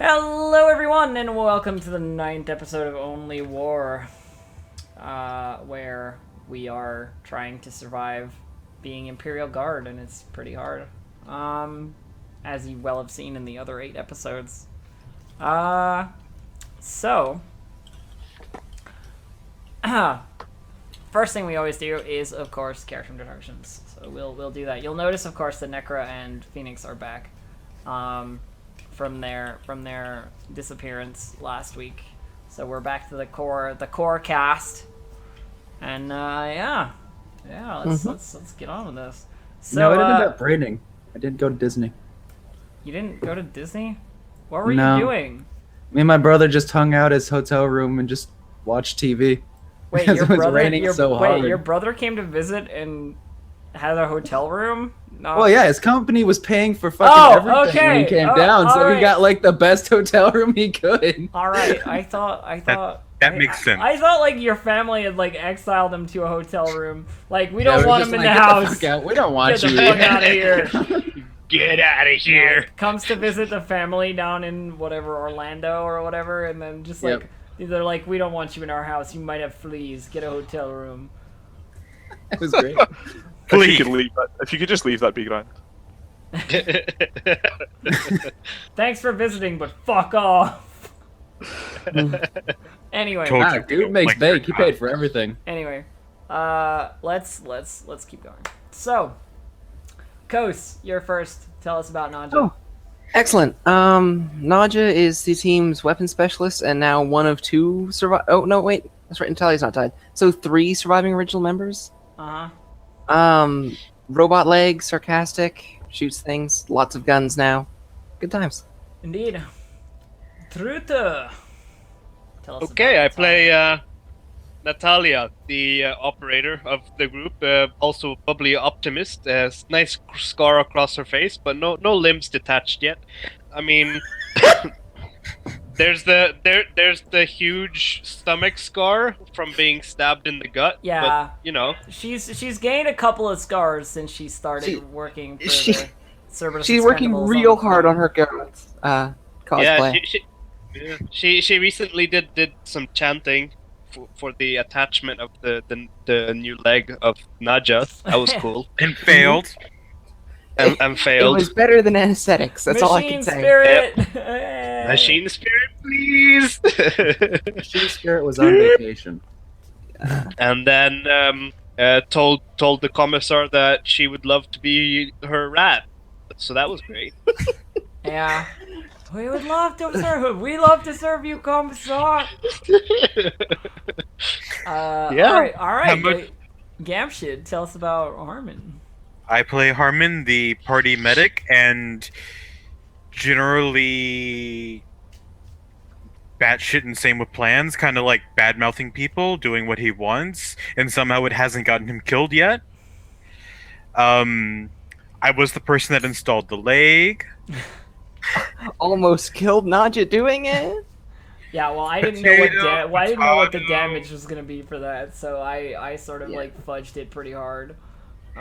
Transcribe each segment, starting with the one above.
Hello everyone, and welcome to the 9th episode of Only War, where we are trying to survive being Imperial Guard, and it's pretty hard, as you well have seen in the other 8 episodes. So, first thing we always do is, of course, character introductions, so we'll do that. You'll notice, of course, that Necra and Phoenix are back, from their disappearance last week. So we're back to the core cast, and let's get on with this. So no, it ended up raining. I didn't go to Disney. You didn't go to Disney? What were No. you doing? Me and my brother just hung out at his hotel room and just watched TV. Wait, Because it was raining so hard. your brother came to visit and had a hotel room? No. Well, yeah, his company was paying for fucking everything okay. when he came down, so right. he got like the best hotel room he could. All right, I thought That makes sense. I thought like your family had like exiled him to a hotel room. Like we don't Yeah, want just him in like, the "Get house. fuck out. We don't want Get you the fuck here." out of here. Get out of here. Comes to visit the family down in whatever Orlando or whatever, and then just like they're like, we don't want you in our house. You might have fleas. Get a hotel room. It was great. Please. If you could leave that, if you could just leave, that'd be grand. Thanks for visiting, but fuck off. Anyway, Told Ah, dude makes bank. He paid for everything. anyway, let's keep going. So, Kos, you're first. Tell us about Naja. Oh. Excellent. Naja is the team's weapon specialist and now one of 2 survive. Oh no, wait, that's right. Natalia's not died. So 3 surviving original members. Robot leg, sarcastic, shoots things, lots of guns now. Good times. Indeed. Truta. Tell us Okay, I about play Natalia, the operator of the group. Also, bubbly optimist. Nice scar across her face, but no limbs detached yet. I mean, there's the huge stomach scar from being stabbed in the gut. Yeah. But, you know, She's gained a couple of scars since she started working for the Cerberus She's working Expendables real on the hard phone. on her cosplay. yeah, she recently did some chanting for the attachment of the new leg of Naja. That was cool. And failed. and It failed. was better than anesthetics. That's all I can say. Spirit. Machine spirit, please. Machine Spirit was on vacation. And then told the commissar that she would love to be her rat. So that was great. Yeah. We would love to serve. We love to serve you, Commissar. Yeah. All right. Gamshid, tell us about Harmon. I play Harmon, the party medic, and generally batshit insane with plans, kind of like bad-mouthing people, doing what he wants, and somehow it hasn't gotten him killed yet. I was the person that installed the leg. Almost killed Naja doing it. Yeah, well, I didn't know what I didn't know what the Potato. damage was gonna be for that, so I sort of like fudged it pretty hard.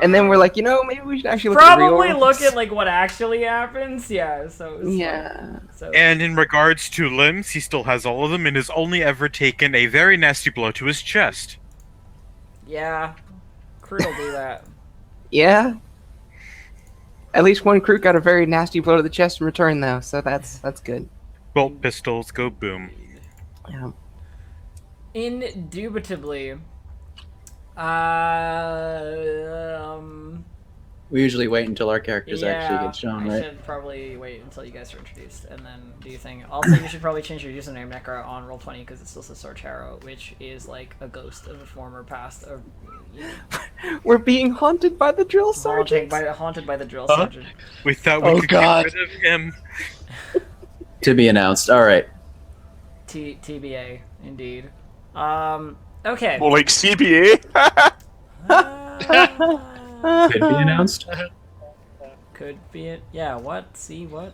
And then we're like, maybe we should actually look at the real Probably look ones. at like what actually happens. Yeah. So it's Yeah. So And in regards to limbs, he still has all of them and has only ever taken a very nasty blow to his chest. yeah, crew will do that. Yeah. At least one crew got a very nasty blow to the chest in return, though, so that's good. Bolt pistols go boom. Yeah. Indubitably. We usually wait until our characters actually get shown, I right? should probably wait until you guys are introduced and then do your thing. Also, you should probably change your username Necra on Roll20 because it still says Sarcharo, which is like a ghost of a former past. Of, We're being haunted by the drill sergeant. haunted by the drill sergeant. We thought we Oh, could God. get rid of him. To be announced. All right. TBA, indeed. Okay. More like CBA. Could be announced. Could be it. Yeah. What? See what?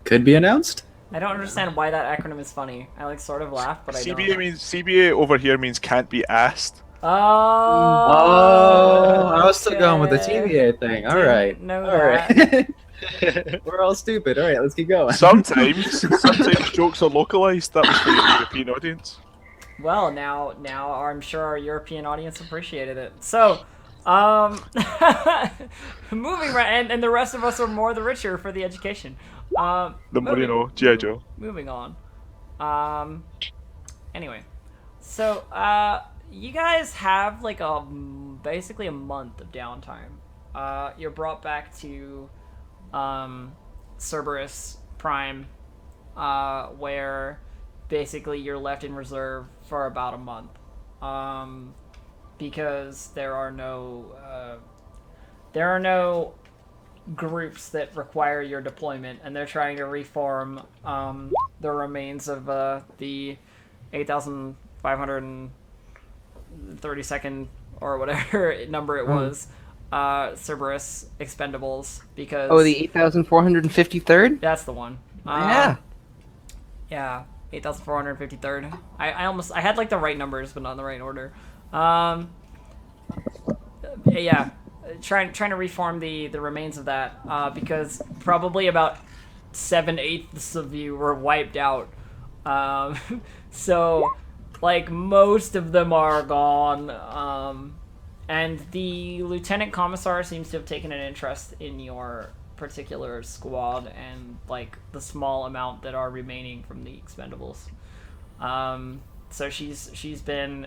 Could be announced. I don't understand why that acronym is funny. I like sort of laugh, but I don't. CBA over here means can't be asked. Oh. Oh, I was still going with the okay. TVA thing. All Didn't right. know All that. right. We're all stupid. All right, let's keep going. Sometimes jokes are localized. That was for the European audience. Well, now I'm sure our European audience appreciated it. So, moving right, and the rest of us are more the richer for the education. The more you know, G.I. Joe. Moving on. Anyway, so you guys have like basically a month of downtime. You're brought back to Cerberus Prime, where basically you're left in reserve for about a month, because there are no groups that require your deployment, and they're trying to reform the remains of the 8,532nd or whatever number it was, Cerberus Expendables, because Oh, the 8,453rd? that's the one. Yeah. Yeah, 8,453rd. I had like the right numbers, but not in the right order. Yeah, trying to reform the remains of that, because probably about 7/8 of you were wiped out. So, like, most of them are gone. And the lieutenant commissar seems to have taken an interest in your particular squad and like the small amount that are remaining from the Expendables. So she's been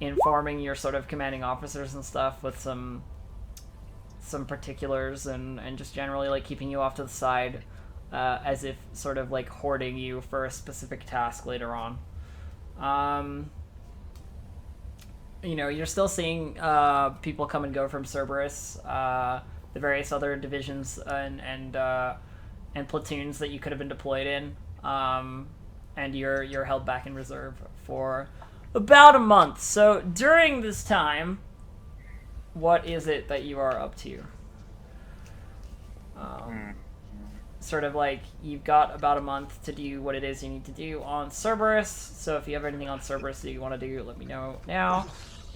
informing your sort of commanding officers and stuff with some particulars, and just generally like keeping you off to the side, as if sort of like hoarding you for a specific task later on. You know, you're still seeing people come and go from Cerberus, the various other divisions and platoons that you could have been deployed in, and you're held back in reserve for about a month. So during this time, what is it that you are up to? Sort of like, you've got about a month to do what it is you need to do on Cerberus. So if you have anything on Cerberus that you want to do, let me know now,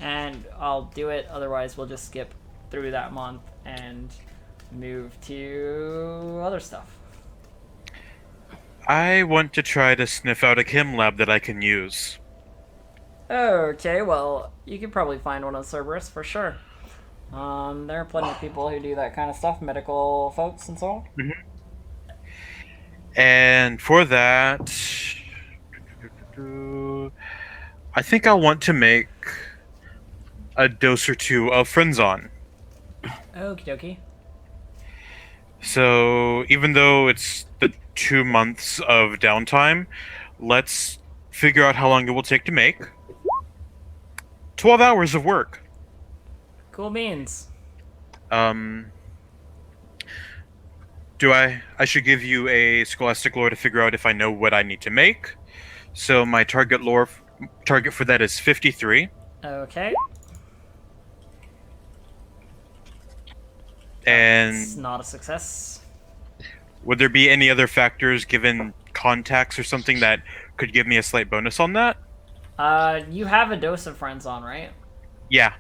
and I'll do it. Otherwise, we'll just skip through that month and move to other stuff. I want to try to sniff out a chem lab that I can use. Okay, well, you can probably find one on Cerberus for sure. There are plenty of people who do that kind of stuff, medical folks and so on. And for that, I think I want to make a dose or two of Frenzon. Okie dokie. So even though it's the 2 months of downtime, let's figure out how long it will take to make. 12 hours of work. Cool beans. I should give you a scholastic lore to figure out if I know what I need to make. So my target for that is 53. Okay. And It's not a success. would there be any other factors given contacts or something that could give me a slight bonus on that? You have a dose of friends on, right? Yeah.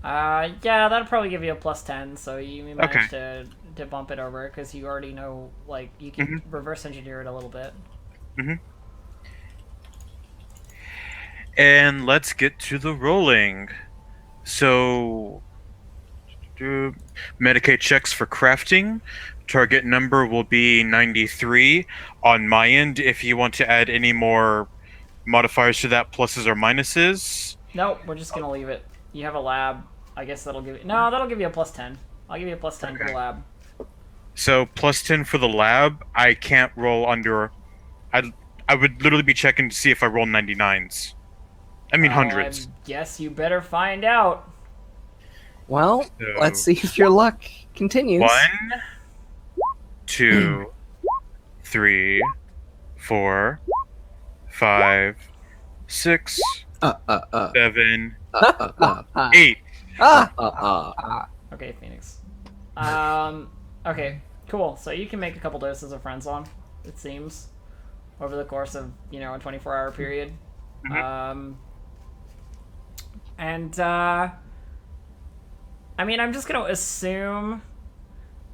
Yeah, that'll probably give you a +10, so you may manage to bump it over, because you already know, like, you can reverse engineer it a little bit. And let's get to the rolling. So, Medicaid checks for crafting. Target number will be 93 on my end. If you want to add any more modifiers to that, pluses or minuses. Nope, we're just gonna leave it. You have a lab. I guess that'll give you... No, that'll give you a +10. I'll give you a +10 for the lab. So +10 for the lab. I can't roll under... I would literally be checking to see if I roll 99s. I mean hundreds. I guess you better find out. Well, So- let's see if your luck continues. 1, 2, 3, 4, 5, 6, 7, 8. Okay, Phoenix. Okay, cool. So you can make a couple doses of friends on, it seems, over the course of, you know, a 24-hour period. I mean, I'm just gonna assume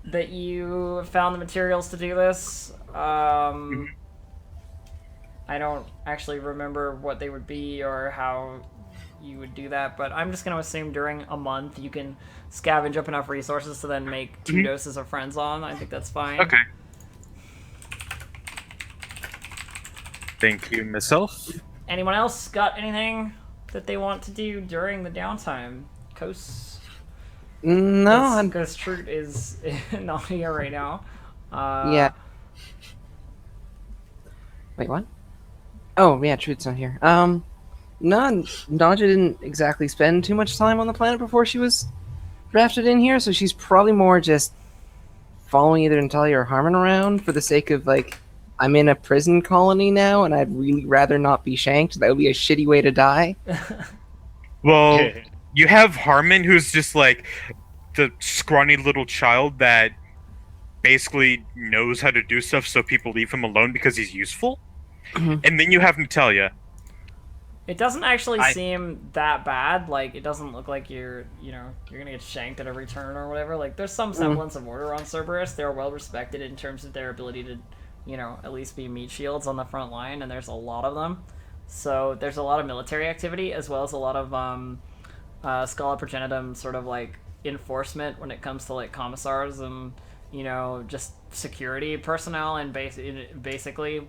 that you found the materials to do this. I don't actually remember what they would be or how you would do that, but I'm just going to assume during a month you can scavenge up enough resources to then make 2 doses of friends on. I think that's fine. Okay. Thank you, Miss Elf. Anyone else got anything that they want to do during the downtime? Coast? No, Because Trute is not here right now. yeah. Wait, what? Oh, yeah, Trude's not here. No, Nadja didn't exactly spend too much time on the planet before she was drafted in here, so she's probably more just following either Natalia or Harmon around for the sake of, like, I'm in a prison colony now, and I'd really rather not be shanked. That would be a shitty way to die. Well, you have Harmon, who's just like the scrawny little child that basically knows how to do stuff, so people leave him alone because he's useful. And then you have Natalia. It doesn't actually seem that bad. Like, it doesn't look like you're gonna get shanked at every turn or whatever. Like, there's some semblance of order on Cerberus. They're well respected in terms of their ability to, at least be meat shields on the front line, and there's a lot of them. So there's a lot of military activity, as well as a lot of Scala Progenitum sort of, like, enforcement when it comes to, like, commissars and, just security personnel, and basically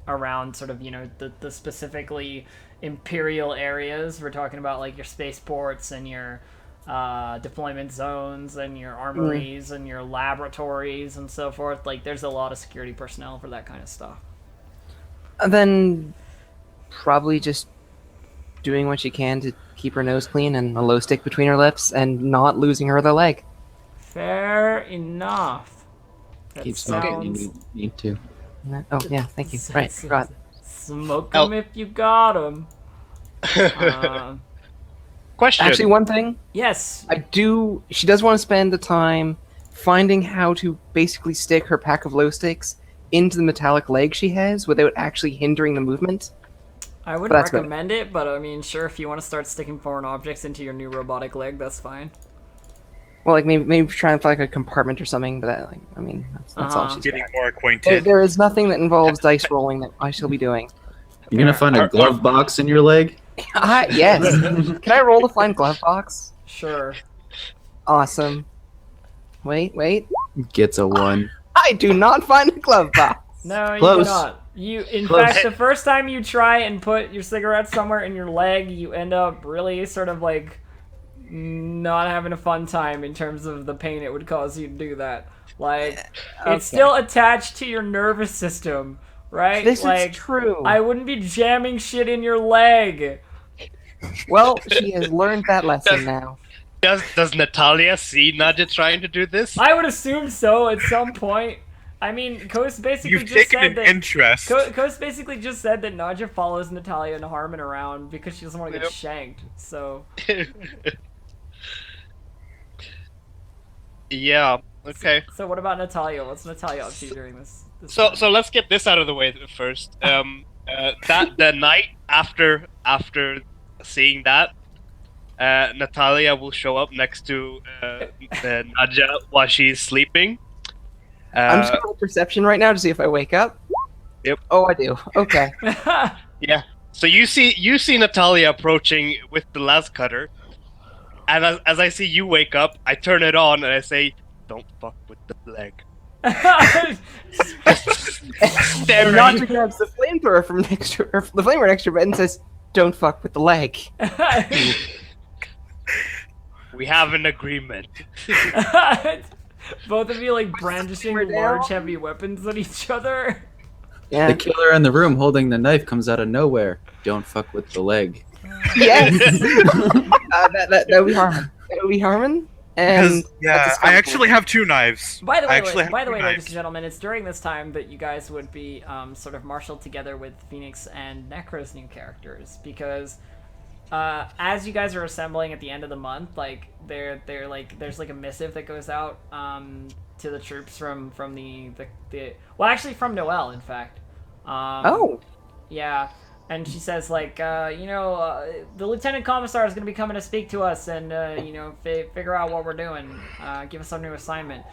around sort of, the specifically imperial areas. We're talking about, like, your spaceports and your deployment zones and your armories and your laboratories and so forth. Like, there's a lot of security personnel for that kind of stuff. And then probably just doing what she can to keep her nose clean and a low stick between her lips and not losing her other leg. Fair enough. That Keep smoking. sounds... You need to. Oh, yeah, thank you. Right, forgot. Smoke them if you got them. Question. Actually, one thing. Yes. She does want to spend the time finding how to basically stick her pack of low sticks into the metallic leg she has without actually hindering the movement. I wouldn't recommend it, but I mean, sure, if you want to start sticking foreign objects into your new robotic leg, that's fine. Well, like maybe try and find like a compartment or something, but that's all she's Getting got. more acquainted. There is nothing that involves dice rolling that I shall be doing. You're gonna find a glove box in your leg? Yes. Can I roll to find glove box? Sure. Awesome. Wait. Gets a 1. I do not find a glove box. No, you Close. do not. In Close. fact, the first time you try and put your cigarette somewhere in your leg, you end up really sort of like not having a fun time in terms of the pain it would cause you to do that. Like, it's still attached to your nervous system, right? This like, is true. I wouldn't be jamming shit in your leg. Well, she has learned that lesson now. Does Natalia see Nadja trying to do this? I would assume so at some point. I mean, Coast basically You've just taken said an that interest. Coast basically just said that Nadja follows Natalia and Harmon around because she doesn't want to get Yep. shanked. So Yeah. Okay. So what about Natalia? What's Natalia up to during this So time? so let's get this out of the way first. That the night after seeing that, Natalia will show up next to Nadja while she's sleeping. I'm just gonna roll perception right now to see if I wake up. Yep. Oh, I do. Okay. Yeah. So you see Natalia approaching with the las cutter, and as I see you wake up, I turn it on and I say, "Don't fuck with the leg." And Nadja grabs the flamethrower from next to her, the flamethrower next to her bed, and says, "Don't fuck with the leg." We have an agreement. Both of you like brandishing We're down. large heavy weapons at each other. Yeah. The killer in the room holding the knife comes out of nowhere. Don't fuck with the leg. Yes. That would be Harmon. That would be Harmon. And Because I actually have 2 knives. By the I way, actually have 2 ladies knives. and gentlemen, it's during this time that you guys would be sort of marshaled together with Phoenix and Necro's new characters, because as you guys are assembling at the end of the month, like they're like there's like a missive that goes out to the troops from the well, actually from Noel, in fact. Oh. Yeah. and she says like, the lieutenant commissar is going to be coming to speak to us and figure out what we're doing, give us some new assignment.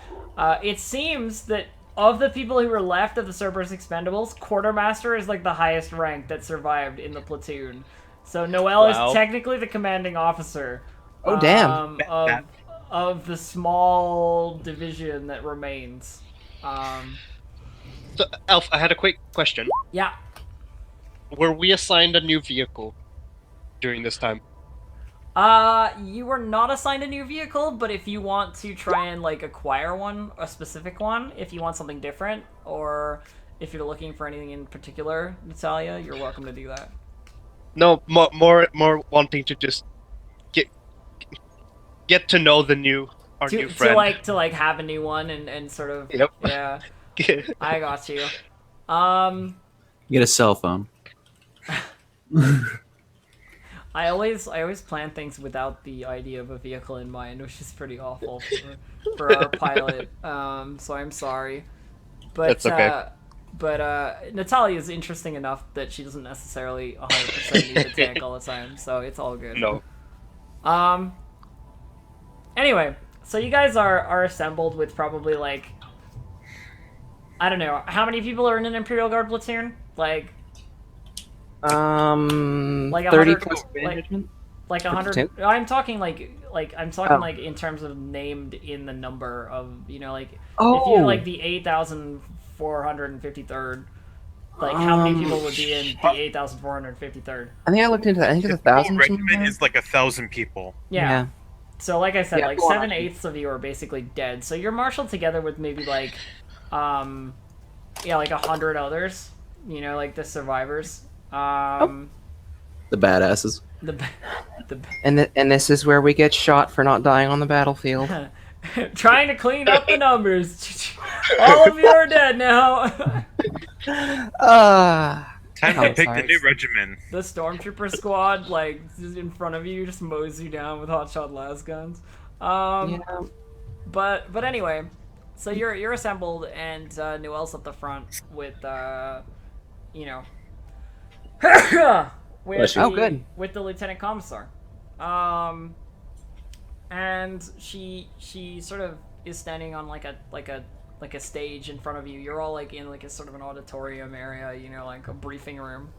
It seems that of the people who were left of the Cerberus Expendables, quartermaster is like the highest rank that survived in the platoon. So Noelle Wow. is technically the commanding officer. Oh, damn. Of the small division that remains. So, Elf, I had a quick question. Yeah. Were we assigned a new vehicle during this time? You were not assigned a new vehicle, but if you want to try and like acquire one, a specific one, if you want something different, or if you're looking for anything in particular, Natalia, you're welcome to do that. No, more wanting to just get to know our new friend. To have a new one and sort of Yep. Yeah. I got you. Get a cell phone. I always plan things without the idea of a vehicle in mind, which is pretty awful for our pilot. So I'm sorry. But That's okay. Natalia is interesting enough that she doesn't necessarily 100% need a tank all the time, so it's all good. No. Anyway, so you guys are assembled with probably like, I don't know, how many people are in an Imperial Guard platoon? Like 30 100 plus management. like 100. Platoon? I'm talking like Oh. like in terms of named in the number of, if you Oh. like the 8,453rd, like how many people would be in the 8,453rd? I think I looked into that. I think it's The whole 1,000 or something. regiment is like 1,000 people. Yeah. So like I said, Yeah, like go on. 7/8 of you are basically dead. So you're marshaled together with maybe like, like 100 others. Like the survivors. The badasses. The And this is where we get shot for not dying on the battlefield. trying to clean up the numbers. All of you are dead now. Time Oh, to pick the sorry. new regiment. The stormtrooper squad, like, is in front of you, just mows you down with hotshot las guns. Yeah. But anyway, so you're assembled, and Noelle's at the front with with Oh, good. with the lieutenant commissar, and she sort of is standing on like a stage in front of you. You're all like in like a sort of an auditorium area, like a briefing room.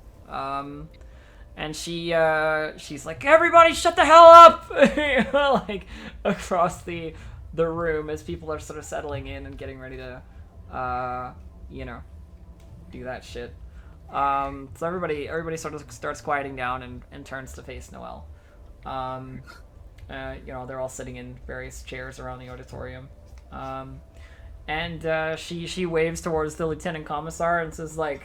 And she's like, everybody shut the hell up! Like across the room as people are sort of settling in and getting ready to do that shit. So everybody sort of starts quieting down and turns to face Noelle. They're all sitting in various chairs around the auditorium. And she waves towards the lieutenant commissar and says like,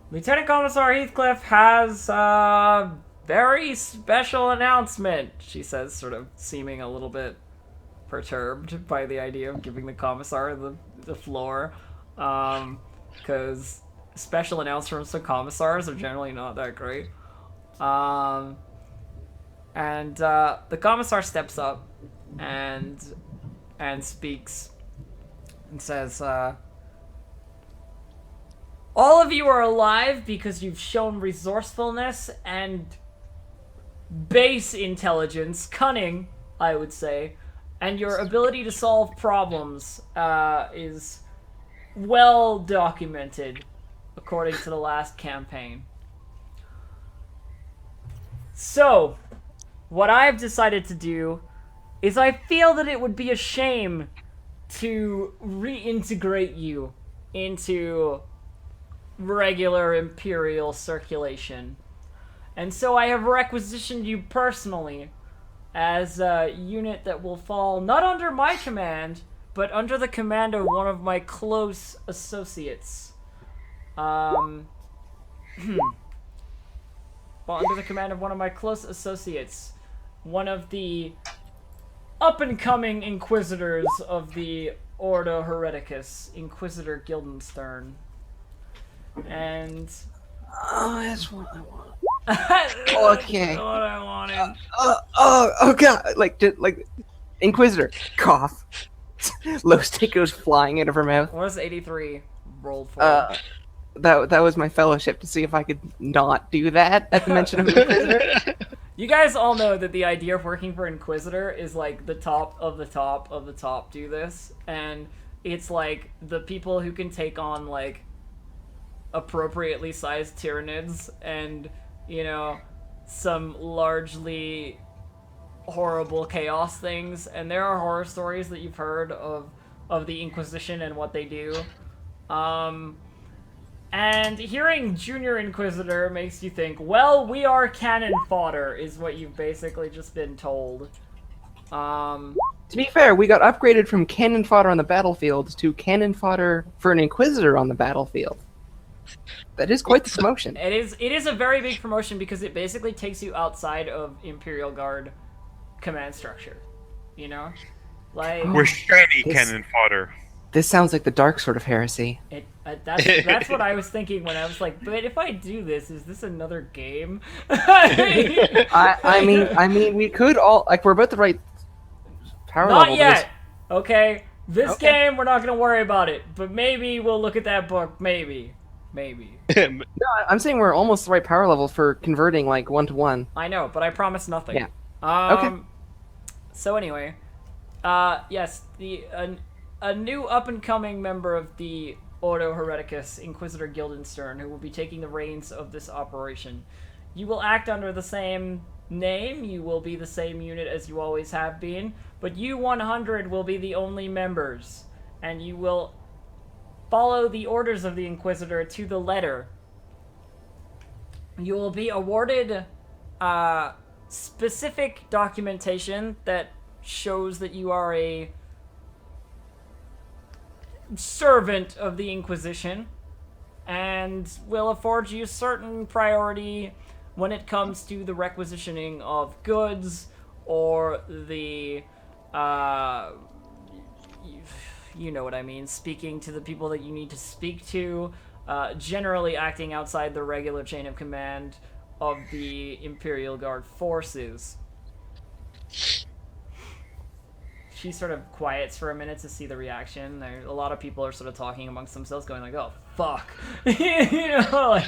Lieutenant Commissar Heathcliff has a very special announcement, she says, sort of seeming a little bit perturbed by the idea of giving the commissar the floor, because special announcements from commissars are generally not that great. And the commissar steps up and speaks and says, all of you are alive because you've shown resourcefulness and base intelligence, cunning, I would say, and your ability to solve problems is well documented according to the last campaign. So, what I've decided to do is I feel that it would be a shame to reintegrate you into regular Imperial circulation. And so I have requisitioned you personally as a unit that will fall not under my command, but under the command of one of my close associates. Well, under the command of one of my close associates, one of the up-and-coming Inquisitors of the Ordo Hereticus, Inquisitor Guildenstern. And Oh, that's what I want. that's Okay. what I wanted. Oh god! Like Inquisitor cough. Lipstick goes flying out of her mouth. What does 83 rolled for? that was my fellowship to see if I could not do that at the mention of Inquisitor. You guys all know that the idea of working for Inquisitor is like the top of the top of the top do this, and it's like the people who can take on like appropriately sized Tyranids and, you know, some largely horrible chaos things. And there are horror stories that you've heard of the Inquisition and what they do. And hearing Junior Inquisitor makes you think, well, we are cannon fodder, is what you've basically just been told. To be fair, we got upgraded from cannon fodder on the battlefield to cannon fodder for an Inquisitor on the battlefield. That is quite the promotion. It is a very big promotion because it basically takes you outside of Imperial Guard command structure. You know? Like, We're shiny This- cannon fodder. This sounds like the dark sort of heresy. that's what I was thinking when I was like, but if I do this, is this another game? I mean, we could all like we're about the right power Not level. to yet. Okay. This Okay. game, we're not gonna worry about it, but maybe we'll look at that book. Maybe. No, I'm saying we're almost the right power level for converting like 1-to-1. I know, but I promise nothing. Yeah. Okay. Okay. So anyway, yes, a new up-and-coming member of the Ordo Hereticus, Inquisitor Guildenstern, who will be taking the reins of this operation. You will act under the same name, you will be the same unit as you always have been, but you 100 will be the only members, and you will follow the orders of the Inquisitor to the letter. You will be awarded specific documentation that shows that you are a servant of the Inquisition, and will afford you certain priority when it comes to the requisitioning of goods or the you know what I mean, speaking to the people that you need to speak to, generally acting outside the regular chain of command of the Imperial Guard forces. She sort of quiets for a minute to see the reaction. A lot of people are sort of talking amongst themselves, going like, "Oh, fuck," you know, like.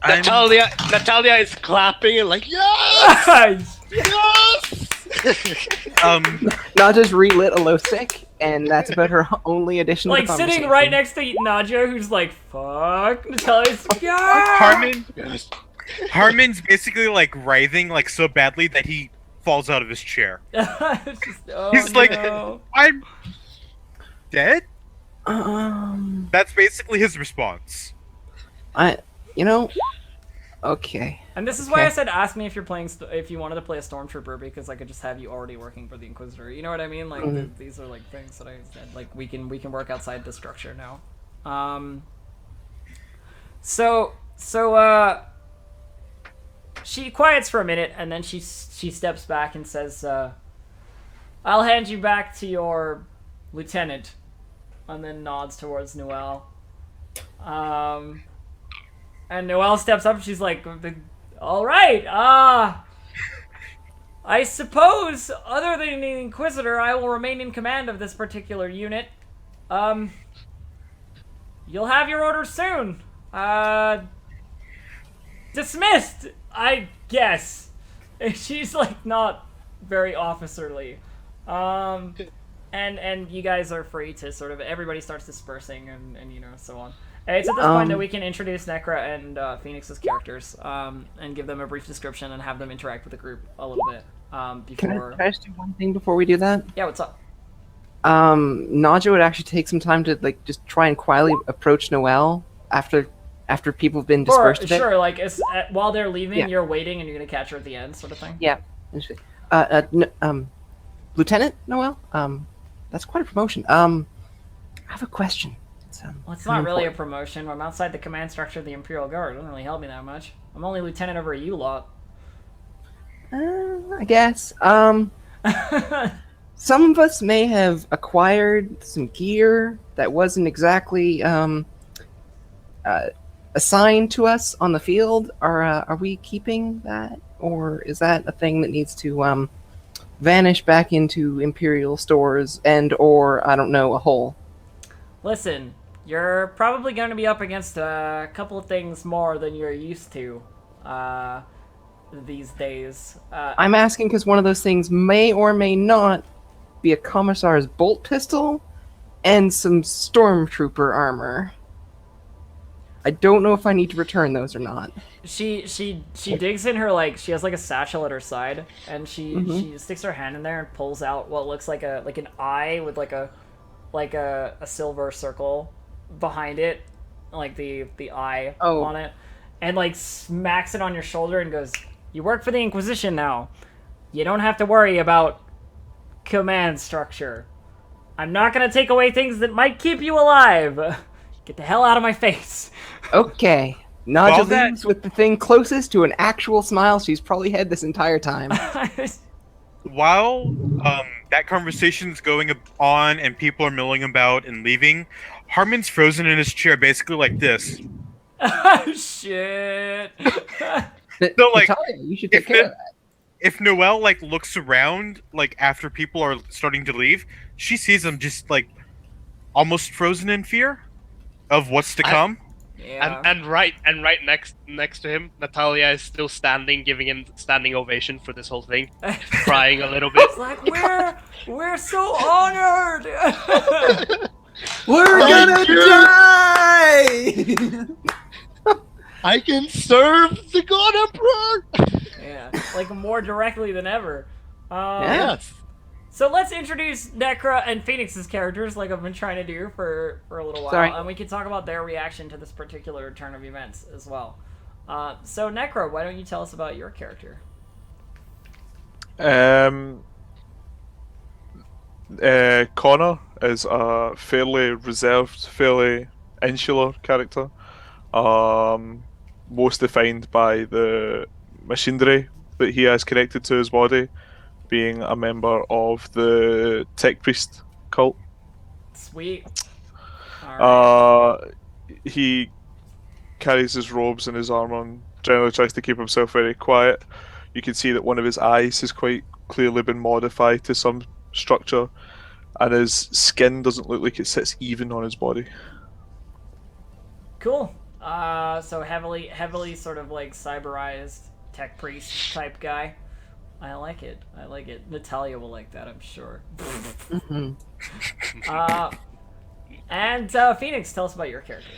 Natalia is clapping and like, yes! Yes! Naja's relit a glow stick, and that's about her only addition to Like the sitting conversation. right next to Nadia, who's like, "Fuck." Natalia's, yeah. Harmon's basically like writhing like so badly that he falls out of his chair. It's just, oh, He's like, no. I'm dead? Um, That's basically his response. Okay. And this is why I said, ask me if you're playing, if you wanted to play a stormtrooper, because I could just have you already working for the Inquisitor. You know what I mean? Like these are like things that I said. Like we can work outside the structure now. So she quiets for a minute, and then she steps back and says, "I'll hand you back to your lieutenant," and then nods towards Noelle. And Noelle steps up and she's like, "All right, I suppose, other than the Inquisitor, I will remain in command of this particular unit. You'll have your orders soon. Dismissed, I guess." And she's like not very officerly. And you guys are free to sort of, everybody starts dispersing and you know, so on. It's at this point that we can introduce Necra and Phoenix's characters, and give them a brief description and have them interact with the group a little bit, before... Can I just do one thing before we do that? Yeah, what's up? Naja would actually take some time to like just try and quietly approach Noelle after people have been dispersed a bit. Sure, like, while they're leaving, Yeah. you're waiting and you're gonna catch her at the end, sort of thing? Yeah. Lieutenant Noelle, that's quite a promotion. I have a question. Well, it's not really a promotion. I'm outside the command structure of the Imperial Guard. It doesn't really help me that much. I'm only lieutenant over you lot. I guess. Some of us may have acquired some gear that wasn't exactly assigned to us on the field. Are we keeping that, or is that a thing that needs to vanish back into Imperial stores and, or I don't know, a hole? Listen, You're probably going to be up against a couple of things more than you're used to these days. I'm asking because one of those things may or may not be a commissar's bolt pistol and some stormtrooper armor. I don't know if I need to return those or not. She digs in her, like, she has like a satchel at her side, and she sticks her hand in there and pulls out what looks like an eye with like a silver circle behind it, like the eye on it, and like smacks it on your shoulder and goes, "You work for the Inquisition now. You don't have to worry about command structure. I'm not gonna take away things that might keep you alive. Get the hell out of my face." Okay. Naja leaves with the thing closest to an actual smile she's probably had this entire time. While that conversation's going on and people are milling about and leaving, Harmon's frozen in his chair, basically like this. Oh shit! So, like, Natalia, you should take care of that. If Noelle like looks around, like after people are starting to leave, she sees him just like almost frozen in fear of what's to come. Yeah. And right next to him, Natalia is still standing, giving him standing ovation for this whole thing, crying a little bit. It's like, we're so honored. We're gonna die! I can serve the God Emperor! Yeah, like more directly than ever. Yes. So let's introduce Necra and Phoenix's characters, like I've been trying to do for a little while, Sorry. and we can talk about their reaction to this particular turn of events as well. So Necra, why don't you tell us about your character? Connor is a fairly reserved, fairly insular character. Most defined by the machinery that he has connected to his body, being a member of the Tech Priest cult. Sweet. All right. He carries his robes and his armor and generally tries to keep himself very quiet. You can see that one of his eyes has quite clearly been modified to some structure, and his skin doesn't look like it sits even on his body. Cool. So heavily sort of like cyberized tech priest type guy. I like it. I like it. Natalia will like that, I'm sure. And Phoenix, tell us about your character.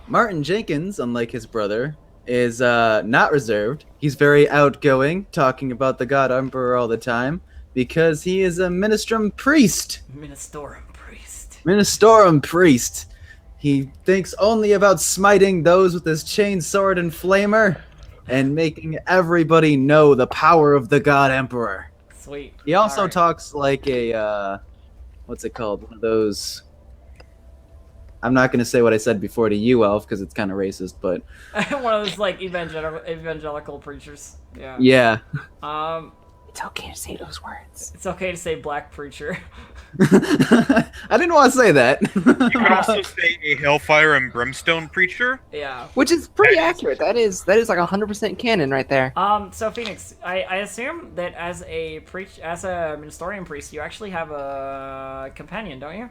Martin Jenkins, unlike his brother, is not reserved. He's very outgoing, talking about the God Emperor all the time, because he is a Ministrum priest. Ministorum priest. Ministorum priest. He thinks only about smiting those with his chain sword and flamer, and making everybody know the power of the God Emperor. Sweet. He also Alright. talks like a, what's it called? One of those... I'm not going to say what I said before to you, Elf, because it's kind of racist, but... One of those like evangelical preachers. Yeah. Yeah. It's okay to say those words. It's okay to say black preacher. I didn't want to say that. You could also say a hellfire and brimstone preacher. Yeah. Which is pretty accurate. That is like 100% canon right there. So Phoenix, I assume that as a Ministorian priest, you actually have a companion, don't you?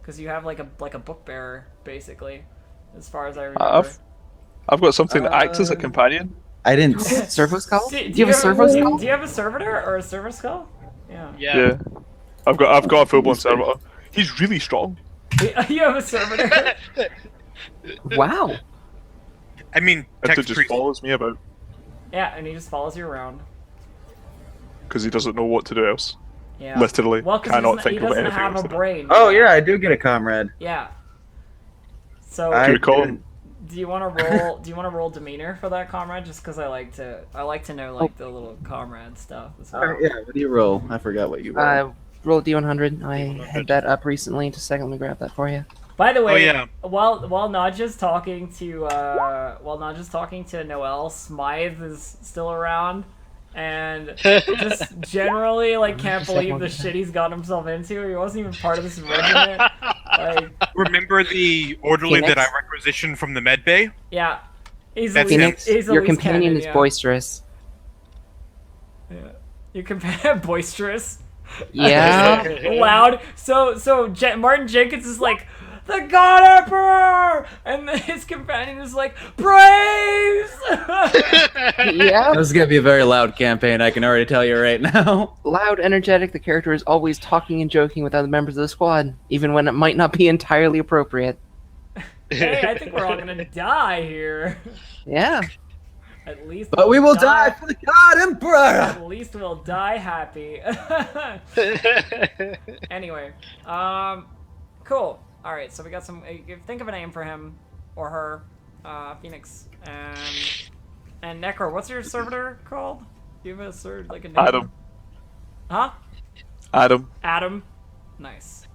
Because you have like a book bearer, basically, as far as I remember. I've got something that acts as a companion. I didn't... Servo skull? Do you have a servo skull? Do you have a servitor or a server skull? Yeah. Yeah. I've got a full-blown servitor. He's really strong. You have a servitor. Wow. I mean, It tech just priest. follows me about Yeah, and he just follows you around. because he doesn't know what to do else. Yeah. Literally, Well, because cannot he think of doesn't anything have else. a brain. Oh, yeah, I do get a comrade. Yeah. So Do you call him? do you want to roll? Do you want to roll demeanor for that comrade? Just because I like to know like the little comrade stuff as well. Yeah, what do you roll? I forgot what you rolled. Roll D100. I had that up recently. Just a second, let me grab that for you. By the way, yeah. while Nadja's talking to Noelle, Smythe is still around, and just generally like can't believe the shit he's got himself into. He wasn't even part of this regiment. Like, Remember the orderly Phoenix? that I requisitioned from the med bay? yeah, he's That's at him. least, Phoenix, he's at your least companion canon, is yeah. boisterous. Yeah. Your companion boisterous. Yeah. Loud. So Martin Jenkins is like, the God Emperor! And then his companion is like, praise! Yeah. This is gonna be a very loud campaign. I can already tell you right now. Loud, energetic, the character is always talking and joking with other members of the squad, even when it might not be entirely appropriate. Hey, I think we're all gonna die here. Yeah. At least But we will die for the God Emperor! At least we'll die happy. Anyway, cool. All right, so we got some. Think of a name for him or her, Phoenix, and Necro. What's your servitor called? Do you have like a name? Adam. Huh? Adam. Adam. Nice.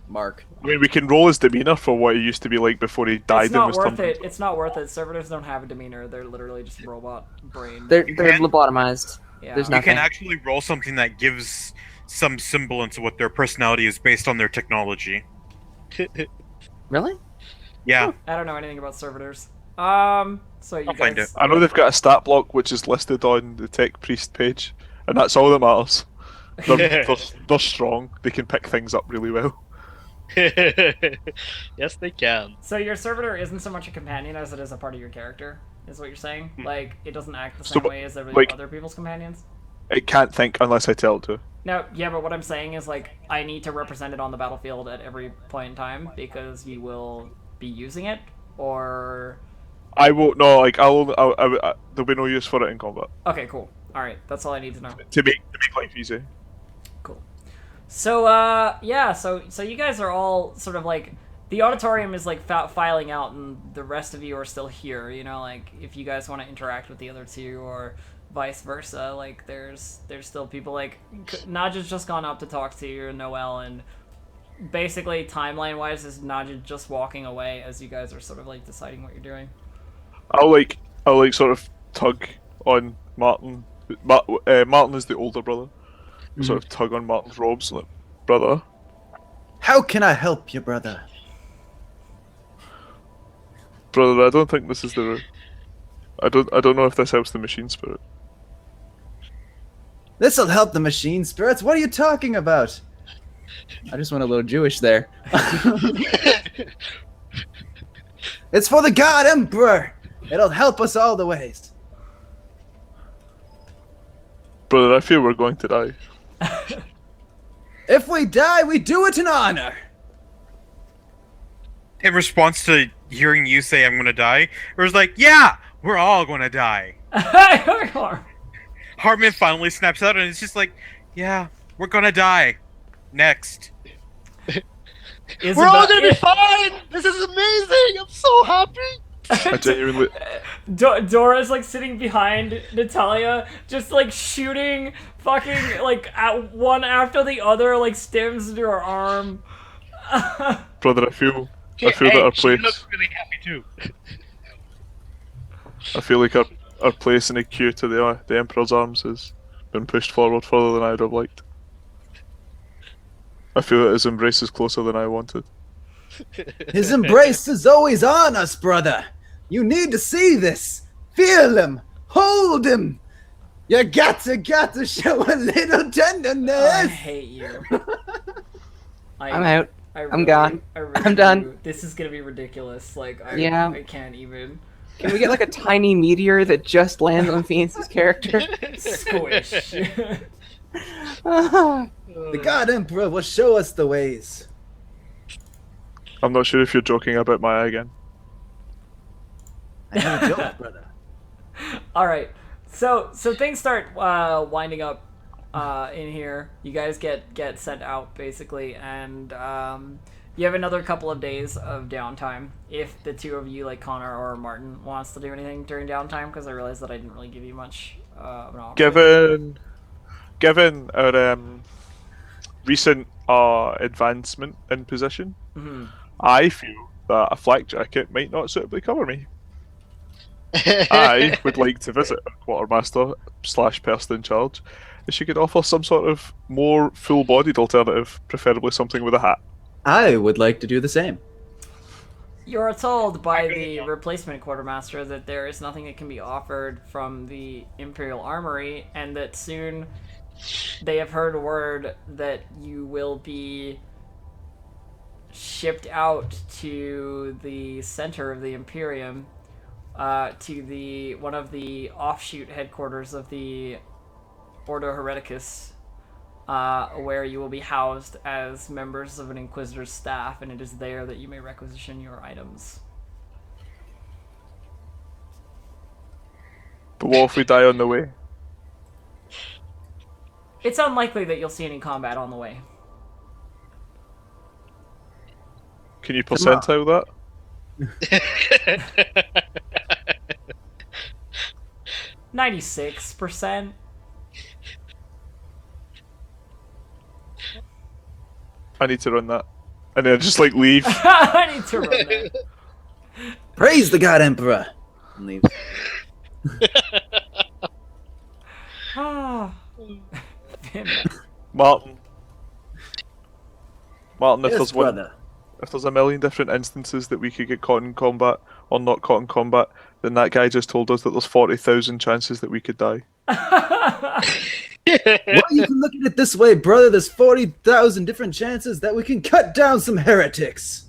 Mark. I mean, we can roll his demeanor for what he used to be like before he died It's and not was worth turned. it. It's not worth it. Servitors don't have a demeanor. They're literally just robot brain. They're can- lobotomized. Yeah. There's You nothing. can actually roll something that gives some semblance of what their personality is based on their technology. Really? Yeah. I don't know anything about servitors. So you I'll guys. find it. I know they've got a stat block which is listed on the Tech Priest page, and that's all that matters. They're strong. They can pick things up really well. Yes, they can. So your servitor isn't so much a companion as it is a part of your character, is what you're saying? Like, it doesn't act the So, same way as every like- other people's companions? It can't think unless I tell it to. No, yeah, but what I'm saying is, like, I need to represent it on the battlefield at every point in time, because you will be using it, or... I won't. No, like there'll be no use for it in combat Okay, cool. Alright, that's all I need to know. to make life easy. Cool. So, yeah, so you guys are all sort of, like... The auditorium is, like, filing out, and the rest of you are still here, you know? Like, if you guys want to interact with the other two, or vice versa, like, there's still people, like... Naja's just gone up to talk to you, Noelle, and basically, timeline-wise, is Naja just walking away as you guys are sort of, like, deciding what you're doing. I'll sort of tug on Martin. Martin is the older brother. Sort of tug on Martin's robes, like, brother. How can I help you, brother? Brother, I don't think this is the. I don't know if this helps the machine spirit. This'll help the machine spirits. What are you talking about? I just went a little Jewish there. It's for the God Emperor. It'll help us all the ways. Brother, I fear we're going to die. If we die, we do it in honor. In response to hearing you say I'm gonna die, it was like, yeah, we're all gonna die. Hartman finally snaps out and it's just like, yeah, we're gonna die. Next. We're all gonna be fine! This is amazing! I'm so happy! I genuinely. Dora's like sitting behind Natalia, just like shooting fucking like at one after the other, like stims into her arm. Brother, I feel that our She place. looks really happy too. I feel like our place in the queue to the Emperor's arms has been pushed forward further than I'd have liked. I feel that his embrace is closer than I wanted. His embrace is always on us, brother. You need to see this. Feel him. Hold him. You got to show a little tenderness. I hate you. I'm out. I I'm gone. I really I'm done. do. This is gonna be ridiculous. Like, Yeah. I can't even. Can we get like a tiny meteor that just lands on Phoenix's character? Squish. The God Emperor will show us the ways. I'm not sure if you're joking about my eye again. I have a joke, brother. All right. So things start winding up in here. You guys get sent out basically, and you have another couple of days of downtime. If the two of you, like Connor or Martin, wants to do anything during downtime, because I realized that I didn't really give you much of an option. Given our recent advancement in position, Mhm. I feel that a flak jacket might not suitably cover me. I would like to visit our quartermaster / person in charge, if she could offer some sort of more full-bodied alternative, preferably something with a hat. I would like to do the same. You are told by the replacement quartermaster that there is nothing that can be offered from the Imperial Armory, and that soon they have heard word that you will be shipped out to the center of the Imperium, to the one of the offshoot headquarters of the Ordo Hereticus, where you will be housed as members of an Inquisitor's staff, and it is there that you may requisition your items. But what if we die on the way? It's unlikely that you'll see any combat on the way. Can you percentile that? 96%. I need to run that. And then just like leave. I need to run that. Praise the God Emperor. And leaves. Ah. Martin, if Yes, brother. if there's a million different instances that we could get caught in combat or not caught in combat, then that guy just told us that there's 40,000 chances that we could die. Well, you can look at it this way, brother. There's 40,000 different chances that we can cut down some heretics.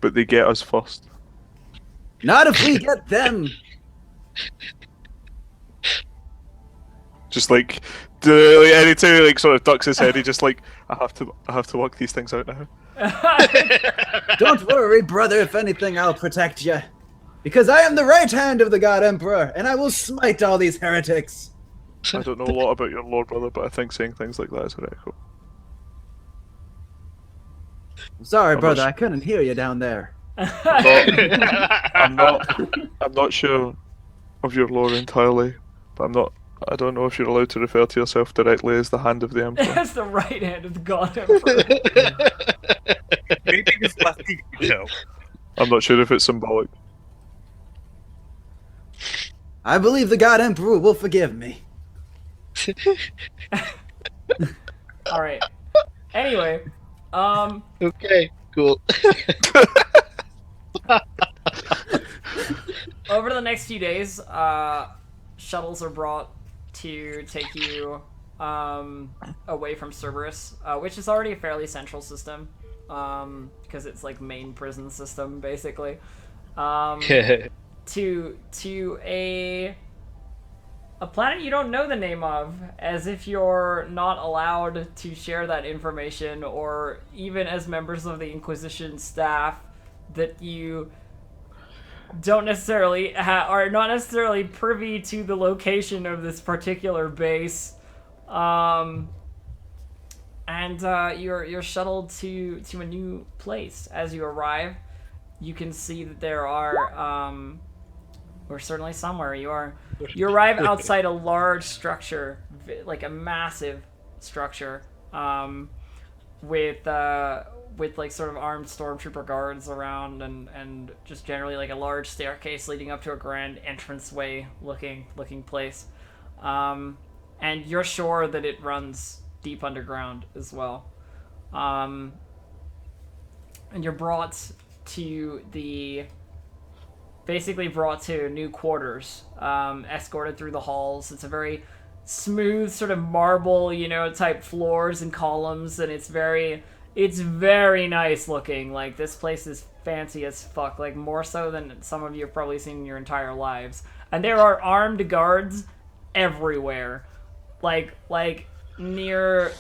But they get us first. Not if we get them. Just like, anytime he like sort of ducks his head, he just like, I have to work these things out now. Don't worry, brother. If anything, I'll protect you. Because I am the right hand of the God Emperor, and I will smite all these heretics. I don't know a lot about your lord, brother, but I think saying things like that is heretical. Sorry, I'm brother. not I couldn't hear you down there. I'm not sure of your lore entirely, but I don't know if you're allowed to refer to yourself directly as the hand of the Emperor. That's the right hand of the God Emperor. Maybe his lefty veto. I'm not sure if it's symbolic. I believe the God Emperor will forgive me. Alright. Anyway, Okay, cool. over the next few days, shuttles are brought to take you away from Cerberus, which is already a fairly central system, because it's like main prison system basically. To a planet you don't know the name of, as if you're not allowed to share that information, or even as members of the Inquisition staff that you don't necessarily are not necessarily privy to the location of this particular base, and you're shuttled to a new place. As you arrive, you can see that there are or certainly somewhere you arrive outside a large structure, like a massive structure, with like sort of armed stormtrooper guards around, and just generally like a large staircase leading up to a grand entranceway looking place, and you're sure that it runs deep underground as well, and you're basically brought to new quarters, escorted through the halls. It's a very smooth sort of marble, type floors and columns, and it's very nice looking. Like, this place is fancy as fuck, like more so than some of you have probably seen in your entire lives. And there are armed guards everywhere, like near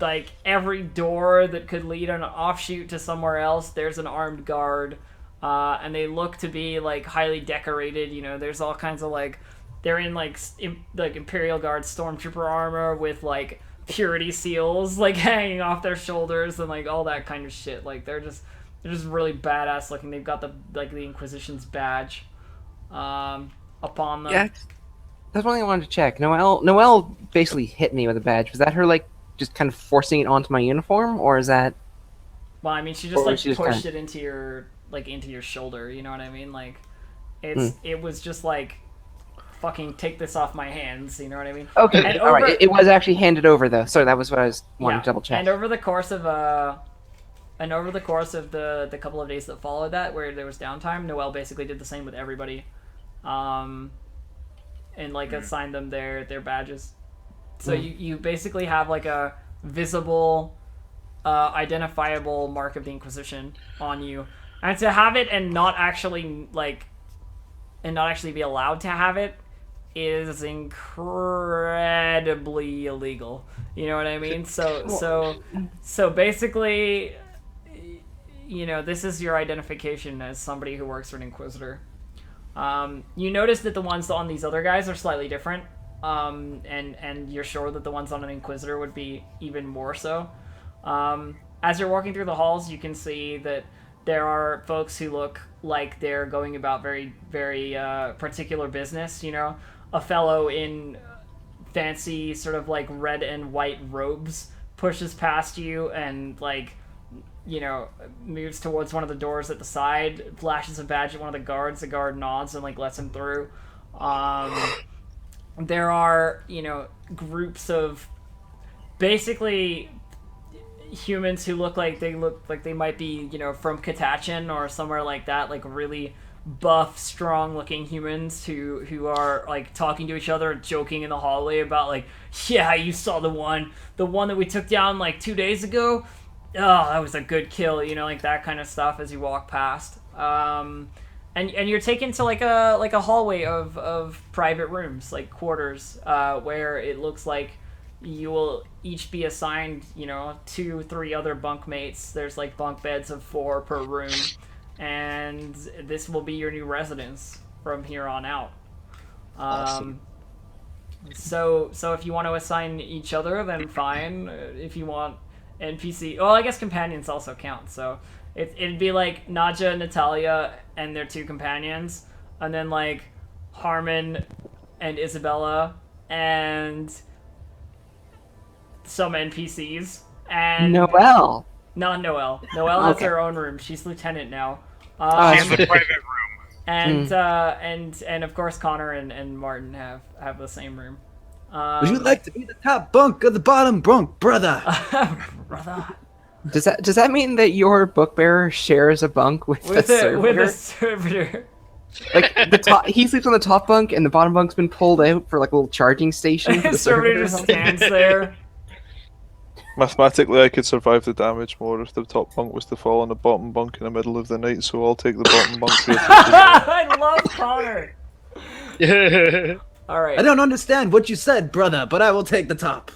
like every door that could lead an offshoot to somewhere else. There's an armed guard. And they look to be like highly decorated. There's all kinds of like, they're in like Imperial Guard stormtrooper armor with like purity seals like hanging off their shoulders and like all that kind of shit. Like they're just really badass looking. They've got the Inquisition's badge upon them. Yeah, that's one thing I wanted to check. Noelle basically hit me with a badge. Was that her like just kind of forcing it onto my uniform, or is that? Well, I mean, she just pushed it into your shoulder, you know what I mean? Like, it was just like, fucking take this off my hands, you know what I mean? Okay, alright, it was actually handed over though, so that was what I was wanting to double check. And over the course of the couple of days that followed that, where there was downtime, Noelle basically did the same with everybody, and like assigned them their badges. So you basically have like a visible identifiable mark of the Inquisition on you, and to have it and not actually be allowed to have it is incredibly illegal. You know what I mean? So basically, you know, this is your identification as somebody who works for an Inquisitor. You notice that the ones on these other guys are slightly different, and you're sure that the ones on an Inquisitor would be even more so. As you're walking through the halls, you can see that there are folks who look like they're going about very, very particular business, you know? A fellow in fancy sort of like red and white robes pushes past you and like, you know, moves towards one of the doors at the side, flashes a badge at one of the guards. The guard nods and like lets him through. There are, you know, groups of basically humans who look like they might be, you know, from Katachin or somewhere like that, like really buff, strong looking humans who are like talking to each other, joking in the hallway about like, yeah, you saw the one that we took down like 2 days ago. Oh, that was a good kill, you know, like that kind of stuff as you walk past. And you're taken to like a hallway of private rooms, like quarters, where it looks like you will each be assigned, you know, 2-3 other bunk mates. There's like bunk beds of 4 per room, and this will be your new residence from here on out. Awesome. So if you want to assign each other, then fine. If you want NPC, well, I guess companions also count. So it'd be like Nadja, Natalia, and their 2 companions, and then like Harmon and Isabella, and some NPCs, and Noelle. Not Noelle. Noelle has Okay. her own room. She's lieutenant now. She has a private room. And of course Connor and Martin have the same room. Would you like to be the top bunk or the bottom bunk, brother? Brother. Does that mean that your book bearer shares a bunk with the servitor? With a servitor. Like the top, he sleeps on the top bunk, and the bottom bunk's been pulled out for like a little charging station. For The the servitor servitor. just stands there. Mathematically, I could survive the damage more if the top bunk was to fall on the bottom bunk in the middle of the night, so I'll take the bottom bunk. I love Connor. All right. I don't understand what you said, brother, but I will take the top.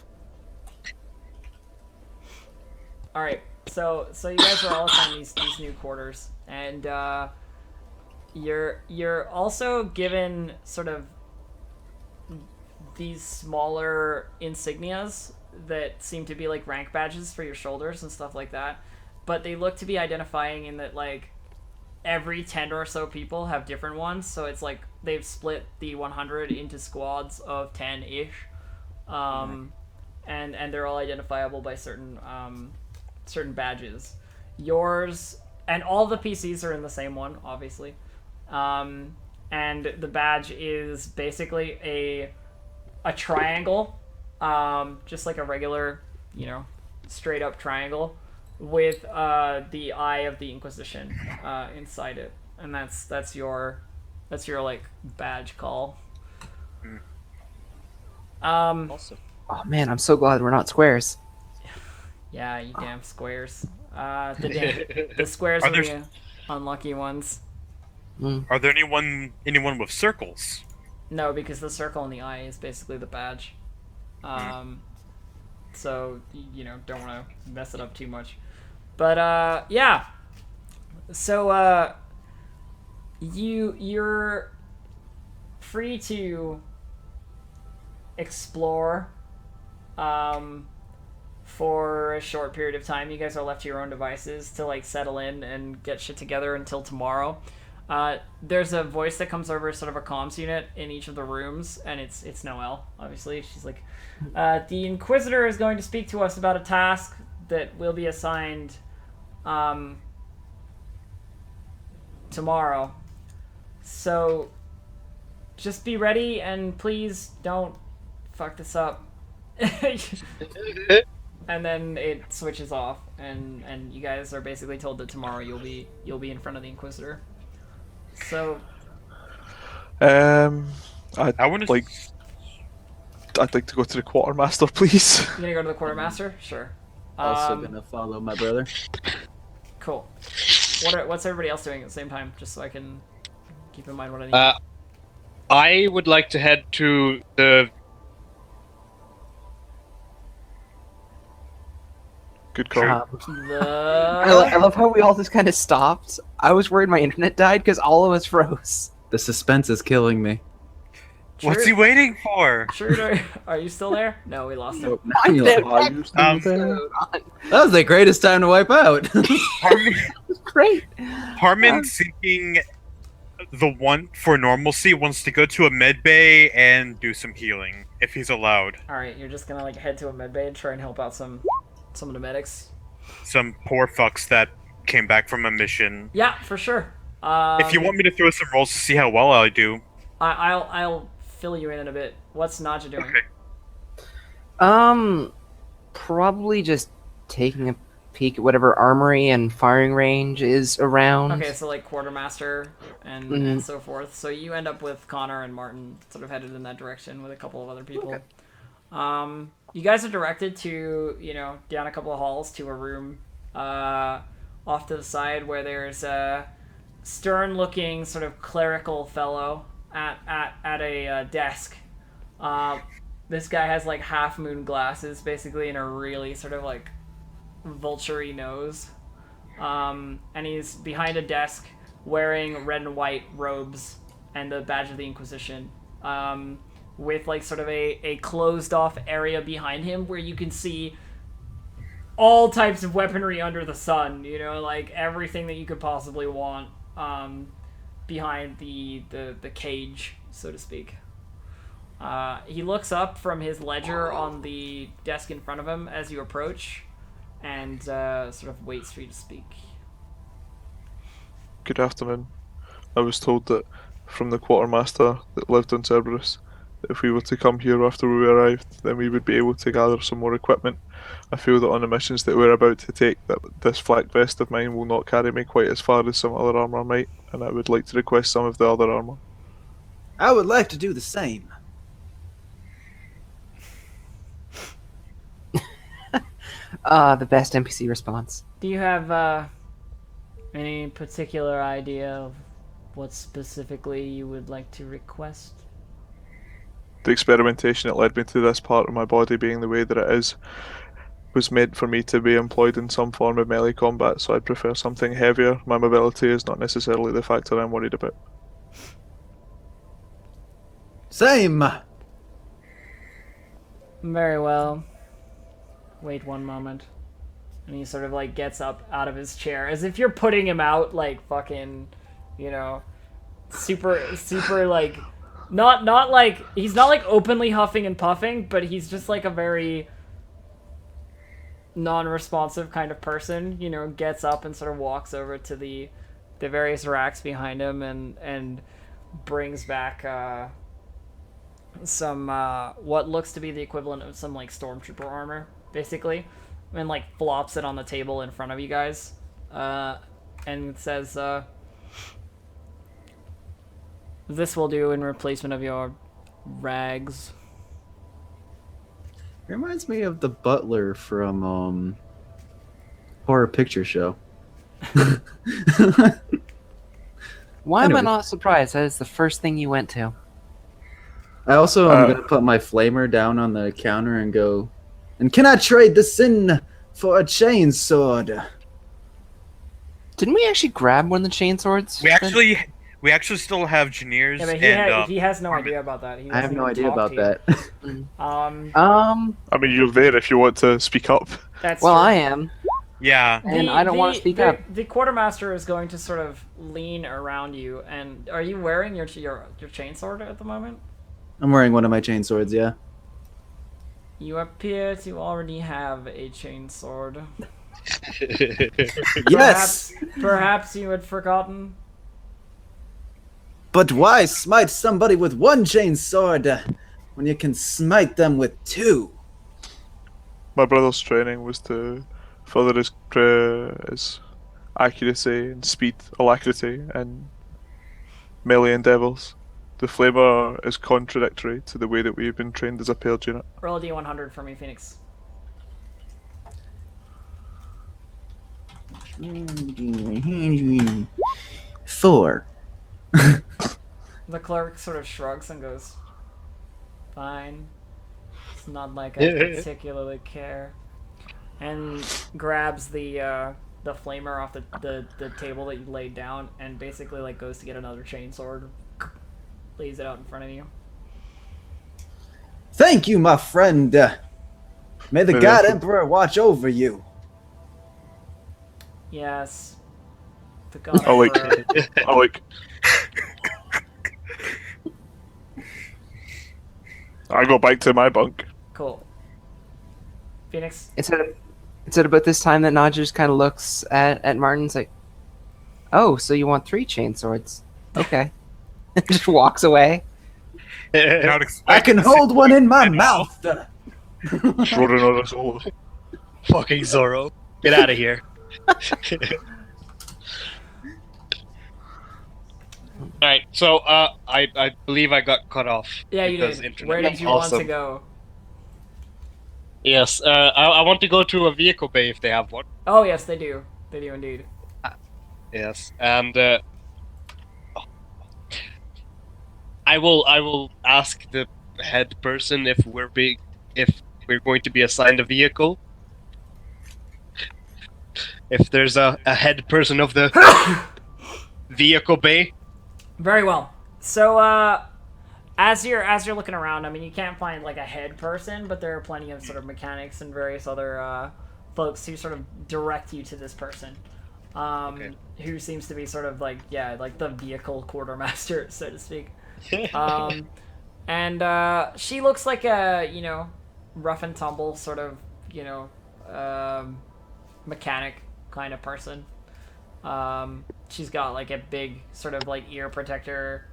All right. So you guys are all assigned these new quarters, and you're also given sort of these smaller insignias that seem to be like rank badges for your shoulders and stuff like that, but they look to be identifying in that like every 10 or so people have different ones, so it's like they've split the 100 into squads of 10-ish, and they're all identifiable by certain badges. Yours and all the PCs are in the same one, obviously, and the badge is basically a triangle, just like a regular, you know, straight up triangle with the eye of the Inquisition inside it, and that's your like badge call. Awesome. Oh man, I'm so glad we're not squares. Yeah, you damn squares. The squares Are are there- the unlucky ones. Are there anyone with circles? No, because the circle in the eye is basically the badge. So, you know, don't want to mess it up too much. But, yeah. So, you're free to explore, for a short period of time. You guys are left to your own devices to, like, settle in and get shit together until tomorrow. There's a voice that comes over sort of a comms unit in each of the rooms, and it's Noelle, obviously. She's like, the Inquisitor is going to speak to us about a task that will be assigned tomorrow. So just be ready, and please don't fuck this up. And then it switches off, and you guys are basically told that tomorrow you'll be in front of the Inquisitor. So, I want I'd like to go to the quartermaster, please. you gonna go to the quartermaster? Sure. Also gonna follow my brother. Cool. What's everybody else doing at the same time, just so I can keep in mind what I need? I would like to head to the. Good call. I love how we all just kind of stopped. I was worried my internet died because all of us froze. The suspense is killing me. What's he waiting for? Schroeder, are you still there? No, we lost him. I'm dead. That was the greatest time to wipe out. Great. Harmon, seeking the one for normalcy, wants to go to a med bay and do some healing, if he's allowed. Alright, you're just gonna like head to a medbay and try and help out some of the medics. Some poor fucks that came back from a mission. Yeah, for sure. If you want me to throw some rolls to see how well I do. I'll fill you in a bit. What's Naja doing? Okay. Probably just taking a peek at whatever armory and firing range is around. Okay, so like quartermaster and so forth. So you end up with Connor and Martin sort of headed in that direction with a couple of other people. Okay. You guys are directed to, down a couple of halls to a room off to the side where there's a stern-looking sort of clerical fellow at a desk. This guy has like half-moon glasses, basically, and a really sort of like vulture-y nose. And he's behind a desk wearing red and white robes and the badge of the Inquisition. With like sort of a closed off area behind him where you can see all types of weaponry under the sun, like everything that you could possibly want behind the cage, so to speak. He looks up from his ledger on the desk in front of him as you approach and sort of waits for you to speak. Good afternoon. I was told that from the quartermaster that lived on Cerberus, that if we were to come here after we arrived, then we would be able to gather some more equipment. I feel that on the missions that we're about to take, that this flak vest of mine will not carry me quite as far as some other armour might, and I would like to request some of the other armour. I would like to do the same. The best NPC response. Do you have any particular idea of what specifically you would like to request? The experimentation that led me to this part of my body being the way that it is was meant for me to be employed in some form of melee combat, so I'd prefer something heavier. My mobility is not necessarily the factor I'm worried about. Same. Very well. Wait one moment. And he sort of like gets up out of his chair as if you're putting him out like fucking, super like not like he's not like openly huffing and puffing, but he's just like a very non-responsive kind of person, gets up and sort of walks over to the various racks behind him and brings back some what looks to be the equivalent of some like stormtrooper armor, basically, and like flops it on the table in front of you guys, and says, "This will do in replacement of your rags." Reminds me of the butler from Horror Picture Show. Why am I Anyway. not surprised? That is the first thing you went to. I also am going to put my flamer down on the counter and go, and can I trade this in for a chainsword? Didn't we actually grab one of the chainswords? We actually still have Janiers, Yeah, but and he has no idea about that. He I have doesn't no even idea talk about to you. that. I mean, you're there if you want to speak up. That's Well, true. I am. yeah. And I don't want to speak up. The quartermaster is going to sort of lean around you, and are you wearing your chainsword at the moment? I'm wearing one of my chainswords, yeah. You appear to already have a chainsword. Yes! Perhaps you had forgotten. But why smite somebody with one chainsword when you can smite them with two? My brother's training was to further his accuracy and speed, alacrity, and melee endeavours. The flamer is contradictory to the way that we've been trained as a paired unit. Roll a d100 for me, Phoenix. 4. The clerk sort of shrugs and goes, "Fine. It's not like I particularly care." And grabs the flamer off the table that you laid down and basically like goes to get another chainsword, lays it out in front of you. Thank you, my friend. May the God Emperor watch over you. Yes. The God Oh, wait. Emperor. Oh, like, I go back to my bunk. Cool. Phoenix? It's at about this time that Nadja just kind of looks at Martin's like, "Oh, so you want 3 chainswords? Okay." And just walks away. Not I expecting can to hold see one in my at all. mouth. Throw another soul. Fucking Zorro. Get out of here. Alright, so I believe I got cut off. Yeah, you because did. internet- Where did you want to Awesome. go? Yes, I want to go to a vehicle bay if they have one. Oh, yes, they do. They do indeed. Yes, and I will ask the head person if we're going to be assigned a vehicle. If there's a head person of the vehicle bay. Very well. So, as you're looking around, I mean, you can't find like a head person, but there are plenty of sort of mechanics and various other folks who sort of direct you to this person, who seems to be sort of like like the vehicle quartermaster, so to speak. And she looks like a rough and tumble sort of mechanic kind of person. She's got like a big sort of like ear protector,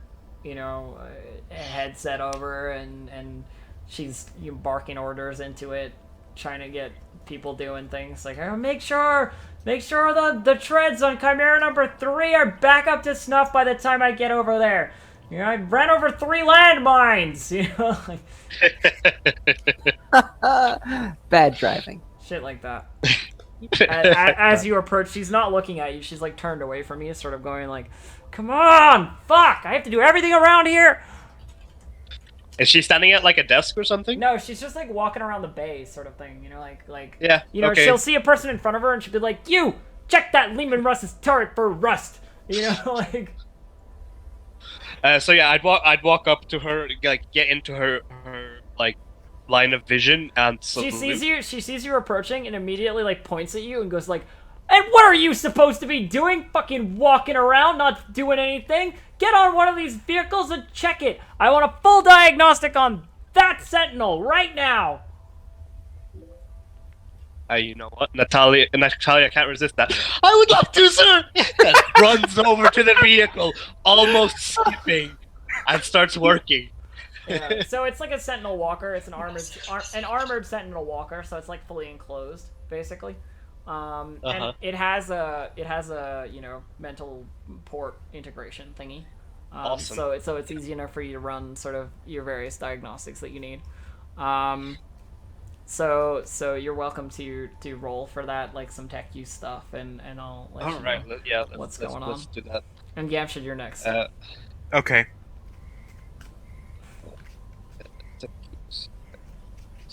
headset over, and she's barking orders into it, trying to get people doing things like, "Oh, make sure the treads on Chimera number 3 are back up to snuff by the time I get over there. I ran over 3 landmines." Bad driving. Shit like that. As you approach, she's not looking at you. She's like turned away from you, sort of going like, "Come on, fuck! I have to do everything around here." Is she standing at like a desk or something? No, she's just like walking around the bay, sort of thing. Yeah. Okay. She'll see a person in front of her and she'll be like, "You check that Lehman Russ's turret for rust." Like. So yeah, I'd walk up to her, like get into her like line of vision, and She salute. sees you approaching and immediately like points at you and goes like, "And what are you supposed to be doing? Fucking walking around, not doing anything? Get on one of these vehicles and check it. I want a full diagnostic on that Sentinel right now." You know what, Natalia can't resist that. "I would love to, sir." And runs over to the vehicle, almost skipping, and starts working. Yeah. So it's like a Sentinel walker. It's an armored Sentinel walker. So it's like fully enclosed, basically. And it has a mental port integration thingy. Awesome. So it's easy enough for you to run sort of your various diagnostics that you need. So you're welcome to roll for that, like some tech use stuff, and I'll let you know what's going on. Let's do that. And Gamshid, you're next. Okay.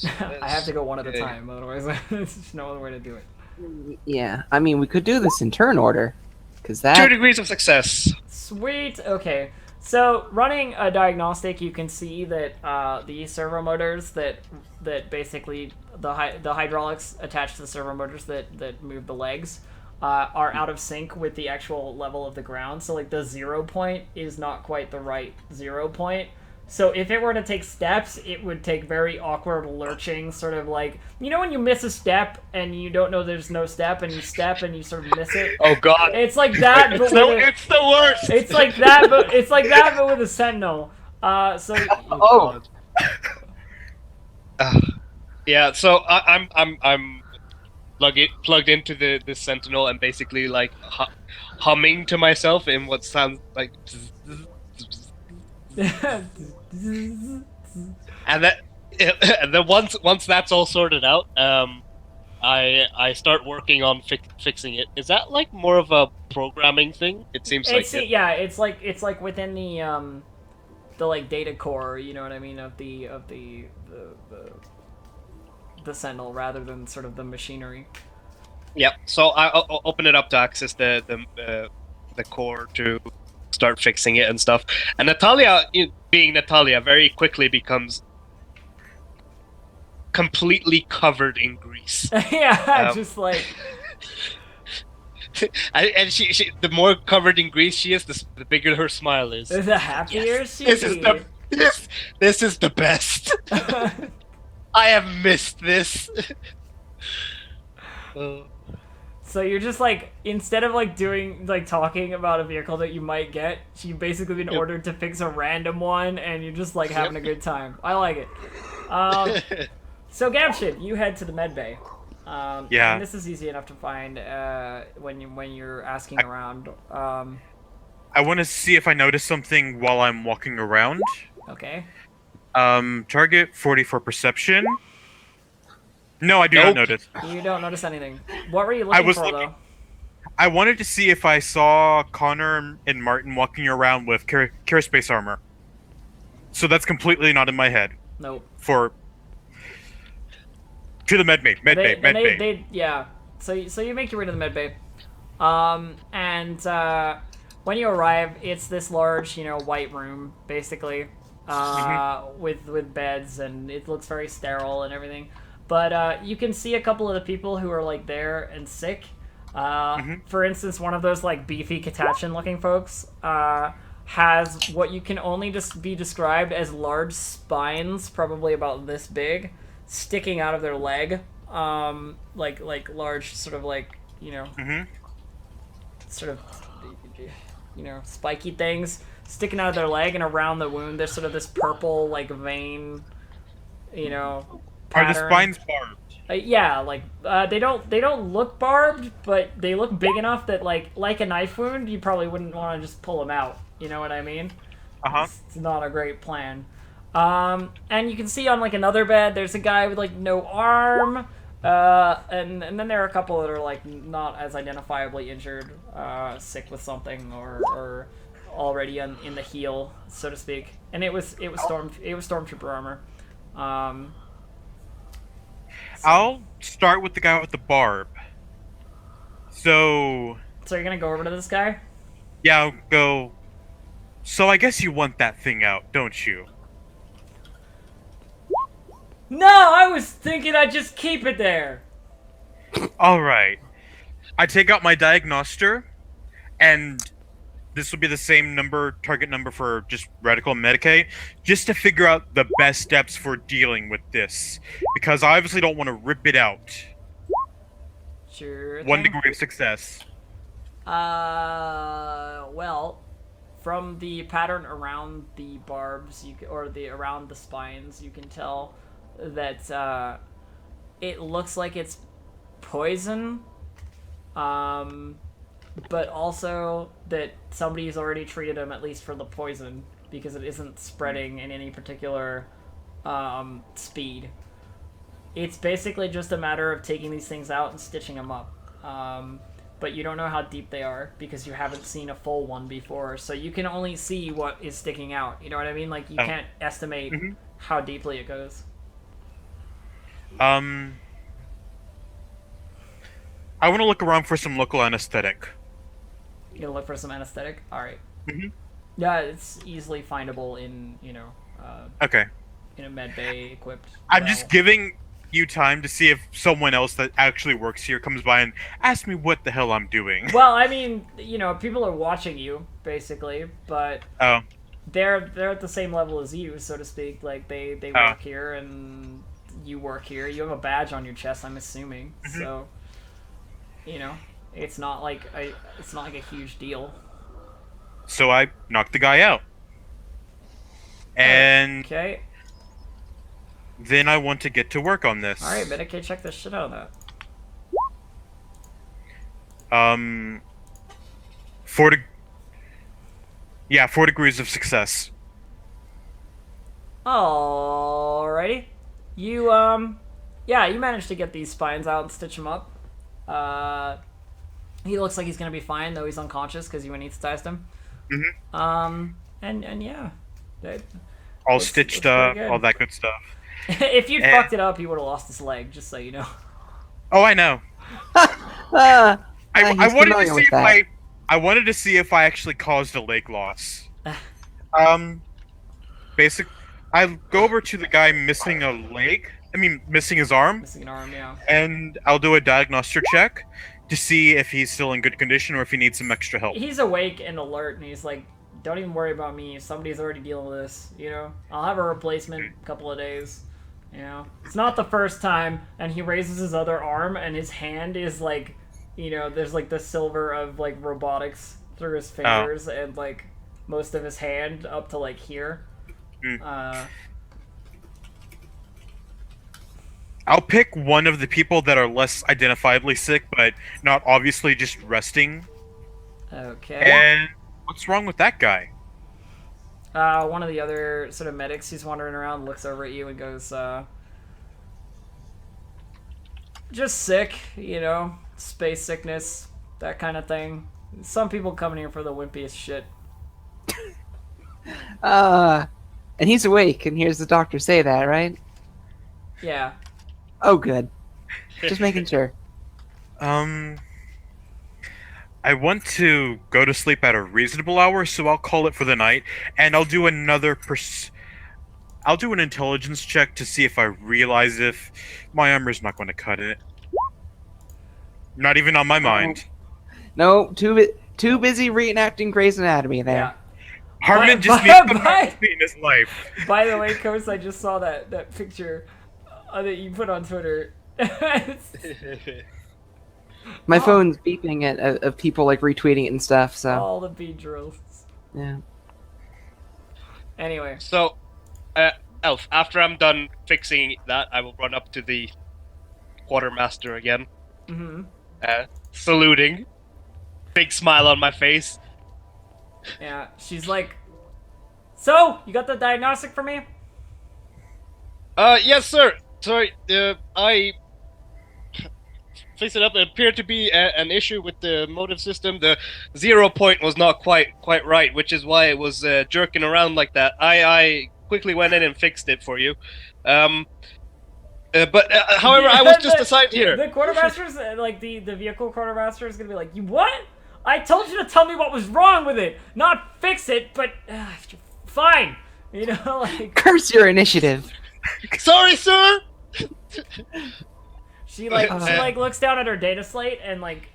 I have to go one at a time, otherwise there's no other way to do it. Yeah, I mean, we could do this in turn order, because that... 2 degrees of success. Sweet. Okay. So running a diagnostic, you can see that the servo motors that basically the hydraulics attached to the servo motors that move the legs are out of sync with the actual level of the ground. So like the 0 point is not quite the right 0 point. So if it were to take steps, it would take very awkward lurching, sort of like, when you miss a step and you don't know there's no step, and you step and you sort of miss it. Oh God! It's like that, but It's the worst. it's like that, but with a Sentinel. Oh! Yeah. So I'm plugged into the Sentinel and basically like humming to myself in what sounds like. And then once that's all sorted out, I start working on fixing it. Is that like more of a programming thing? It seems like it. Yeah, it's like within the like data core, you know what I mean, of the Sentinel rather than sort of the machinery. Yep. So I'll open it up to access the core to start fixing it and stuff. And Natalia, being Natalia, very quickly becomes completely covered in grease. Yeah, just like. And she, the more covered in grease she is, the bigger her smile is. The happier she This is this is the best. I have missed this. So you're just like, instead of like talking about a vehicle that you might get, you've basically been ordered to fix a random one, and you're just like having a good time. I like it. So Gabshin, you head to the med bay. Yeah. And this is easy enough to find when you're asking around. I want to see if I notice something while I'm walking around. Okay. Target 40 for perception. No, I do not notice. You don't notice anything. What were you looking for, though? I wanted to see if I saw Connor and Martin walking around with care space armor. So that's completely not in my head. Nope. To the med bay. Yeah. So you make your way to the med bay. And when you arrive, it's this large, white room, basically, with beds, and it looks very sterile and everything. But you can see a couple of the people who are like there and sick. For instance, one of those like beefy Katachan-looking folks has what you can only just be described as large spines, probably about this big, sticking out of their leg, like large sort of like sort of spiky things sticking out of their leg, and around the wound there's sort of this purple like vein, pattern. Are the spines barbed? Yeah, they don't look barbed, but they look big enough that like a knife wound, you probably wouldn't want to just pull them out. You know what I mean? It's not a great plan. And you can see on like another bed, there's a guy with like no arm, and then there are a couple that are like not as identifiably injured, sick with something or already in the heel, so to speak. And it was stormtrooper armor. I'll start with the guy with the barb. So you're gonna go over to this guy? Yeah, I'll go. So I guess you want that thing out, don't you? No, I was thinking I'd just keep it there. Alright. I take out my diagnoster, and this will be the same target number for just Radical and Medicaid, just to figure out the best steps for dealing with this. Because I obviously don't want to rip it out. Sure. 1 degree of success. Well, from the pattern around the barbs, around the spines, you can tell that it looks like it's poison, but also that somebody's already treated him, at least for the poison, because it isn't spreading in any particular speed. It's basically just a matter of taking these things out and stitching them up. But you don't know how deep they are because you haven't seen a full one before, so you can only see what is sticking out. You know what I mean? Like, you can't estimate how deeply it goes. I want to look around for some local anesthetic. You gonna look for some anesthetic? Alright. Mm-hmm. Yeah, it's easily findable in, okay. in a med bay equipped. I'm just giving you time to see if someone else that actually works here comes by and asks me what the hell I'm doing. Well, I mean, people are watching you, basically, but they're at the same level as you, so to speak. Like, they work here, and you work here. You have a badge on your chest, I'm assuming, so, it's not like a huge deal. So I knocked the guy out. And okay. Then I want to get to work on this. Alright, Medicaid, check this shit out of that. 4 degrees of success. Alrighty. You Yeah, you managed to get these spines out and stitch him up. He looks like he's gonna be fine, though he's unconscious because you anesthetized him. And yeah, All looks stitched pretty up, good. all that good stuff. if you'd fucked it up, he would have lost his leg. Just so you know. Oh, I know. I I wanted to see if I wanted to see if I actually caused a leg loss. I go over to the guy missing a leg. I mean, missing his arm. Missing an arm, yeah. And I'll do a diagnostic check to see if he's still in good condition or if he needs some extra help. He's awake and alert, and he's like, "Don't even worry about me. Somebody's already dealing with this. You know, I'll have a replacement in a couple of days. You know, it's not the first time." And he raises his other arm, and his hand is like, you know, there's like the silver of like robotics through his fingers and like most of his hand up to like here. I'll pick one of the people that are less identifiably sick, but not obviously just resting. Okay. And what's wrong with that guy? One of the other sort of medics, he's wandering around, looks over at you and goes, just sick, you know, space sickness, that kind of thing. Some people coming here for the wimpiest shit. And he's awake and hears the doctor say that, right? Yeah. Oh, good. Just making sure. I want to go to sleep at a reasonable hour, so I'll call it for the night, and I'll do another I'll do an intelligence check to see if I realize if my armor's not going to cut it. Not even on my mind. No, too busy reenacting Grey's Anatomy there. Yeah. Harmon just needs some healthy in his life. By the way, Coase, I just saw that picture that you put on Twitter. My phone's beeping of people like retweeting it and stuff. So all the bead drills. Yeah. Anyway. So, Elf, after I'm done fixing that, I will run up to the quartermaster again. Mm-hmm. Saluting. Big smile on my face. Yeah, she's like, "So, you got the diagnostic for me?" Yes, sir. Sorry, I fixed it up. It appeared to be an issue with the motive system. The 0 point was not quite right, which is why it was jerking around like that. I quickly went in and fixed it for you. However, I was just assigned here. The quartermaster's, like, the vehicle quartermaster is gonna be like, "You what? I told you to tell me what was wrong with it, not fix it, but fine." You know, like... Curse your initiative. Sorry, sir! She looks down at her data slate and, like,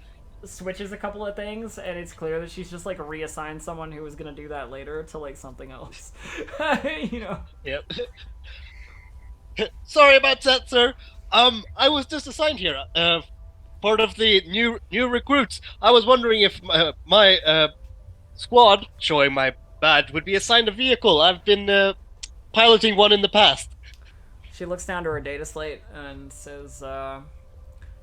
switches a couple of things, and it's clear that she's just, like, reassigned someone who was gonna do that later to, like, something else. You know? Yep. Sorry about that, sir. I was just assigned here. Part of the new recruits. I was wondering if my squad, showing my badge, would be assigned a vehicle. I've been piloting one in the past. She looks down to her data slate and says,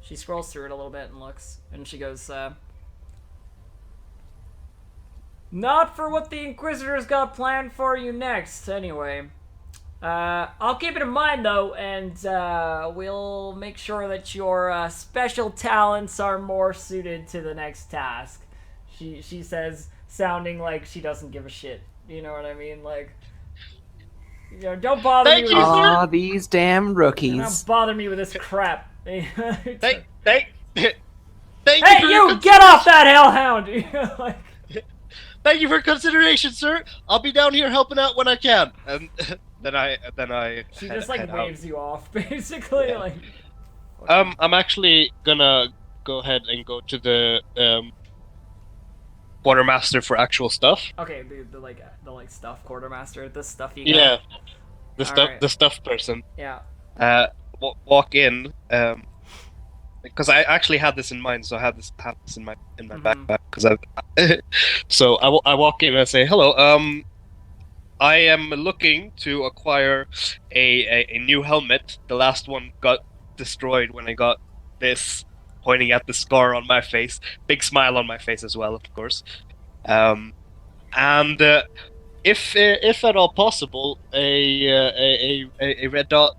she scrolls through it a little bit and looks, and she goes, "Not for what the Inquisitors got planned for you next, anyway. I'll keep it in mind, though, and we'll make sure that your special talents are more suited to the next task." She says, sounding like she doesn't give a shit. You know what I mean? Like, you know, don't bother me with this. Aw, these damn rookies. Don't bother me with this crap. Thank Hey, you! Get off that hellhound! Like, thank you for consideration, sir. I'll be down here helping out when I can. And then I. She just like waves you off, basically. Yeah. Like. I'm actually gonna go ahead and go to the quartermaster for actual stuff. Okay, the stuff quartermaster, the stuff you got. Yeah, the stuff person. Yeah. Walk in. Because I actually had this in mind, so I had this in my backpack. So I walk in and I say, "Hello. I am looking to acquire a new helmet. The last one got destroyed when I got this." Pointing at the scar on my face, big smile on my face as well, of course. And if at all possible, a red dot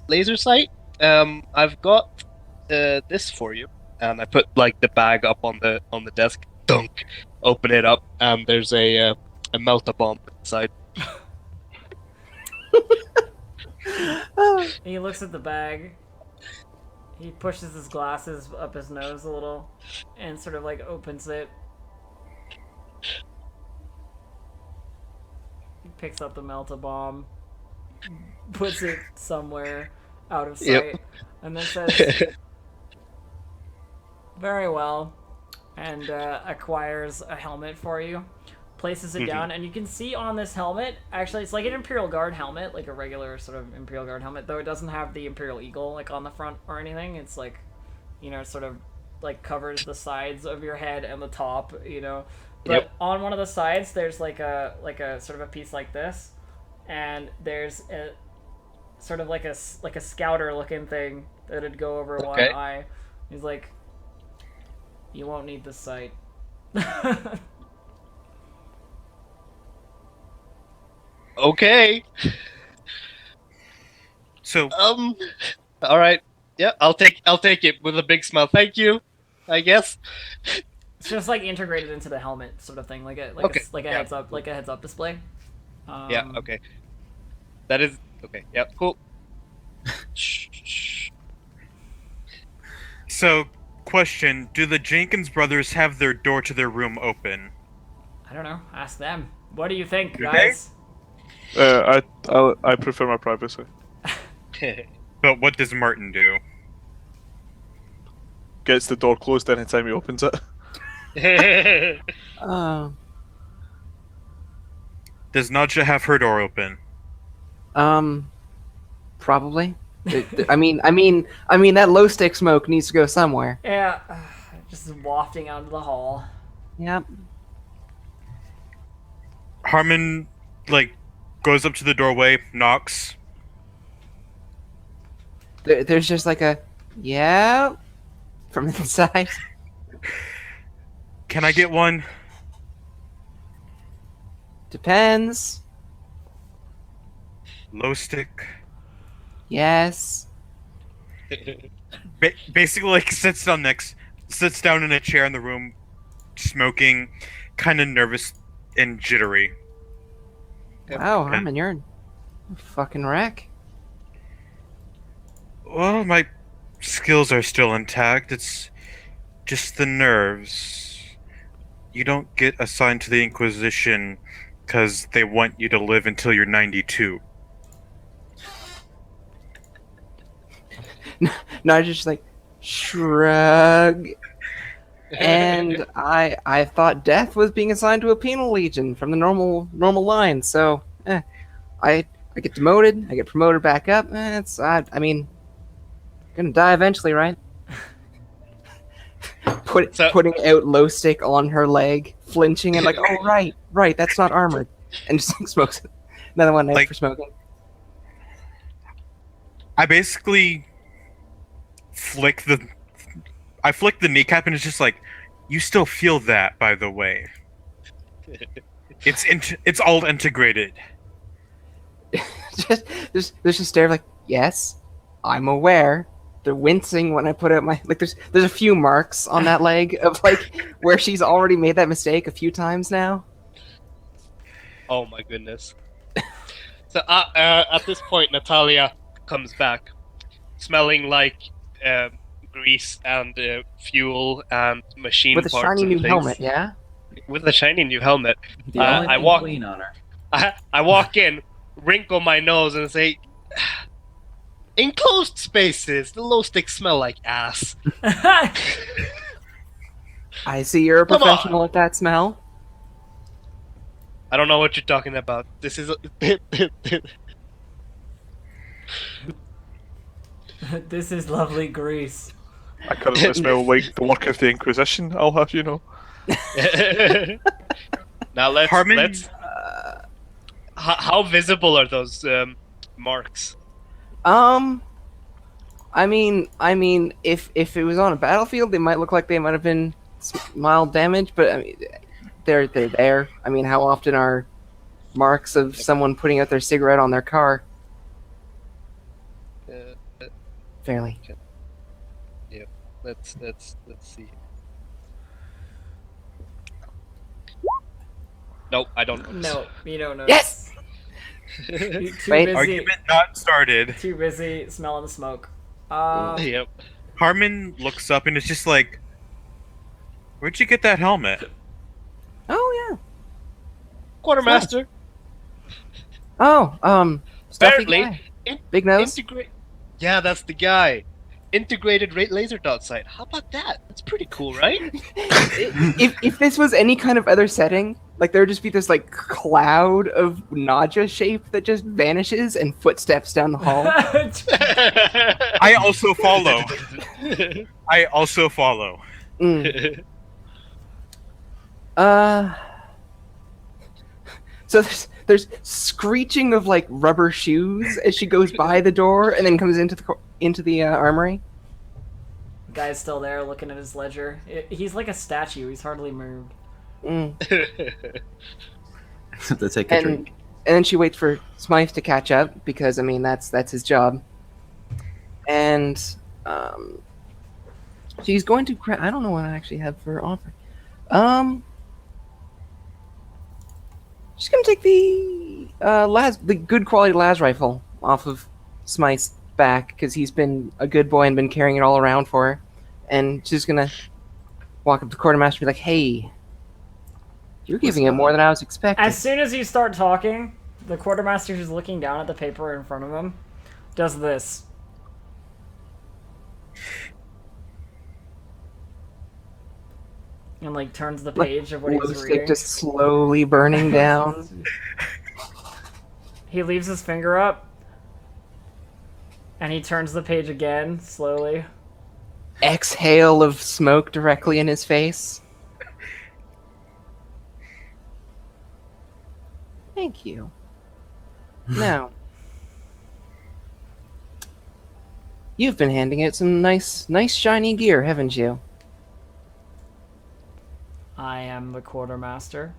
laser sight. I've got this for you, and I put like the bag up on the desk. Dunk. Open it up, and there's a melta bomb inside. He looks at the bag. He pushes his glasses up his nose a little, and sort of like opens it. He picks up the melta bomb, puts it somewhere out of sight, Yep. and then says, "Very well," and acquires a helmet for you. Places it down, and you can see on this helmet, actually, it's like an Imperial Guard helmet, like a regular sort of Imperial Guard helmet, though it doesn't have the Imperial Eagle, like, on the front or anything. It's like, you know, sort of, like, covers the sides of your head and the top, you know. But Yep. on one of the sides, there's, like a sort of a piece like this, and there's a, sort of like a scouter-looking thing that'd go over one Okay. eye. He's like, you won't need this sight. Okay. So All right. Yeah, I'll take it with a big smile. Thank you. I guess. It's just like integrated into the helmet, sort of thing, like a Okay, like a yeah. heads up display. Yeah. Okay. That is okay. Yeah. Cool. Shh. So, question: do the Jenkins brothers have their door to their room open? I don't know. Ask them. What do you think, Do guys? I prefer my privacy. But what does Martin do? Gets the door closed anytime he opens it. Does Nadja have her door open? Probably. I mean, that low stick smoke needs to go somewhere. Yeah, just wafting out of the hall. Yep. Harmon, like, goes up to the doorway, knocks. There's just like a, yeah, from inside. Can I get one? Depends. Low stick. Yes. Basically, like, sits down in a chair in the room, smoking, kind of nervous and jittery. Wow, Harmon, you're a fucking wreck. Well, my skills are still intact. It's just the nerves. You don't get assigned to the Inquisition because they want you to live until you're 92. No, I just like shrug. And I thought death was being assigned to a penal legion from the normal line. So, I get demoted. I get promoted back up. I mean, gonna die eventually, right? Putting out low stick on her leg, flinching and like, oh right, that's not armored, and just like smokes it. Another one out Like- for smoking. I basically flick the kneecap and it's just like, you still feel that, by the way. It's all integrated. There's just stare like, yes, I'm aware. They're wincing when I put out my like. There's a few marks on that leg of like where she's already made that mistake a few times now. Oh my goodness. So at this point, Natalia comes back, smelling like grease and fuel and machine With a parts shiny and new things. helmet, yeah. With a shiny new helmet. The only I thing walk- clean on her. I walk in, wrinkle my nose, and say, "Enclosed spaces. The low sticks smell like ass." I see you're a Come on. professional at that smell. I don't know what you're talking about. This is This is lovely grease. I currently smell like the work of the Inquisition, I'll have you know. Now let's Harmon? how visible are those marks? I mean, if it was on a battlefield, they might look like they might have been mild damage, but I mean, they're there. I mean, how often are marks of someone putting out their cigarette on their car? fairly. Let's see. Nope, I don't. No, you don't know. Yes! Too Wait. busy. Argument not started. Too busy smelling the smoke. Yep. Harmon looks up and is just like, "Where'd you get that helmet?" Oh yeah. Quartermaster. Oh, stuffy Apparently, guy. Big nose. Yeah, that's the guy. Integrated laser dot sight. How about that? That's pretty cool, right? if this was any kind of other setting, like there would just be this like cloud of Naja shape that just vanishes and footsteps down the hall. I also follow. I also follow. Mm. So there's screeching of like rubber shoes as she goes by the door and then comes into the armory. Guy's still there looking at his ledger. He's like a statue. He's hardly moved. Mm. To take a drink. And then she waits for Smythe to catch up because I mean that's his job. And she's going to I don't know what I actually have for offer. She's gonna take the good quality las rifle off of Smythe's back because he's been a good boy and been carrying it all around for her. And she's gonna walk up to the quartermaster and be like, "Hey, you're giving it more than I was expecting." As soon as you start talking, the quartermaster who's looking down at the paper in front of him does this. And like turns the page of what he's Glowstick reading. just slowly burning down. He leaves his finger up. And he turns the page again, slowly. Exhale of smoke directly in his face. Thank you. Now, you've been handing out some nice shiny gear, haven't you? I am the quartermaster.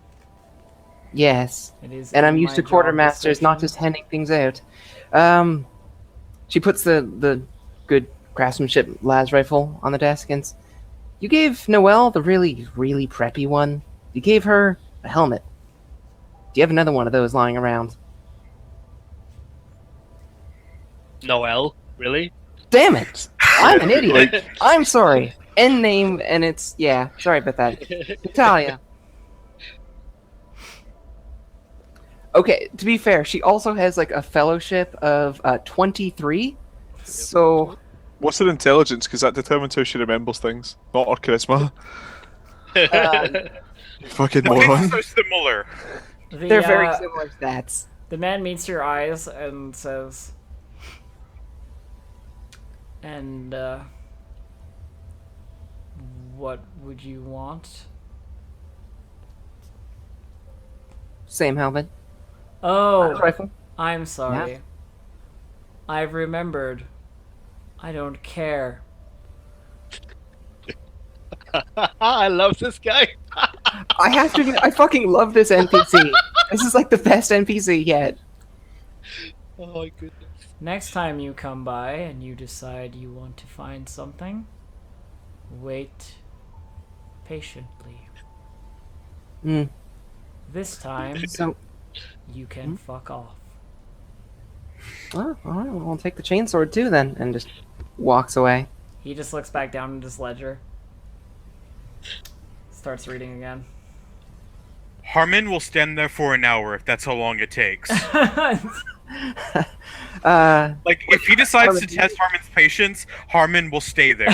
Yes. It is And I'm in used my to job quartermasters, not description. just handing things out. She puts the good craftsmanship las rifle on the desk and you gave Noelle the really preppy one. You gave her a helmet. Do you have another one of those lying around? Noel, really? Damn it! I'm an idiot. I'm sorry. End name and it's sorry about that. Natalia. Okay, to be fair, she also has like a fellowship of 23. So What's her intelligence? Because that determines how she remembers things, not her charisma. Fucking The things moron. are similar. they're very similar stats. The man meets your eyes and says, and, what would you want? Same helmet. Oh, Rifle. I'm sorry. Yeah. I've remembered. I don't care. I love this guy. I have to admit, I fucking love this NPC. This is like the best NPC yet. Oh my goodness. Next time you come by and you decide you want to find something, wait patiently. Hmm. This time, So, you can fuck off. well, alright, well, I'll take the chainsword too then, and just walks away. He just looks back down at his ledger. Starts reading again. Harmon will stand there for an hour if that's how long it takes. Like, if he decides to test Harmon's patience, Harmon will stay there.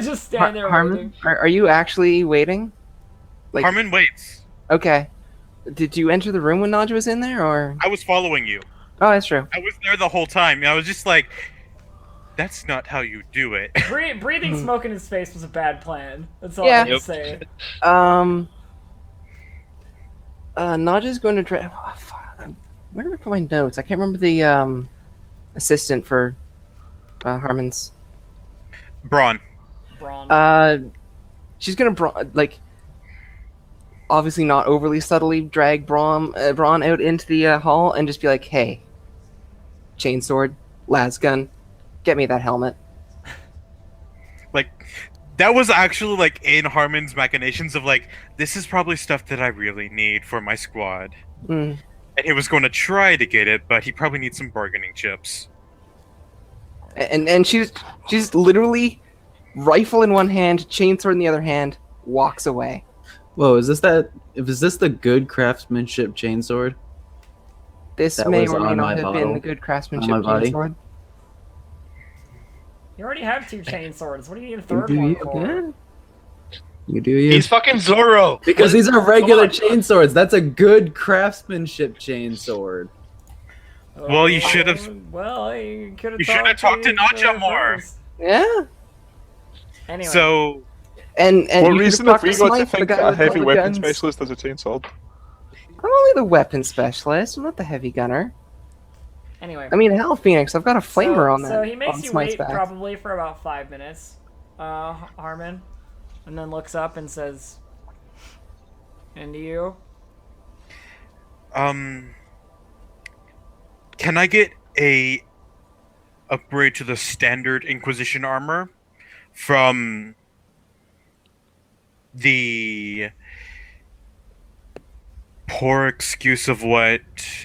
Just stand there Harmon, waiting. are you actually waiting? Like, Harmon waits. okay. Did you enter the room when Naja was in there, or? I was following you. Oh, that's true. I was there the whole time. I was just like, that's not how you do it. Breathing smoke in his face was a bad plan. That's all Yeah. I can say. Naja's going to try. Oh, fuck. Where are my notes? I can't remember the assistant for Harmon's. Braun. Braun. She's gonna obviously not overly subtly drag Braun out into the hall and just be like, "Hey, chainsword, las gun, get me that helmet." Like, that was actually like in Harmon's machinations of like, this is probably stuff that I really need for my squad. Mm. And he was going to try to get it, but he probably needs some bargaining chips. And she's literally rifle in one hand, chainsaw in the other hand, walks away. Whoa, is this the good craftsmanship chainsword? This That may was or may on not my have been bottle, the good craftsmanship on my body. chainsword. You already have 2 chain swords. What do you need a You third do one you, for? yeah. You do you. He's fucking Zorro. Because these are regular Come on. chainswords. That's a good craftsmanship chainsword. Well, you should have- Well, you could have. You should have talked to Nacha more. Yeah. Anyway. So, And What you reason could've have we talked got to Smythe, the think guy that a with all heavy the weapon guns. specialist has a chainsaw? I'm only the weapon specialist. I'm not the heavy gunner. anyway. I mean, hell, Phoenix, I've got a flamer on that. So he makes on you Smythe's wait back. probably for about 5 minutes, Harmon, and then looks up and says, "And you?" can I get a upgrade to the standard Inquisition armor from the poor excuse of what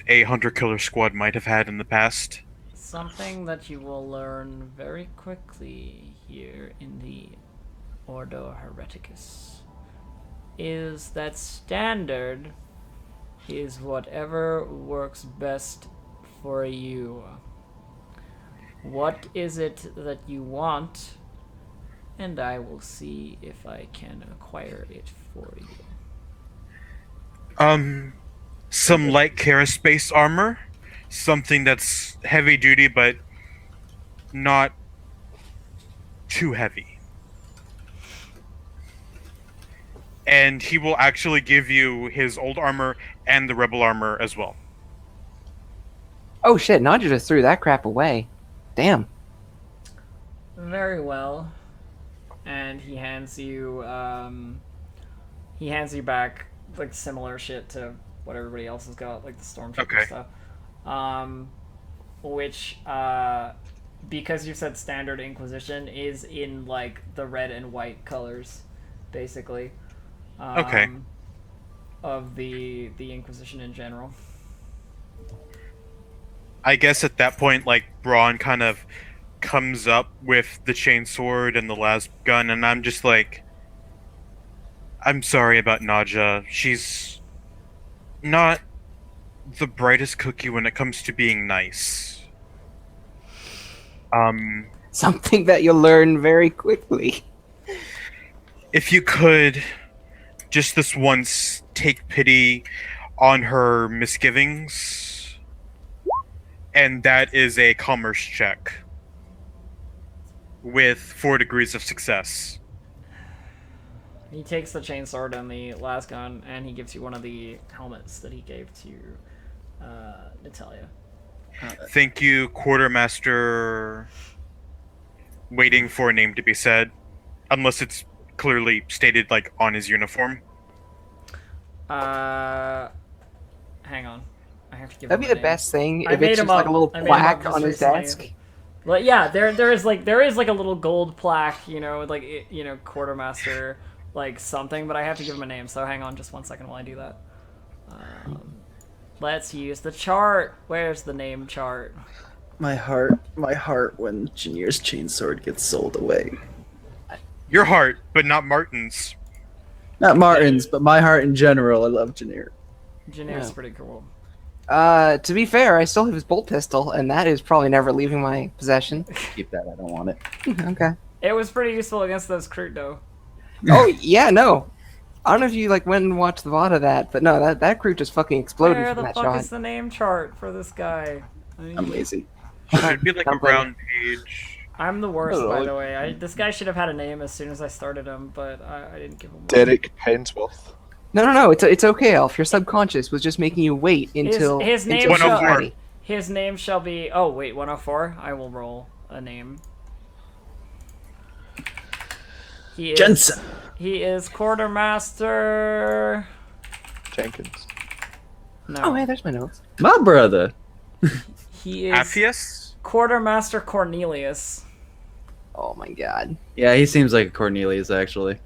a hunter-killer squad might have had in the past? Something that you will learn very quickly here in the Ordo Hereticus is that standard is whatever works best for you. What is it that you want? And I will see if I can acquire it for you. Some light Karaspace armor, something that's heavy duty but not too heavy. And he will actually give you his old armor and the rebel armor as well. Oh shit, Nadja just threw that crap away. Damn. Very well. And he hands you back like similar shit to what everybody else has got, like the stormtrooper Okay. stuff. Which because you said standard Inquisition is in like the red and white colors, basically. Okay. Of the Inquisition in general. I guess at that point, like, Braun kind of comes up with the chainsword and the last gun, and I'm just like, I'm sorry about Nadja. She's not the brightest cookie when it comes to being nice. Something that you'll learn very quickly. If you could, just this once, take pity on her misgivings. And that is a commerce check with 4 degrees of success. He takes the chainsword and the last gun, and he gives you one of the helmets that he gave to Natalia. Thank you, Quartermaster. Waiting for a name to be said, unless it's clearly stated like on his uniform. Hang on. I have to give That'd him be a the name. best thing I if made it's him just like up. a little I made him up plaque just on his recently. desk. But yeah, there is like a little gold plaque, you know, with like Quartermaster like something, but I have to give him a name. So hang on just 1 second while I do that. Let's use the chart. Where's the name chart? My heart when Janir's chainsword gets sold away. Your heart, but not Martin's. Not Martin's, but my heart in general. I love Janir. Janir's Yeah. pretty cool. To be fair, I still have his bolt pistol, and that is probably never leaving my possession. Keep that. I don't want it. Okay. It was pretty useful against those Kroot though. Oh yeah, no. I don't know if you like went and watched the VOD of that, but no, that crew just fucking exploded Where from the that fuck shot. is the name chart for this guy? I'm lazy. Should be like a Don't blame brown page. I'm the worst, Oh, by like- the way. This guy should have had a name as soon as I started him, but I didn't give him one. Derek Pensworth. No, it's okay, Elf. Your subconscious was just making you wait until his name until shall, she's ready. his name shall be... Oh, wait, 104? I will roll a name. He is, Jensen. he is Quartermaster... Jenkins. No. Oh, hey, there's my notes. My brother. He is Appius? Quartermaster Cornelius. Oh my god. Yeah, he seems like a Cornelius, actually.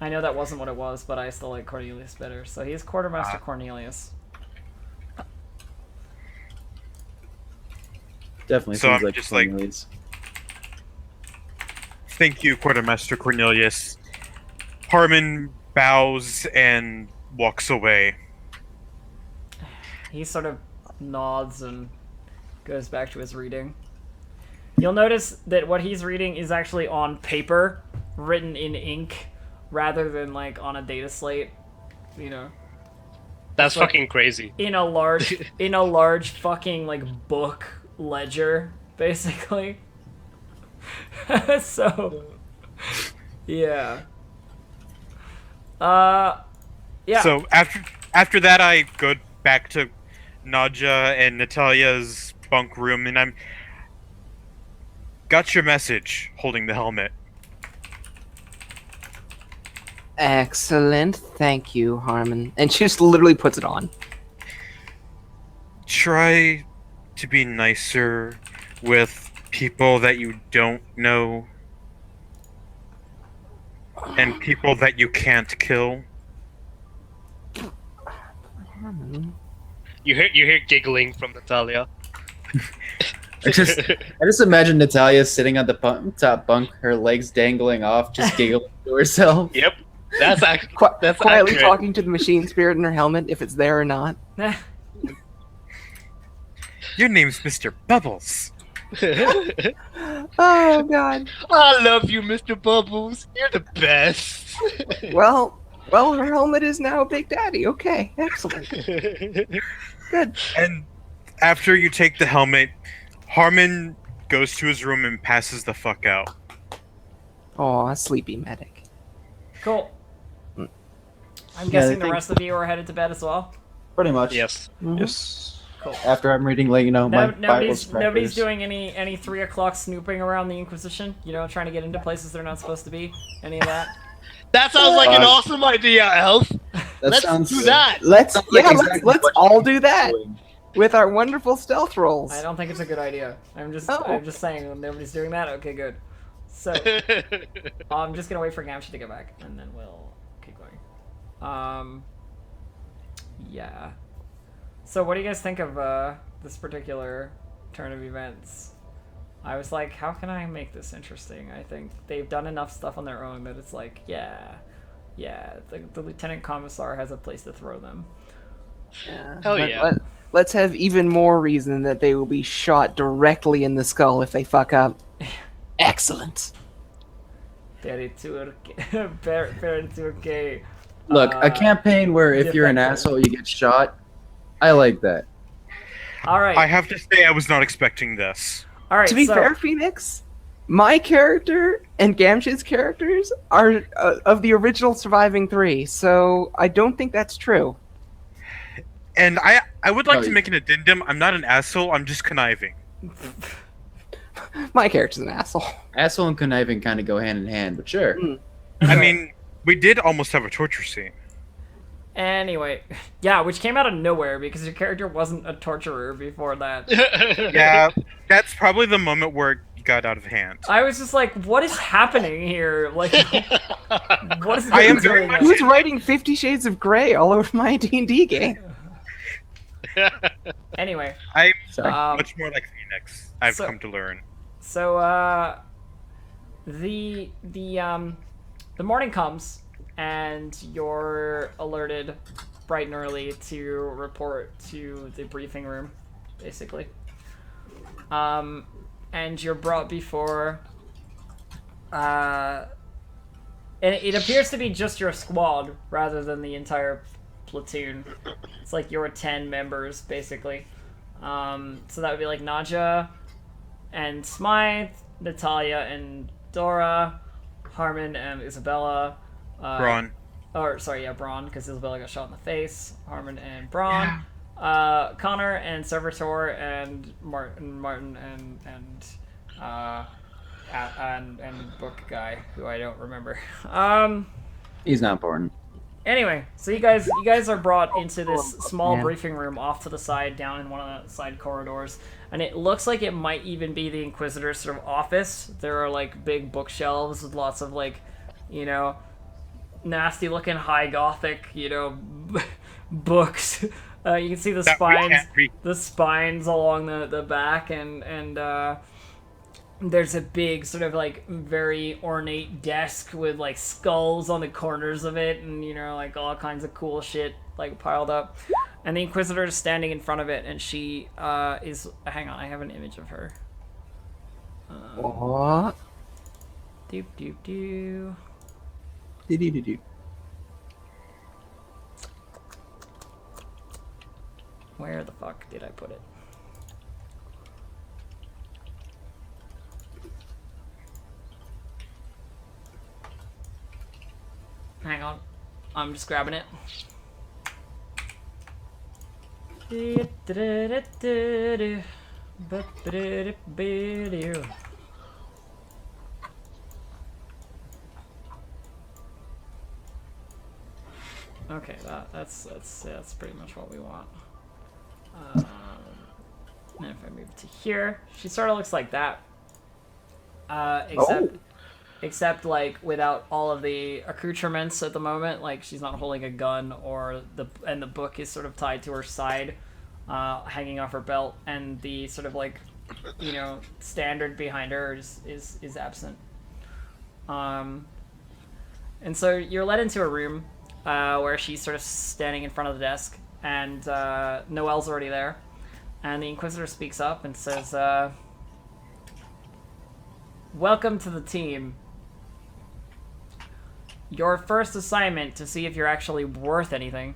I know that wasn't what it was, but I still like Cornelius better. So he's Quartermaster Cornelius. Definitely So seems I'm like just like- Cornelius. Thank you, Quartermaster Cornelius. Harmon bows and walks away. He sort of nods and goes back to his reading. You'll notice that what he's reading is actually on paper, written in ink, rather than like on a data slate. You know, That's like- fucking crazy. in a large fucking like book ledger, basically. So, yeah. Yeah. So after that, I go back to Nadja and Natalia's bunk room, and I'm got your message. Holding the helmet. Excellent. Thank you, Harmon. And she just literally puts it on. Try to be nicer with people that you don't know and people that you can't kill. Harmon. You hear giggling from Natalia. I just imagine Natalia sitting on the top bunk, her legs dangling off, just giggling to herself. Yep. That's actually that's Quietly accurate. talking to the machine spirit in her helmet, if it's there or not. Your name's Mr. Bubbles. Oh god. I love you, Mr. Bubbles. You're the best. Well, her helmet is now Big Daddy. Okay, excellent. Good. And after you take the helmet, Harmon goes to his room and passes the fuck out. Oh, a sleepy medic. Cool. I'm Yeah, guessing I the think- rest of you are headed to bed as well. Pretty much. Yes. Yes. Cool. After I'm reading, like, my Nobody's Bible's doing any 3 o'clock snooping around the Inquisition. You know, trying to get into places they're not supposed to be. Any of that? That sounds like an awesome idea, Elf. That Let's sounds do that. Let's Sounds like exactly let's what all you do should be that doing. with our wonderful stealth rolls. I don't think it's a good idea. I'm just Oh. saying. Nobody's doing that. Okay, good. So I'm just gonna wait for Gamshi to get back, and then we'll keep going. Yeah. So what do you guys think of this particular turn of events? I was like, how can I make this interesting? I think they've done enough stuff on their own that it's like, yeah, the Lieutenant Commissar has a place to throw them. Yeah. Hell yeah. Let's have even more reason that they will be shot directly in the skull if they fuck up. Excellent. Very turkey. Look, a campaign where if you're an defective. asshole, you get shot. I like that. All right. I have to say, I was not expecting this. All right. To be so, fair, Phoenix, my character and Gamsh's characters are of the original surviving 3, so I don't think that's true. And I would like Oh, to make an addendum. I'm not an asshole. I'm just conniving. My character's an asshole. Asshole and conniving kind of go hand in hand, but sure. I mean, we did almost have a torture scene. Anyway, yeah, which came out of nowhere because your character wasn't a torturer before that. Yeah, that's probably the moment where it got out of hand. I was just like, what is happening here? Like, what is I am going very on? much- Who's writing 50 Shades of Grey all over my D&D game? Anyway, I'm Sorry. much more like Phoenix. I've so- come to learn. so the morning comes and you're alerted bright and early to report to the briefing room, basically. And you're brought before and it appears to be just your squad rather than the entire platoon. It's like your 10 members, basically. So that would be like Nadja and Smythe, Natalia and Dora, Harmon and Isabella. Braun. Braun, because Isabella got shot in the face. Harmon and Braun. Connor and Servitor and Martin and book guy who I don't remember. He's not important. Anyway, so you guys are brought into this small briefing room off to the side, down in one of the side corridors, and it looks like it might even be the Inquisitor's sort of office. There are like big bookshelves with lots of like, you know, nasty looking high gothic, you know, books. You can see the spines along the back, and there's a big sort of like very ornate desk with like skulls on the corners of it, and you know, like all kinds of cool shit like piled up. And the Inquisitor is standing in front of it, and she is. Hang on, I have an image of her. What? Doop doop doo. Do-do-do-do. Where the fuck did I put it? Hang on. I'm just grabbing it. Okay, that's pretty much what we want. And if I move to here, she sort of looks like that. Except like without all of the accoutrements at the moment. Like she's not holding a gun, or the book is sort of tied to her side, hanging off her belt, and the sort of like, you know, standard behind her is absent. And so you're led into a room where she's sort of standing in front of the desk, and Noelle's already there, and the Inquisitor speaks up and says, "Welcome to the team. Your first assignment to see if you're actually worth anything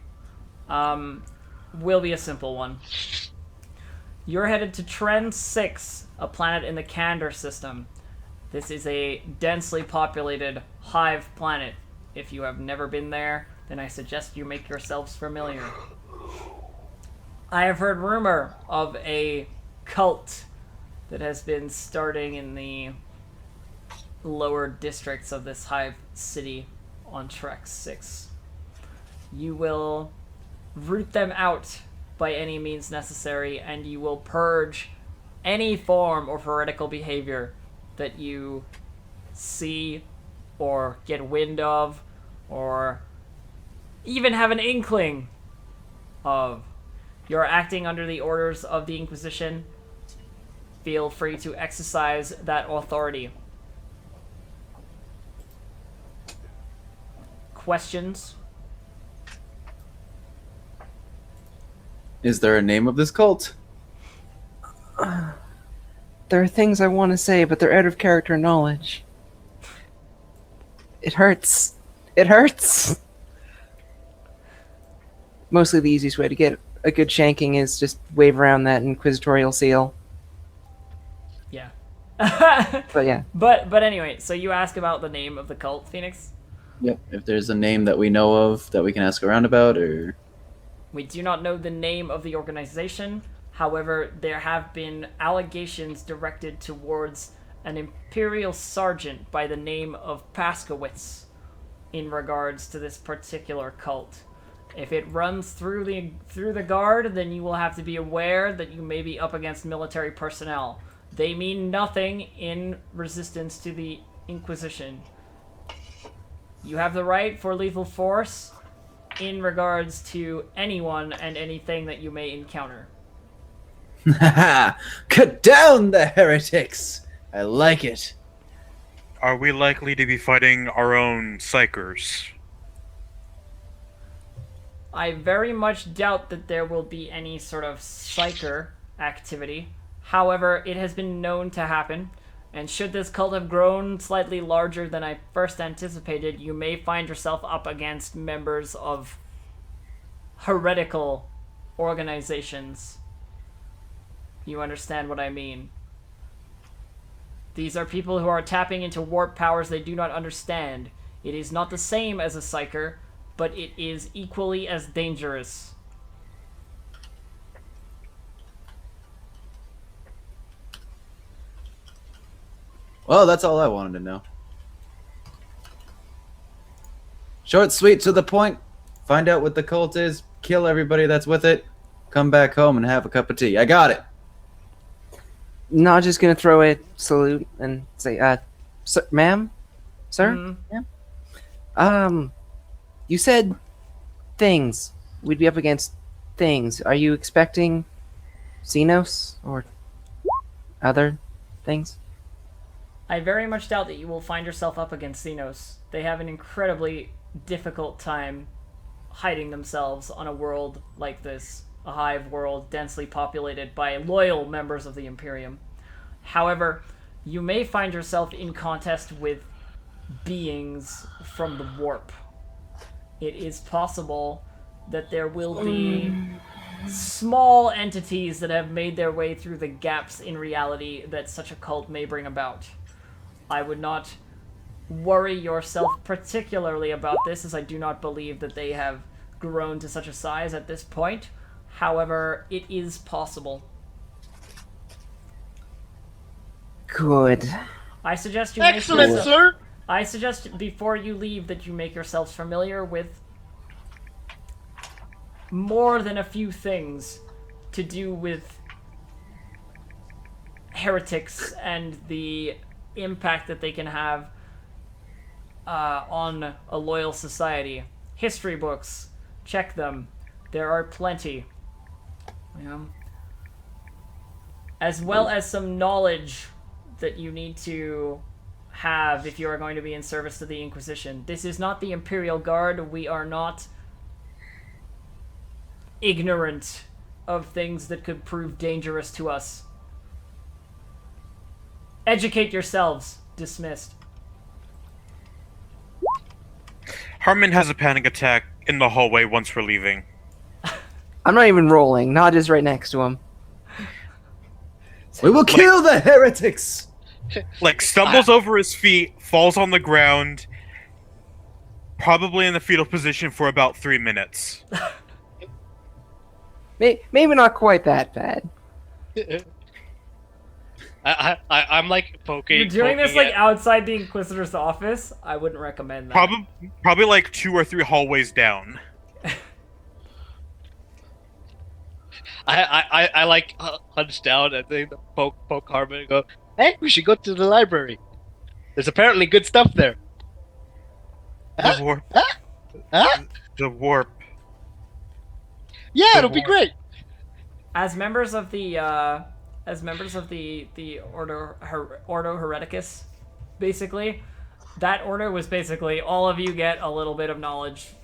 will be a simple one. You're headed to Trend 6, a planet in the Candor system. This is a densely populated hive planet. If you have never been there, then I suggest you make yourselves familiar. I have heard rumor of a cult that has been starting in the lower districts of this hive city on Trek 6. You will root them out by any means necessary, and you will purge any form of heretical behavior that you see or get wind of or even have an inkling of. You're acting under the orders of the Inquisition. Feel free to exercise that authority." Questions? Is there a name of this cult? There are things I want to say, but they're out of character knowledge. It hurts. It hurts! Mostly the easiest way to get a good shanking is just wave around that inquisitorial seal. Yeah. But yeah. But anyway, so you ask about the name of the cult, Phoenix? Yep. If there's a name that we know of that we can ask around about, or... We do not know the name of the organization. However, there have been allegations directed towards an Imperial Sergeant by the name of Paskowitz in regards to this particular cult. If it runs through the guard, then you will have to be aware that you may be up against military personnel. They mean nothing in resistance to the Inquisition. You have the right for lethal force in regards to anyone and anything that you may encounter. Cut down the heretics! I like it. Are we likely to be fighting our own psychers? I very much doubt that there will be any sort of psyker activity. However, it has been known to happen, and should this cult have grown slightly larger than I first anticipated, you may find yourself up against members of heretical organizations. You understand what I mean? These are people who are tapping into warp powers they do not understand. It is not the same as a psyker, but it is equally as dangerous. Well, that's all I wanted to know. Short, sweet, to the point. find out what the cult is, kill everybody that's with it, come back home and have a cup of tea. I got it. Not just gonna throw a salute and say, ma'am, sir, Mhm. ma'am. You said things. We'd be up against things. Are you expecting Xenos or other things? I very much doubt that you will find yourself up against Xenos. They have an incredibly difficult time hiding themselves on a world like this, a hive world densely populated by loyal members of the Imperium. However, you may find yourself in contest with beings from the warp. It is possible that there will be small entities that have made their way through the gaps in reality that such a cult may bring about. I would not worry yourself particularly about this, as I do not believe that they have grown to such a size at this point. However, it is possible. Good. I suggest you make Excellent, yourself- sir. I suggest before you leave that you make yourselves familiar with more than a few things to do with heretics and the impact that they can have on a loyal society. History books, check them. There are plenty. As well as some knowledge that you need to have if you are going to be in service to the Inquisition. This is not the Imperial Guard. We are not ignorant of things that could prove dangerous to us. Educate yourselves. Dismissed. Harmon has a panic attack in the hallway once we're leaving. I'm not even rolling. Nod is right next to him. We will kill the heretics. Like, stumbles over his feet, falls on the ground, probably in the fetal position for about 3 minutes. Maybe not quite that bad. I'm like poking. You're doing this poking like at- outside the Inquisitor's office? I wouldn't recommend that. Probably like 2 or 3 hallways down. I like hunch down and then poke Harmon and go, hey, we should go to the library. There's apparently good stuff there. The warp. Huh? The warp. Yeah, it'll be great. As members of the Ordo Hereticus, basically, that order was basically all of you get a little bit of knowledge,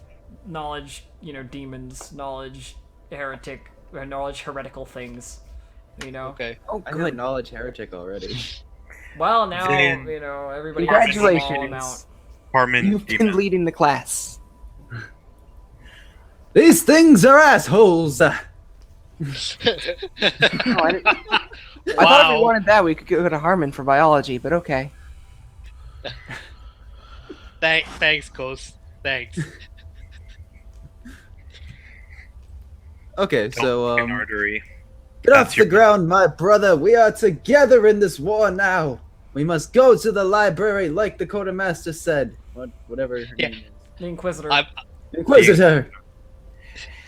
demons, knowledge, heretical things, Okay. Oh, I have good. knowledge heretic already. Well, now, Then- everybody has a small amount. Congratulations. Harmon. You've been demon. leading the class. These things are assholes. Oh, I thought if Wow. we wanted that, we could go to Harmon for biology, but okay. Thanks, Ghost. Thanks. Okay, so An artery. get That's off your- the ground, my brother. We are together in this war now. We must go to the library, like the quartermaster said. Whatever her Yeah. name is. The Inquisitor. Inquisitor.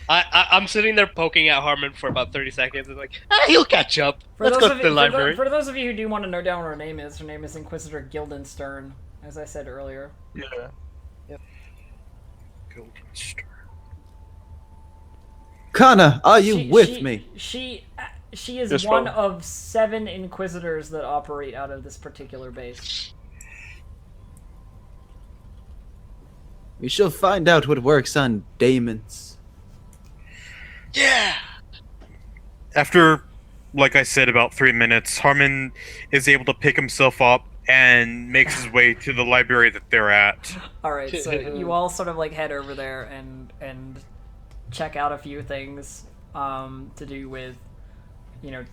I'm sitting there poking at Harmon for about 30 seconds and like, he'll catch up. For Let's those go of to the you- library. For those of you who do want to know down what her name is Inquisitor Guildenstern, as I said earlier. Yeah. Connor, are you with me? She is Yes, one Father. of 7 Inquisitors that operate out of this particular base. We shall find out what works on Damons. Yeah. After, like I said, about 3 minutes, Harmon is able to pick himself up and makes his way to the library that they're at. All right, so you all sort of like head over there and check out a few things to do with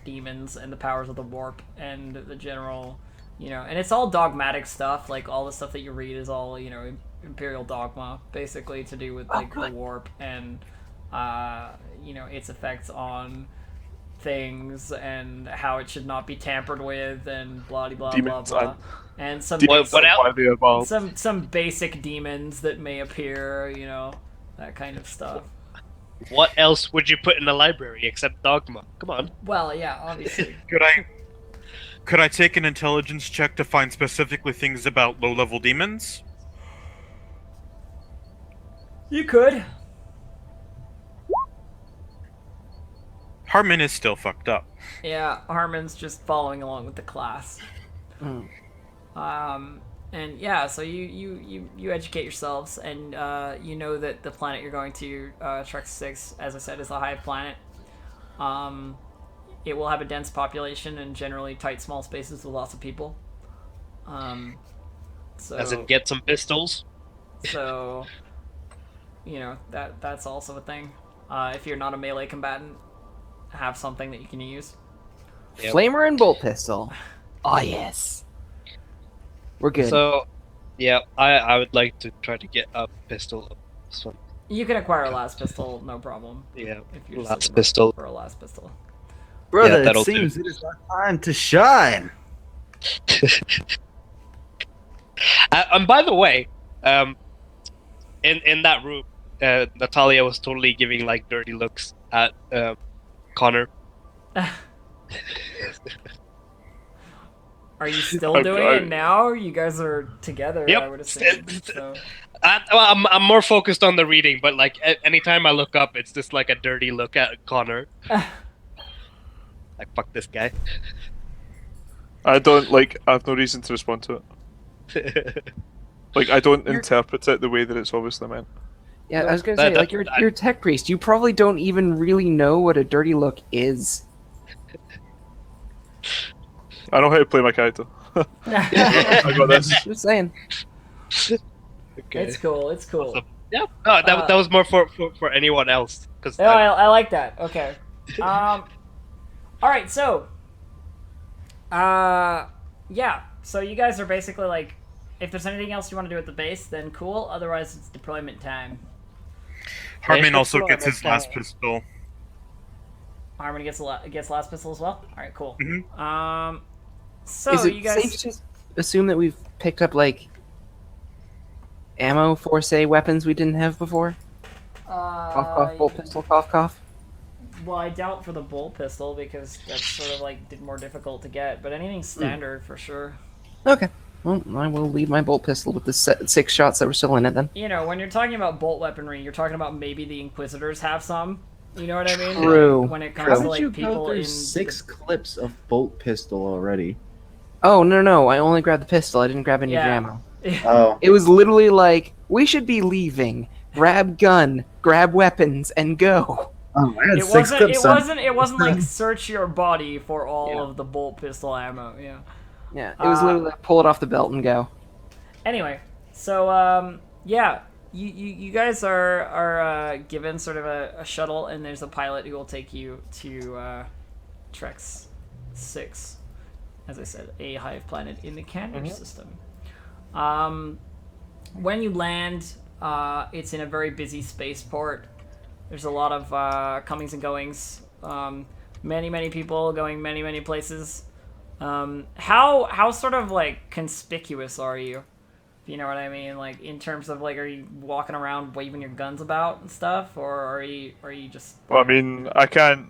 demons and the powers of the warp and the general and it's all dogmatic stuff. Like all the stuff that you read is all imperial dogma, basically, to do with like the warp and its effects on things and how it should not be tampered with and blah blah blah Demons blah, and some What else? Why they evolve. some basic demons that may appear, that kind of stuff. What else would you put in a library except dogma? Come on. Well, yeah, obviously. Could I take an intelligence check to find specifically things about low-level demons? You could. Harmon is still fucked up. Yeah, Harmon's just following along with the class. Mm. And yeah, so you educate yourselves, and you know that the planet you're going to, Trek 6, as I said, is a hive planet. It will have a dense population and generally tight, small spaces with lots of people. So As in, get some pistols. So, you know, that's also a thing. If you're not a melee combatant, have something that you can use. Yep. Flamer and bolt pistol. Oh yes. We're good. So, yeah, I would like to try to get a pistol. So, You can acquire a last pistol, no problem. yeah, If you're just last looking pistol. for a last pistol. Brother, Yeah, it that'll seems it is our time to shine. And by the way, in that room, Natalia was totally giving like dirty looks at Connor. Are you still doing it now? You guys are together, Yep. I would assume. So. I'm more focused on the reading, but like anytime I look up, it's just like a dirty look at Connor. Like, fuck this guy. I don't like. I have no reason to respond to it. Like, I don't interpret it the way that it's obviously meant. Yeah, I was gonna say, like, you're a tech priest. You probably don't even really know what a dirty look is. I know how to play my character. I got this. Just saying. Okay. It's cool. It's cool. Awesome. Yeah. No, that was more for anyone else. Cause No, I like that. Okay. All right. So. Yeah. So you guys are basically like, if there's anything else you want to do at the base, then cool. Otherwise, it's deployment time. Harmon also gets his last pistol. Harmon gets last pistol as well. All right. Cool. Mm-hmm. So Is it you guys. safe to assume that we've picked up like ammo for, say, weapons we didn't have before? Cough, cough, bolt pistol, cough, cough. Well, I doubt for the bolt pistol because that's sort of like more difficult to get. But anything standard for sure. Okay. Well, I will leave my bolt pistol with the 6 shots that were still in it then. You know, when you're talking about bolt weaponry, you're talking about maybe the Inquisitors have some. You know what I mean? True. Like, when it How comes to did like you people go in through 6 clips of bolt pistol already? Oh, no, I only grabbed the pistol. I didn't grab any Yeah. ammo. Oh. It was literally like, we should be leaving. Grab gun, grab weapons, and go. Oh, I had It 6 wasn't. clips on. It wasn't like search your body for all Yeah. of the bolt pistol ammo. Yeah. Yeah, it was literally like, pull it off the belt and go. Anyway, so yeah, you guys are given sort of a shuttle, and there's a pilot who will take you to Trex 6, as I said, a hive planet in the Cantor system. When you land, it's in a very busy spaceport. There's a lot of comings and goings. Many people going many places. How sort of like conspicuous are you? If you know what I mean, like in terms of like, are you walking around waving your guns about and stuff, or are you just? Well, I mean, I can't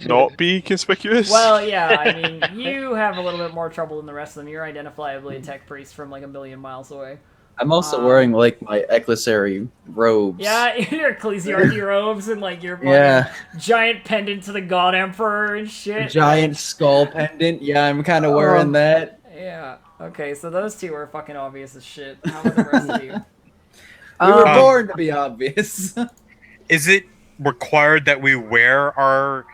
not be conspicuous. Well, yeah, I mean, you have a little bit more trouble than the rest of them. You're identifiably a tech priest from like a million miles away. I'm also wearing like my ecclesiary robes. Yeah, your ecclesiarchy robes and like your Yeah. giant pendant to the God Emperor and shit. Giant skull pendant. Yeah, I'm kind of wearing that. Yeah. Okay, so those two are fucking obvious as shit. How about the rest of you? We were born to be obvious. Is it required that we wear our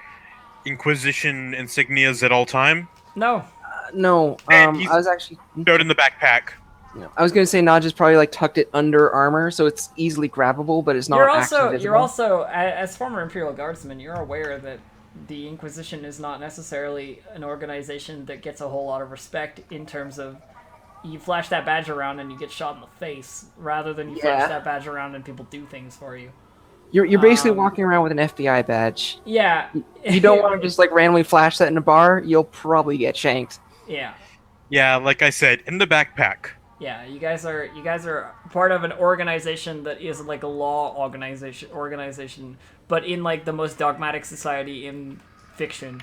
Inquisition insignias at all time? No. No, And he's- I was actually... Stowed in the backpack. No, I was going to say Naj has probably like tucked it under armor, so it's easily grabbable, but it's not actually visible. You're also, as former Imperial Guardsman, you're aware that the Inquisition is not necessarily an organization that gets a whole lot of respect in terms of you flash that badge around and you get shot in the face, rather than you flash that badge around and people do things for you. You're basically walking around with an FBI badge. Yeah. You don't want to just like randomly flash that in a bar, you'll probably get shanked. Yeah. Yeah, like I said, in the backpack. Yeah, you guys are part of an organization that is like a law organization, but in like the most dogmatic society in fiction.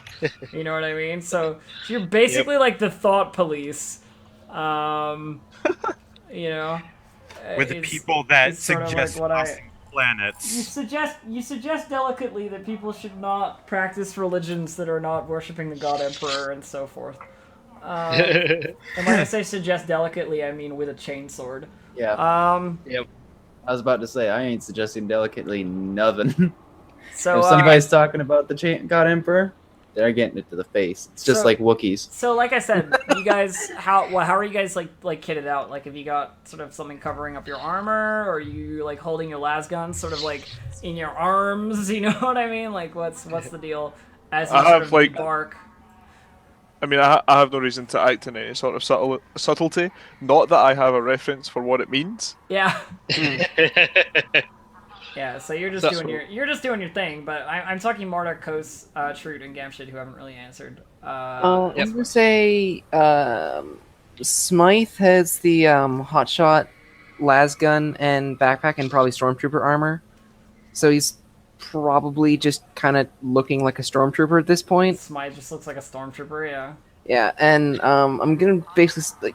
You know what I mean? So you're basically like the thought police. Um, you know, With the it's- people that it's sort of suggest like what crossing planets. you suggest delicately that people should not practice religions that are not worshiping the god emperor and so forth. And when I say suggest delicately, I mean with a chainsword. Yeah, Yep. I was about to say I ain't suggesting delicately nothing. So If somebody's talking about the God Emperor, they're getting it to the face. It's just So- like Wookiees. So, like I said, you guys, how are you guys like kitted out? Like, have you got sort of something covering up your armor, or are you like holding your lasgun sort of like in your arms? You know what I mean? Like, what's the deal as you I sort have, of like- debark? I mean, I have no reason to act in any sort of subtlety. Not that I have a reference for what it means. Yeah, yeah. So you're just So- doing your thing. But I'm talking more to Kos, Trute, and Gamshid who haven't really answered. I was gonna say, Smythe has the hotshot lasgun and backpack and probably stormtrooper armor, so he's probably just kind of looking like a stormtrooper at this point. Smythe just looks like a stormtrooper. Yeah. Yeah, and I'm gonna basically,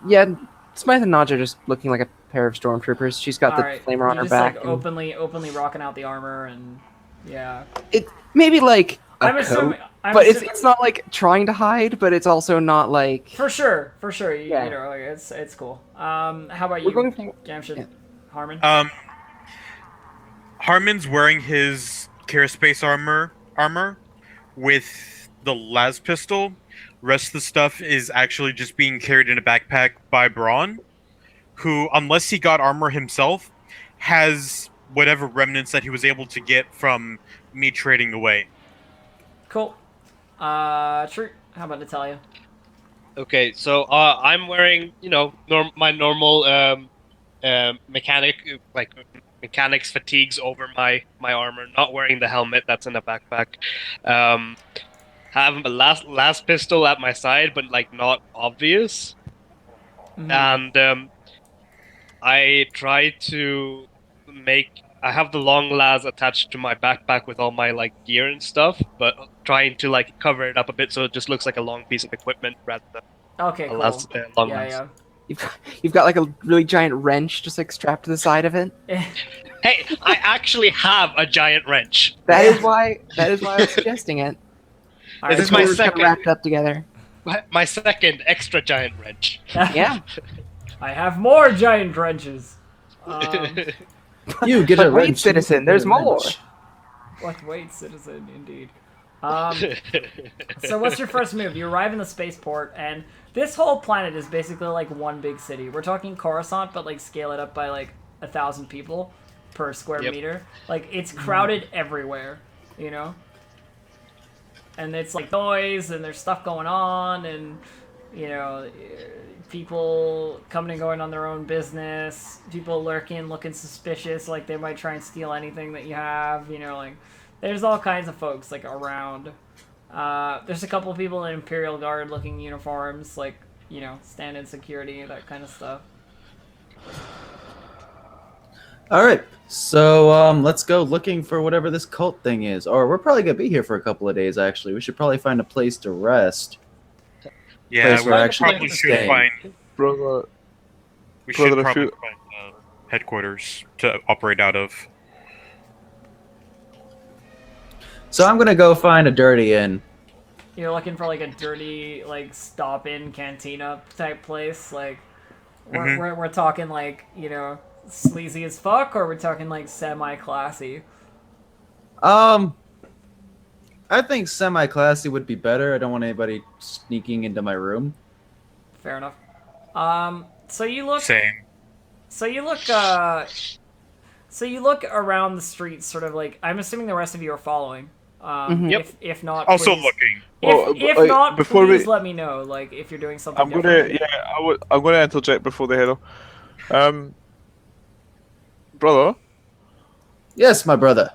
Smythe and Naj are just looking like a pair of stormtroopers. She's got All the right. flamer on You're her just back. like and openly rocking out the armor and yeah. it maybe like a I'm coat, assuming. but it's not like trying to hide, but it's also not like. For sure. You, Yeah. you know, like, it's cool. How about We're you, going for- Gamshid? yeah. Harmon? Harmon's wearing his Space armor with the las pistol. Rest of the stuff is actually just being carried in a backpack by Braun, who, unless he got armor himself, has whatever remnants that he was able to get from me trading away. Cool. True. How about Natalia? Okay, so I'm wearing, my normal mechanics fatigues over my armor. Not wearing the helmet that's in the backpack. Having a last pistol at my side, but like not obvious. And I try to I have the long las attached to my backpack with all my like gear and stuff, but trying to like cover it up a bit so it just looks like a long piece of equipment rather than Okay, a cool. long Yeah, las. You've got like a really giant wrench just like strapped to the side of it. yeah. Hey, I actually have a giant wrench. That is why I was suggesting it. This is We're my just kinda second, wrapped up together. my second extra giant wrench. Yeah. I have more giant wrenches. You get But a wait, wrench. citizen, you there's get a more. wrench. What? Wait, citizen, indeed. So what's your first move? You arrive in the spaceport, and this whole planet is basically like one big city. We're talking Coruscant, but like scale it up by like 1,000 people per square Yep. meter. Like it's crowded everywhere, you know. And it's like noise, and there's stuff going on, and you know, people coming and going on their own business. People lurking, looking suspicious, like they might try and steal anything that you have. You know, like there's all kinds of folks like around. There's a couple of people in Imperial Guard looking uniforms, like, you know, stand-in security, that kind of stuff. All right, so let's go looking for whatever this cult thing is. Or we're probably gonna be here for a couple of days. Actually, we should probably find a place to rest. Yeah, Place we where actually probably to should stay. find. Brother, We should Brother, if probably you- find headquarters to operate out of. So I'm gonna go find a dirty inn. You're looking for like a dirty, like stop-in cantina type place. Like we're talking like, you know, sleazy as fuck, or we're talking like semi-classy. I think semi-classy would be better. I don't want anybody sneaking into my room. Fair enough. So you look. Same. So you look. So you look around the streets, sort of like. I'm assuming the rest of you are following. Yep. If not, Also please- looking. If Well, not, before please we- let me know. Like if you're doing something. I'm gonna, different. yeah, I'm gonna interject before they head off. Brother, Yes, my brother.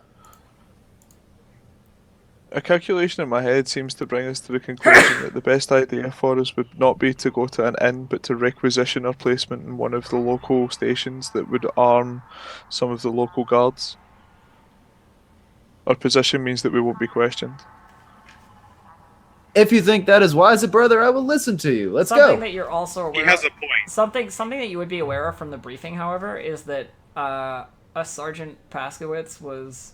A calculation in my head seems to bring us to the conclusion that the best idea for us would not be to go to an inn, but to requisition our placement in one of the local stations that would arm some of the local guards. Our position means that we won't be questioned. If you think that is wise, brother, I will listen to you. Let's Something go. that you're also aware He has of, a point. something that you would be aware of from the briefing, however, is that a Sergeant Paskowitz was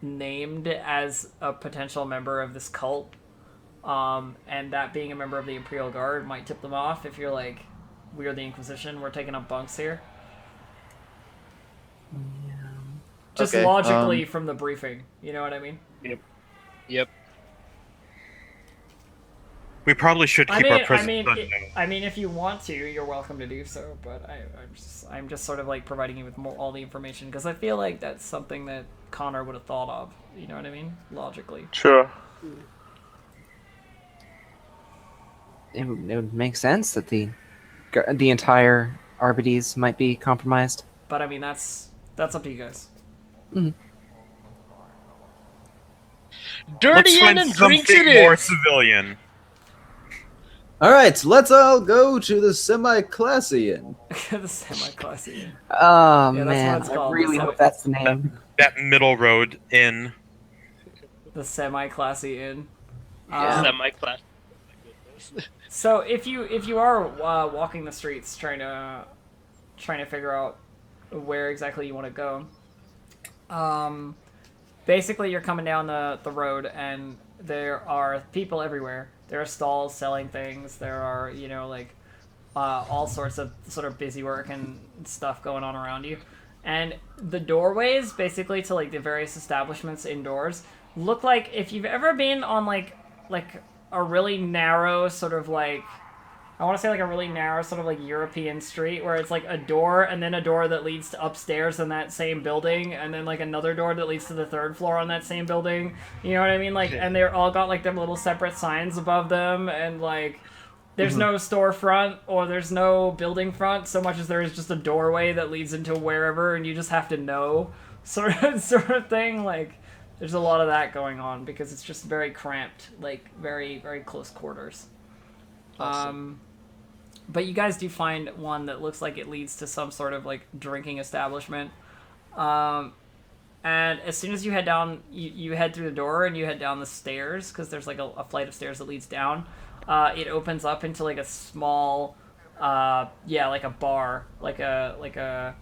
named as a potential member of this cult, and that being a member of the Imperial Guard might tip them off if you're like, we're the Inquisition, we're taking up bunks here. Just Okay, logically from the briefing, you know what I mean? Yep. We probably should keep our presence unknown. I mean, if you want to, you're welcome to do so. But I'm just sort of like providing you with all the information because I feel like that's something that Connor would have thought of. You know what I mean? Logically. Sure. It would make sense that the entire Arbides might be compromised. But I mean, that's up to you guys. Dirty Let's in find and drinks something it more is. civilian. All right, let's all go to the semi-classy inn. The semi-classy. Oh Yeah, that's man, what it's I called, really the hope that's the name. That middle road in. The semi-classy inn. Semi-class. So if you are walking the streets trying to figure out where exactly you want to go, basically you're coming down the road and there are people everywhere. There are stalls selling things. There are all sorts of sort of busy work and stuff going on around you, and the doorways basically to like the various establishments indoors look like if you've ever been on like a really narrow sort of like, I want to say like a really narrow sort of like European street where it's like a door and then a door that leads to upstairs in that same building and then like another door that leads to the third floor on that same building. You know what I mean? Like, and they're all got like them little separate signs above them and like there's no storefront or there's no building front so much as there is just a doorway that leads into wherever and you just have to know sort of thing. Like there's a lot of that going on because it's just very cramped, like very, very close quarters. Awesome. But you guys do find one that looks like it leads to some sort of like drinking establishment. And as soon as you head down, you head through the door and you head down the stairs because there's like a flight of stairs that leads down. It opens up into like a small, like a bar, like a,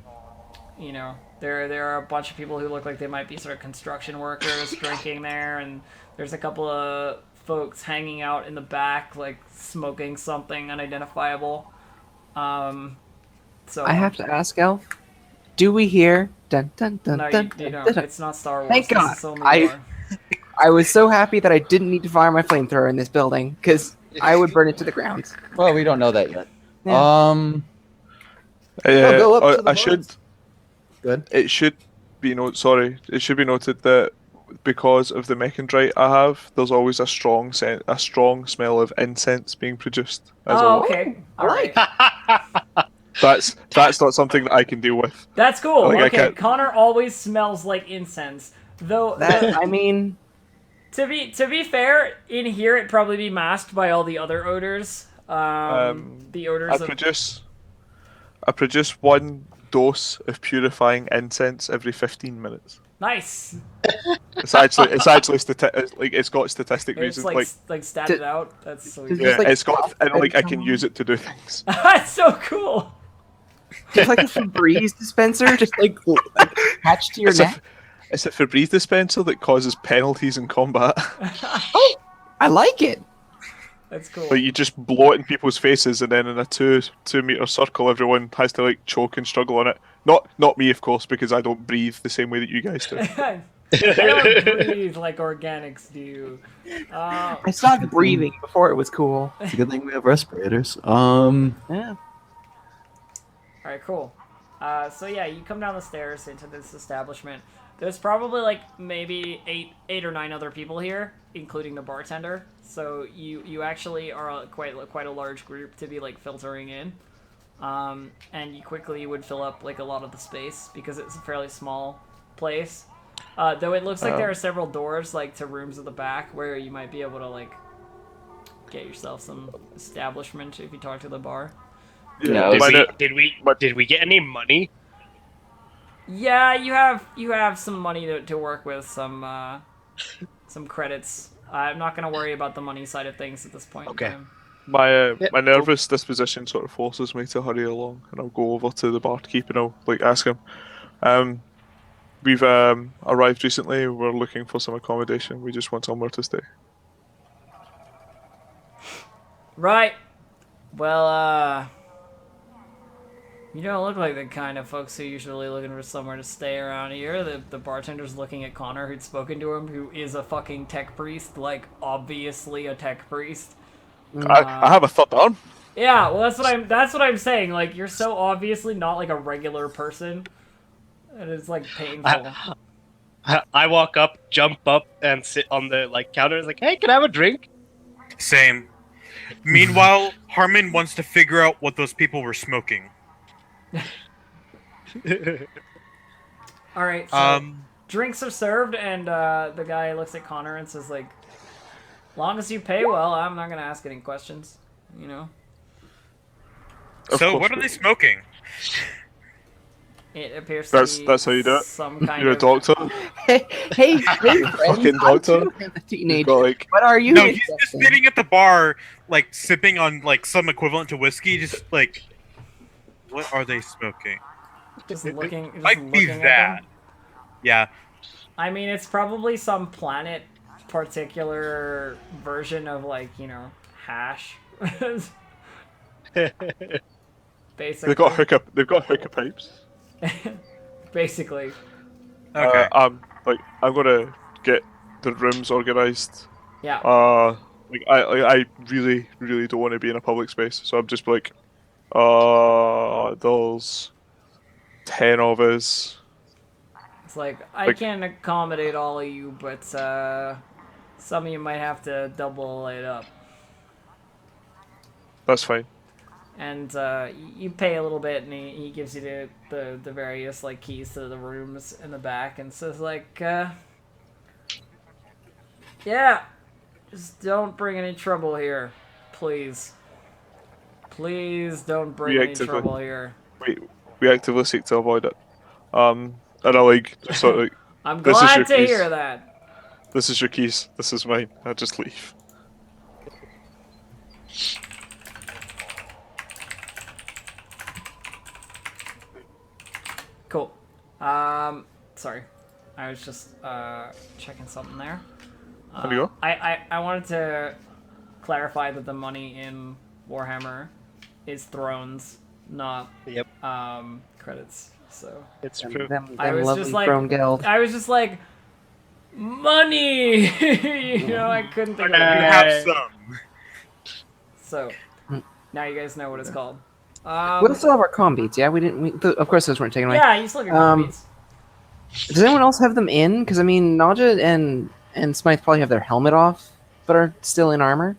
you know, there are a bunch of people who look like they might be sort of construction workers drinking there, and there's a couple of folks hanging out in the back, like smoking something unidentifiable. So I have to ask, Elf. Do we hear? Dun dun dun no, dun. you dun, don't. dun. It's not Star Wars. Thank This God. is only more. I was so happy that I didn't need to fire my flamethrower in this building because I would burn it to the ground. Well, we don't know that yet. Yeah. Go up to the I should. Good. It should be It should be noted that because of the mechandrite I have, there's always a strong smell of incense being produced. Okay. All right. That's not something that I can deal with. That's cool. Like, I Okay, can't- Connor always smells like incense. Though I mean, to be fair, in here it'd probably be masked by all the other odors. The odors I produce one dose of purifying incense every 15 minutes. Nice. It's actually it's got statistic It's reasons. like statted out. That's so Does easy. Yeah, like, it's got and like I can come- use it to do things. That's so cool. just like a Febreze dispenser, just like attached to your neck. It's a Febreze dispenser that causes penalties in combat. I like it. That's cool. Like you just blow it in people's faces, and then in a 2-meter circle, everyone has to like choke and struggle on it. Not me, of course, because I don't breathe the same way that you guys do. I don't breathe like organics do. I stopped breathing before it was cool. It's a good thing we have respirators. Yeah. Alright, cool. So yeah, you come down the stairs into this establishment. There's probably like maybe eight or nine other people here, including the bartender. So you actually are quite a large group to be like filtering in. And you quickly would fill up like a lot of the space because it's a fairly small place. Though it looks like there are several doors like to rooms at the back where you might be able to like get yourself some establishment if you talk to the bar. No, Did we get any money? Yeah, you have some money to work with, some credits. I'm not gonna worry about the money side of things at this point Okay. in time. My nervous disposition sort of forces me to hurry along, and I'll go over to the barkeep and I'll like ask him. We've arrived recently. We're looking for some accommodation. We just want somewhere to stay. Right. Well, you don't look like the kind of folks who are usually looking for somewhere to stay around here. The bartender's looking at Connor, who'd spoken to him, who is a fucking tech priest, like obviously a tech priest. I have a third arm. Yeah, well that's what I'm saying. Like you're so obviously not like a regular person, and it's like painful. I walk up, jump up, and sit on the like counter. It's like, hey, can I have a drink? Same. Meanwhile, Harmon wants to figure out what those people were smoking. All right. So drinks are served, and the guy looks at Connor and says, like, "Long as you pay well, I'm not gonna ask any questions." You know. So what are they smoking? It appears That's to be how you do it. some kind You're a of doctor. Hey, friends, Fucking I doctor. too am a teenager. You've got like What are you? No, he's just interested in? sitting at the bar, like sipping on like some equivalent to whiskey. Just like, what are they smoking? just looking. Just Might be looking at that. them. Yeah. I mean, it's probably some planet particular version of like hash. Basically. they've got hookah pipes. Basically. Okay. I'm gonna get the rooms organized. Yeah. I really don't want to be in a public space, so I'm just like, there's 10 of us. It's like I can accommodate all of you, but some of you might have to double it up. That's fine. And you pay a little bit, and he gives you the various like keys to the rooms in the back, and says like, yeah, just don't bring any trouble here, please. Please don't bring any trouble here. We actively seek to avoid it. And I like just sort of like, I'm this is glad your to keys. hear that. This is your keys. This is mine. I just leave. Cool. Sorry. I was just checking something there. There you go. I wanted to clarify that the money in Warhammer is thrones, not credits. So It's Them, true. them I was lovely just like throne guild. I was just like money. I couldn't think of You it. have some. So now you guys know what it's called. We'll still have our comm beats, yeah? We didn't. Of course, those weren't taken away. Yeah, you still get copies. Does anyone else have them in? Because I mean, Naja and Smythe probably have their helmet off, but are still in armor.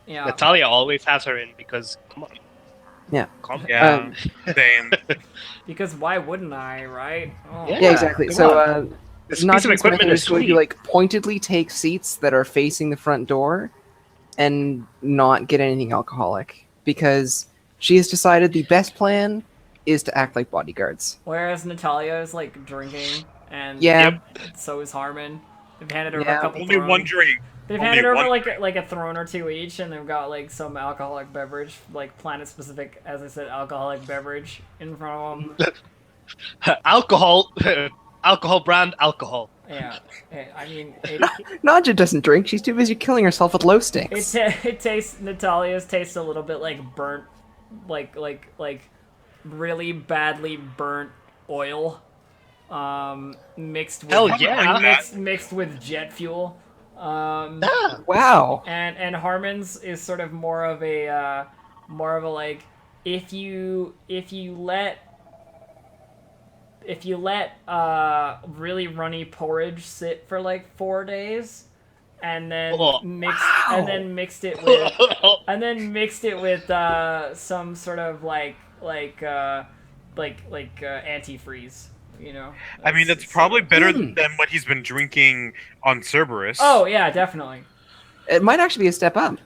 Yeah. Natalia always has her in because come on. Yeah. Come on. Yeah. Same. Because why wouldn't I, right? Oh. Yeah, exactly. come So This Naja piece of and Smythe equipment are is just going sweet. to like pointedly take seats that are facing the front door, and not get anything alcoholic because she has decided the best plan is to act like bodyguards. Whereas Natalia is like drinking, and Yeah. so is Harmon. They've handed over Yeah. a couple. Only thrones. one drink. They've only handed over one like a throne or two each, and they've got like some alcoholic beverage, like planet specific, as I said, alcoholic beverage in front of them. Alcohol, alcohol brand alcohol. Yeah, I mean, Naja doesn't drink. She's too busy killing herself with low sticks. it tastes. Natalia's tastes a little bit like burnt, like really badly burnt oil, mixed with Hell yeah. mixed with jet fuel. Wow. And Harmon's is sort of more of a like if you let really runny porridge sit for like 4 days, and then mixed it with some sort of like antifreeze You know. I mean, that's probably better than what he's been drinking on Cerberus. Oh yeah, definitely. It might actually be a step up.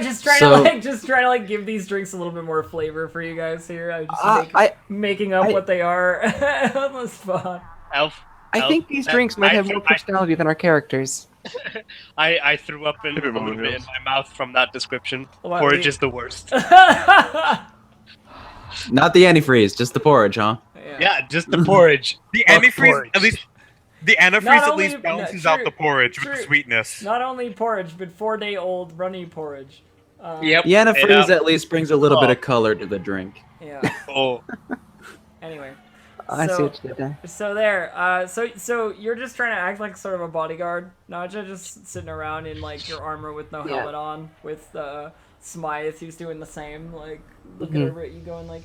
just trying to like give these drinks a little bit more flavor for you guys here. I'm just making up what they are on the spot. Elf. I think these drinks might have more personality than our characters. I threw up a little bit in my mouth from that description. What, Porridge is the worst. Not the antifreeze, just the porridge, huh? Yeah, just the porridge. The antifreeze, at least. The antifreeze at least balances out the porridge with the sweetness. Not only porridge, but 4-day-old runny porridge. Yep. The antifreeze at least brings a little bit of color to the drink. Yeah. Oh. Anyway. I see what you did there. So there. So you're just trying to act like sort of a bodyguard, Naja, just sitting around in like your armor with no helmet on, with Smythe, who's doing the same, like looking over at you, going like,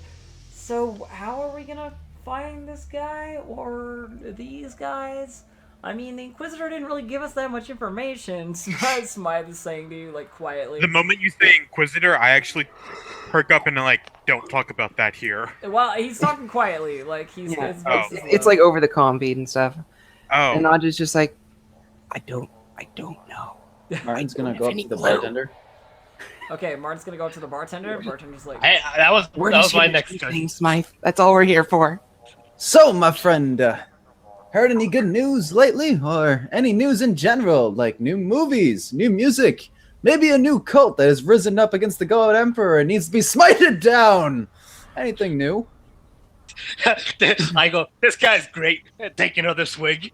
"So how are we gonna find this guy or these guys? I mean, the Inquisitor didn't really give us that much information." Smythe is saying to you, like, quietly. The moment you say Inquisitor, I actually perk up and like, don't talk about that here. Well, he's talking quietly, like his voice is It's like over the comm feed and stuff. Oh. And Naja's just like, I don't know. Martin's gonna go up to the bartender. Okay, Martin's gonna go up to the bartender. Bartender's like, that was my next thing, Smythe. That's all we're here for. So, my friend, heard any good news lately? Or any news in general? Like new movies, new music, maybe a new cult that has risen up against the God Emperor and needs to be smited down? Anything new? I go, this guy's great. Take another swig.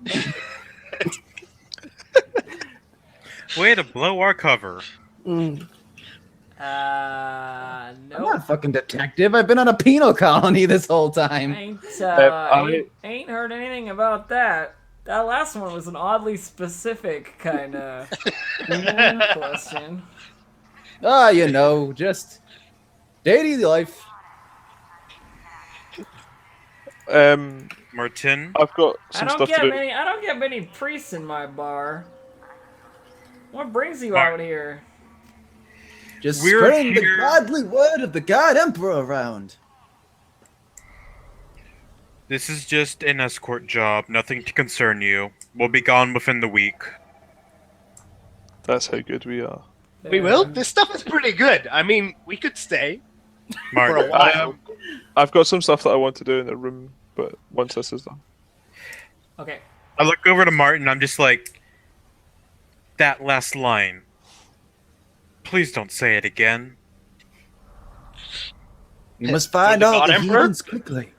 Way to blow our cover. no. I'm not a fucking detective. I've been on a penal colony this whole time. Ain't heard anything about that. That last one was an oddly specific kind of question. You know, just daily life. Martin? I've got some stuff to do. I don't get many priests in my bar. What brings you out here? Just We're spreading the here- godly word of the God Emperor around. This is just an escort job, nothing to concern you. We'll be gone within the week. That's how good we are. We will? This stuff is pretty good. I mean, we could stay for Martin, a while. I've got some stuff that I want to do in the room, but once this is done. Okay. I look over to Martin, I'm just like, that last line. Please don't say it again. You must find the all God the Emperor? heathens quickly.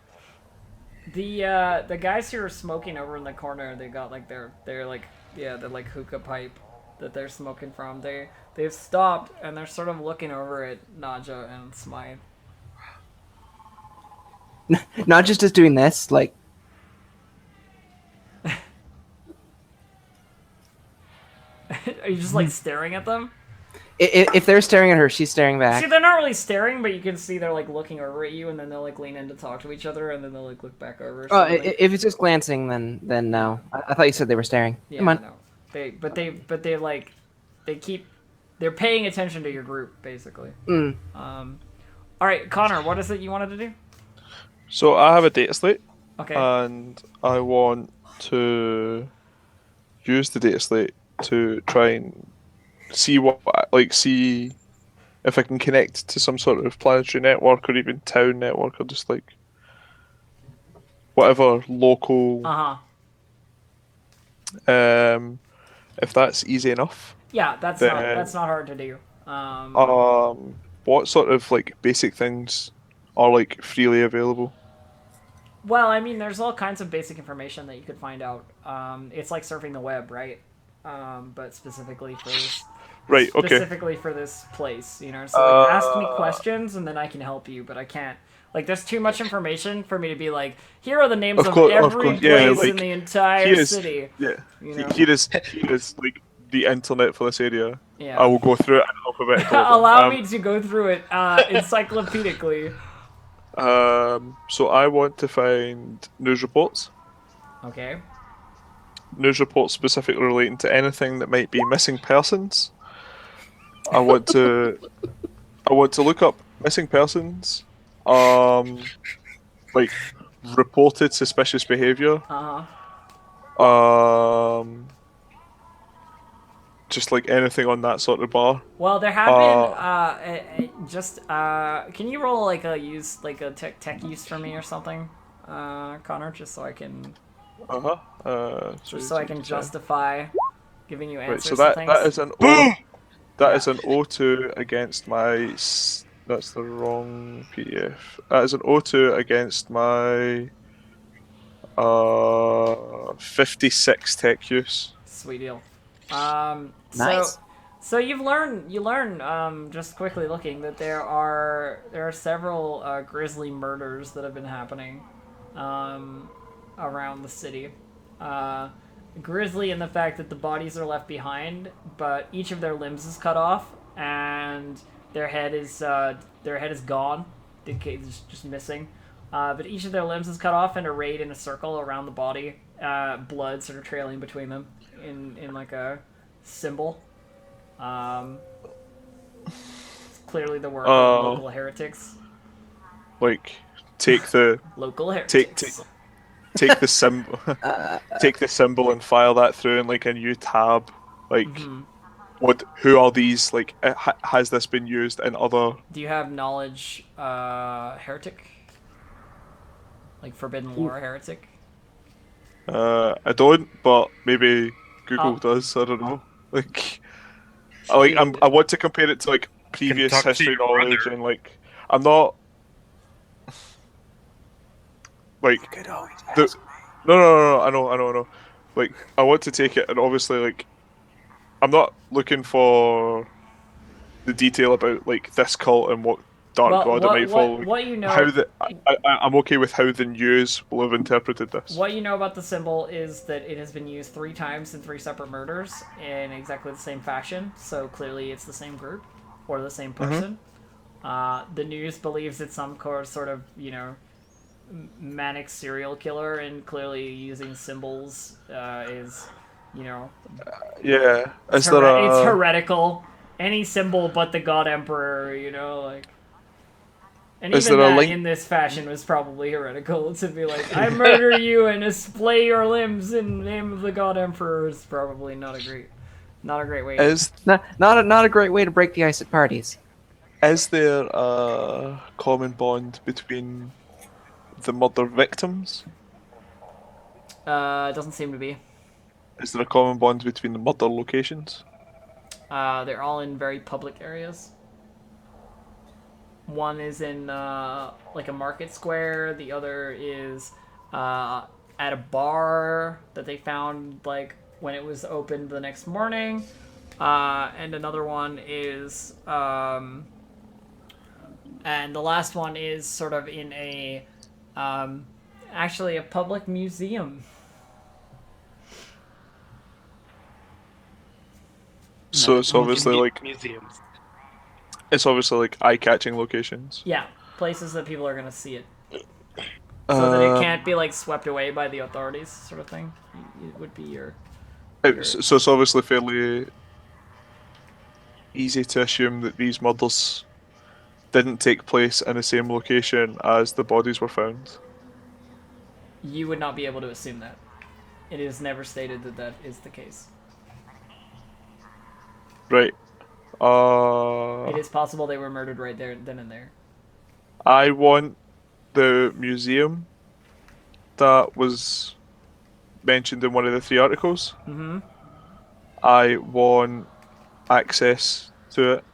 The guys who are smoking over in the corner, they got like their hookah pipe that they're smoking from. They've stopped and they're sort of looking over at Naja and Smythe. Not just doing this, like. Are you just like staring at them? If they're staring at her, she's staring back. See, they're not really staring, but you can see they're like looking over at you, and then they'll like lean in to talk to each other, and then they'll like look back over. Oh, if it's just glancing, then no. I thought you said they were staring. Yeah, Come on. no. They're paying attention to your group, basically. All right, Connor, what is it you wanted to do? So I have a data slate, Okay. and I want to use the data slate to try and see if I can connect to some sort of planetary network or even town network or just like whatever local. If that's easy enough. Yeah, that's not hard to do. What sort of like basic things are like freely available? Well, I mean, there's all kinds of basic information that you could find out. It's like surfing the web, right? But specifically for this. Right. Okay. Specifically for this place, you know. So like, ask me questions, and then I can help you. But I can't. Like, there's too much information for me to be like, here are the names of every place in the entire city. Yeah. You know? Here is like the internet for this area. Yeah. I will go through it in alphabetical order. Allow me to go through it encyclopedically. So I want to find news reports. Okay. News reports specifically relating to anything that might be missing persons. I want to look up missing persons. Like reported suspicious behavior. Uh-huh. Just like anything on that sort of bar. Well, there have been can you roll like a tech use for me or something, Connor, just so I can justify giving you answers. Right, so to things. that is an that is an O2 against my. That's the wrong PDF. That is an O2 against my 56 tech use. Sweet deal. Nice. So you learn just quickly looking that there are several grisly murders that have been happening around the city. Grisly in the fact that the bodies are left behind, but each of their limbs is cut off and their head is gone. The case is just missing. But each of their limbs is cut off and arrayed in a circle around the body. Blood sort of trailing between them in like a symbol. It's clearly the work of local heretics. Like, take the Local heretics. take the symbol, take the symbol and file that through in like a new tab. Like, who are these? Like, has this been used in other? Do you have knowledge, heretic? Like Forbidden Lore heretic? I don't, but maybe Google does. I don't know. Like, I want to compare it to like previous talk to history your knowledge, brother. and like I'm not like no. I know. Like, I want to take it, and obviously, like, I'm not looking for the detail about like this cult and what dark god it might follow. What you know? I'm okay with how the news will have interpreted this. What you know about the symbol is that it has been used 3 times in 3 separate murders in exactly the same fashion. So clearly, it's the same group or the same person. The news believes it's some sort of manic serial killer, and clearly using symbols is Yeah, it's heretical. Any symbol but the God Emperor, like. And Is even there a that, link? in this fashion, was probably heretical. To be like, I murder you and display your limbs in the name of the God Emperor is probably not a great way. Not a great way to break the ice at parties. Is there a common bond between the murder victims? It doesn't seem to be. Is there a common bond between the murder locations? They're all in very public areas. One is in like a market square. The other is at a bar that they found like when it was opened the next morning. And another one is and the last one is sort of in a actually a public museum. So it's obviously like museums. it's obviously like eye-catching locations. Yeah, places that people are gonna see it. So that it can't be like swept away by the authorities, sort of thing. It would be your. So it's obviously fairly easy to assume that these murders didn't take place in the same location as the bodies were found. You would not be able to assume that. It is never stated that that is the case. Right. It is possible they were murdered right there, then and there. I want the museum that was mentioned in one of the 3 articles. Mm-hmm. I want access to it,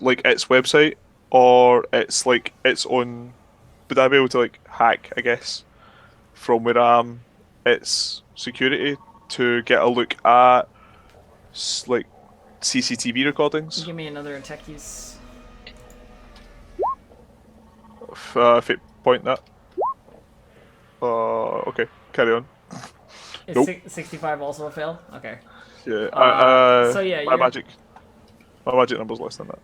like its website, or it's like its own. Would I be able to like hack, I guess, from where I am, its security to get a look at like CCTV recordings? Give me another tech use. If it point that. Okay, carry on. Is Nope. 65 also a fail? Okay. Yeah. So yeah, my magic number's less than that.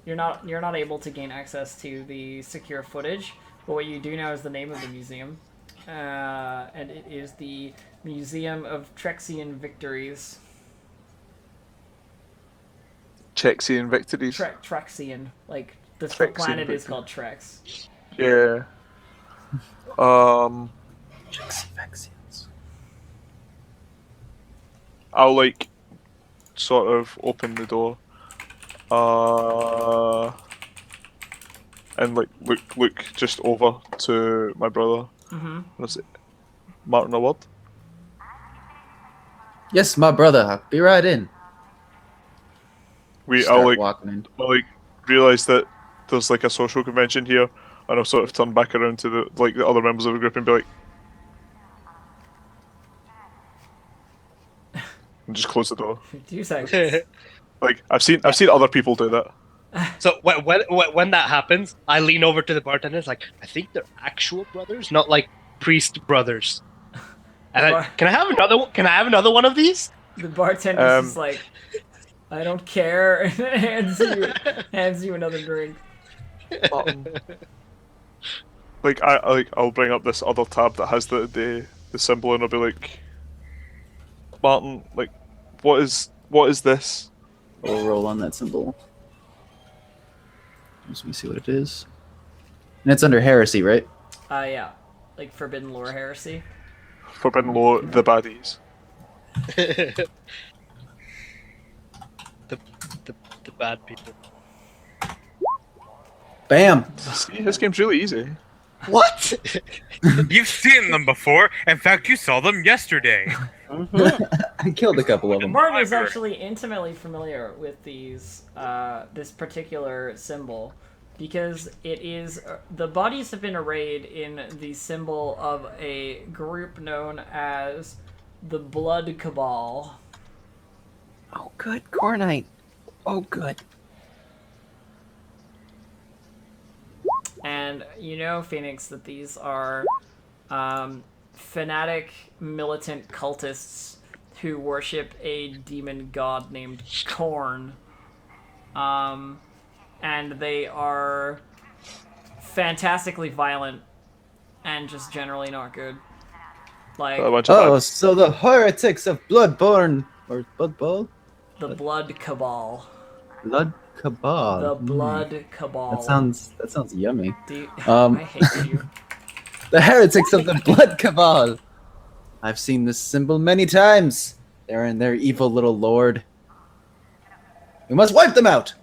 You're not able to gain access to the secure footage, but what you do know is the name of the museum, and it is the Museum of Trexian Victories. Chexian victories. Trexian, like the Trexian planet is Victories. called Trex. Yeah. Vaccines. I'll like sort of open the door. And like look just over to my brother. Mm-hmm. What's it? Martin a word? Yes, my brother. I'll be right in. I'll Start like walking in. I'll like realise that there's like a social convention here, and I'll sort of turn back around to the other members of the group and be like, and just close the door. 2 seconds. Like I've seen other people do that. So when that happens, I lean over to the bartender. It's like, I think they're actual brothers, not like priest brothers. And can I have another? Can I have another one of these? The bartender's just like, I don't care, and hands you another drink. Like I'll bring up this other tab that has the symbol, and I'll be like, Martin, like, what is this? I'll roll on that symbol. Let me see what it is. And it's under heresy, right? Yeah, like forbidden lore heresy. Forbidden Lore, the baddies. the bad people. Bam! See, this game's really easy. What? You've seen them before. In fact, you saw them yesterday. I killed a couple of them. Martin is actually intimately familiar with these, this particular symbol, because it is the bodies have been arrayed in the symbol of a group known as the Blood Cabal. Oh, good. Cornite. Oh, good. And you know, Phoenix, that these are fanatic militant cultists who worship a demon god named Korn. And they are fantastically violent and just generally not good. Like, Oh, so the heretics of Bloodborne or Bloodbowl? the Blood Cabal. Blood Cabal. The Blood Cabal. That sounds yummy. I hate you. The heretics of the Blood Cabal. I've seen this symbol many times. They're in their evil little lord. We must wipe them out.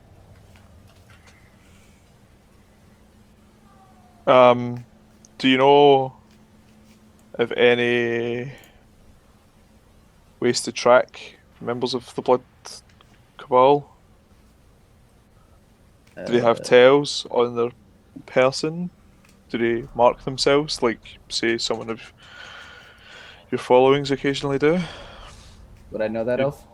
Do you know of any ways to track members of the Blood Cabal? Do they have tails on their person? Do they mark themselves like, say, someone of your followings occasionally do? Would I know that, Elf?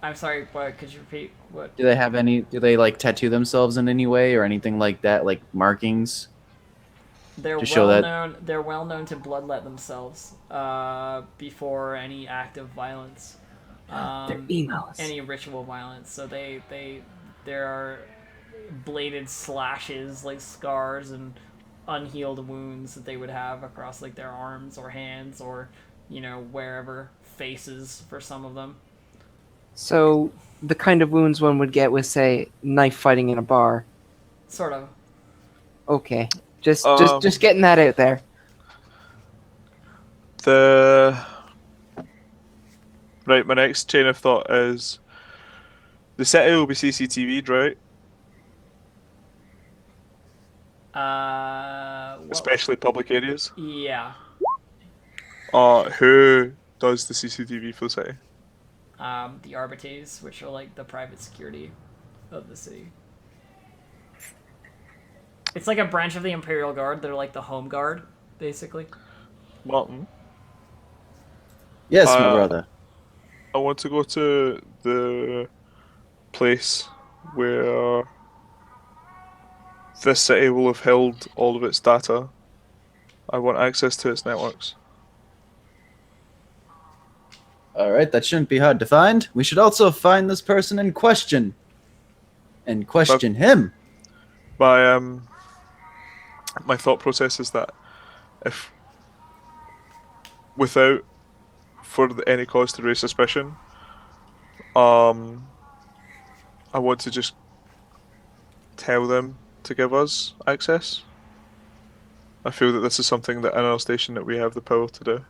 I'm sorry, what? Could you repeat what? Do they have any? Do they like tattoo themselves in any way or anything like that, like markings? They're to show that- known. They're well known to bloodlet themselves before any act of violence. They're emos. Any ritual violence. So there are bladed slashes, like scars and unhealed wounds that they would have across like their arms or hands or, you know, wherever, faces for some of them. So the kind of wounds one would get with, say, knife fighting in a bar. Sort of. Okay, just getting that out there. Right, my next chain of thought is the city will be CCTV'd, right? Especially public areas. Yeah. Who does the CCTV for the city? The Arbites, which are like the private security of the city. It's like a branch of the Imperial Guard. They're like the home guard, basically. Martin? Yes, my brother. I want to go to the place where this city will have held all of its data. I want access to its networks. All right, that shouldn't be hard to find. We should also find this person in question. And question him. My thought process is that if, without any cause to raise suspicion, I want to just tell them to give us access. I feel that this is something that in our station that we have the power to do.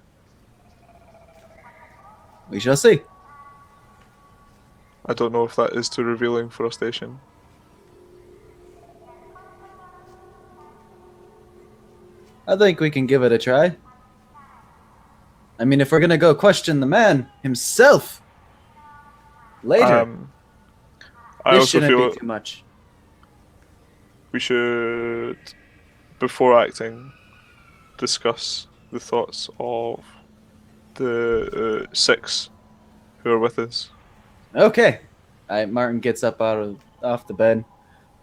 We shall see. I don't know if that is too revealing for a station. I think we can give it a try. I mean, if we're gonna go question the man himself later, I this also shouldn't feel be too much. we should, before acting, discuss the thoughts of the 6 who are with us. Okay. Martin gets up off the bed,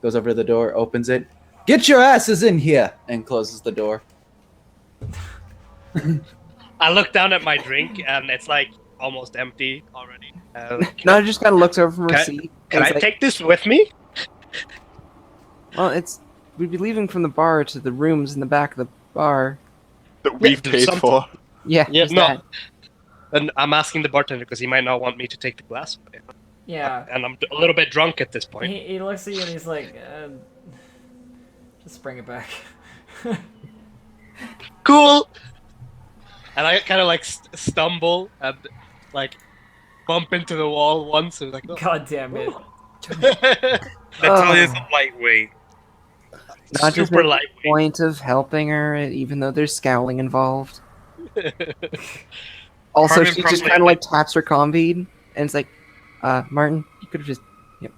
goes over to the door, opens it. Get your asses in here, and closes the door. I look down at my drink and it's like almost empty already. Naja just kind of looks over from her seat. Can and I is like, take this with me? Well, we'd be leaving from the bar to the rooms in the back of the bar. That we've there's paid for. Yeah, Yeah, there's no. that. And I'm asking the bartender because he might not want me to take the glass away. Yeah. And I'm a little bit drunk at this point. He looks at you and he's like, just bring it back. Cool. And I kind of like stumble and like bump into the wall once and like, oh. God damn it. Natalia's a lightweight. Not just super make a lightweight. point of helping her, even though there's scowling involved. Also, Carmen she just probably- kind of like taps her comm feed, and it's like, Martin, you could have just,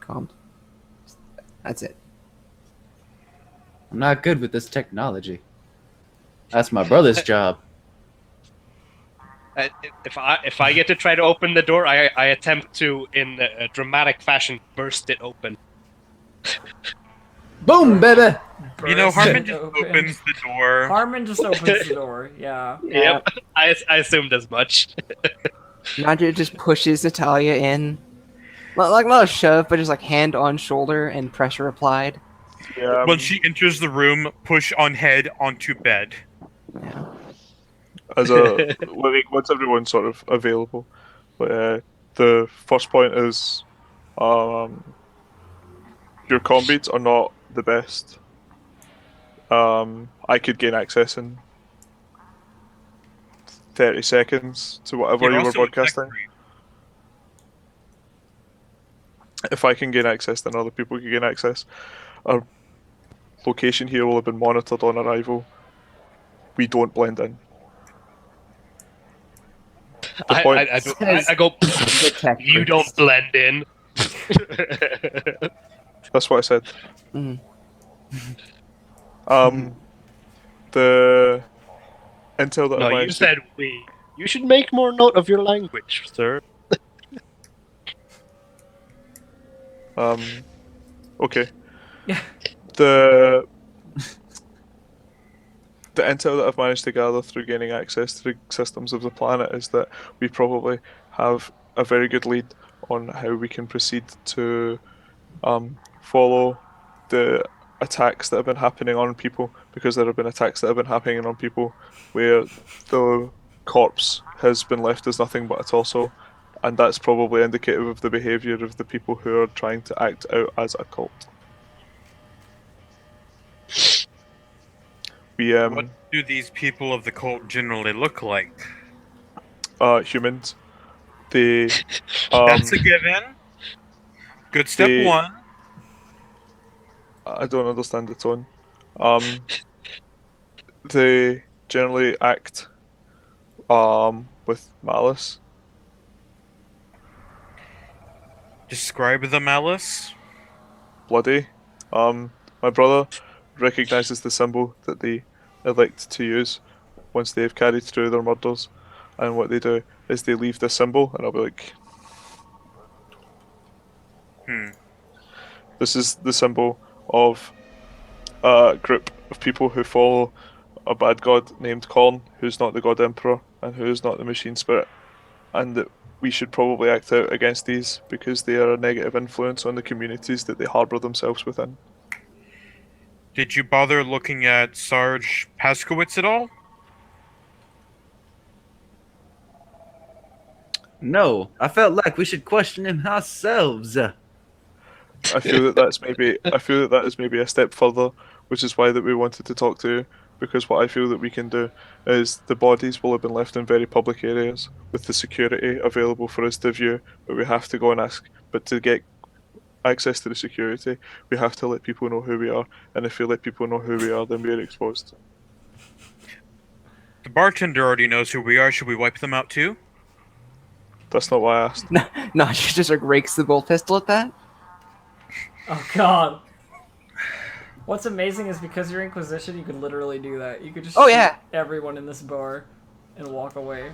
calmed. That's it. I'm not good with this technology. That's my brother's job. If I get to try to open the door, I attempt to, in a dramatic fashion, burst it open. Boom, baby! You know, Harmon just Open. opens the door. Harmon just opens the door, yeah. Yep, I assumed as much. Naja just pushes Natalia in. Not a shove, but just like hand on shoulder and pressure applied. Yeah. When she enters the room, push on head onto bed. Yeah. As a once everyone's sort of available, but the first point is, your comm beats are not the best. I could gain access in 30 seconds to whatever You're you were also broadcasting. tech-free. If I can gain access, then other people can gain access. Our location here will have been monitored on arrival. We don't blend in. The point- I go, The tech you freaks. don't blend in. That's what I said. Mhm. The intel that I No, you managed said we. You should make more note of your language, sir. Okay. Yeah. The intel that I've managed to gather through gaining access to the systems of the planet is that we probably have a very good lead on how we can proceed to follow the attacks that have been happening on people, because there have been attacks that have been happening on people where the corpse has been left as nothing but a torso, and that's probably indicative of the behaviour of the people who are trying to act out as a cult. We What do these people of the cult generally look like? humans. They That's a given. Good step they- one. I don't understand the tone. They generally act with malice. Describe the malice. Bloody. My brother recognizes the symbol that they elect to use once they've carried through their murders, and what they do is they leave the symbol, and I'll be like, this is the symbol of a group of people who follow a bad god named Korn, who's not the god emperor and who is not the machine spirit, and that we should probably act out against these because they are a negative influence on the communities that they harbour themselves within. Did you bother looking at Sarge Paskowitz at all? No, I felt like we should question him ourselves. I feel that that is maybe a step further, which is why that we wanted to talk to you. because what I feel that we can do is the bodies will have been left in very public areas with the security available for us to view, but we have to go and ask. But to get access to the security, we have to let people know who we are, and if we let people know who we are, then we're exposed. The bartender already knows who we are. Should we wipe them out too? That's not why I asked. No, she just like rakes the bolt pistol at that. Oh god. What's amazing is because you're Inquisition, you could literally do that. You could just shoot everyone in this bar and walk away.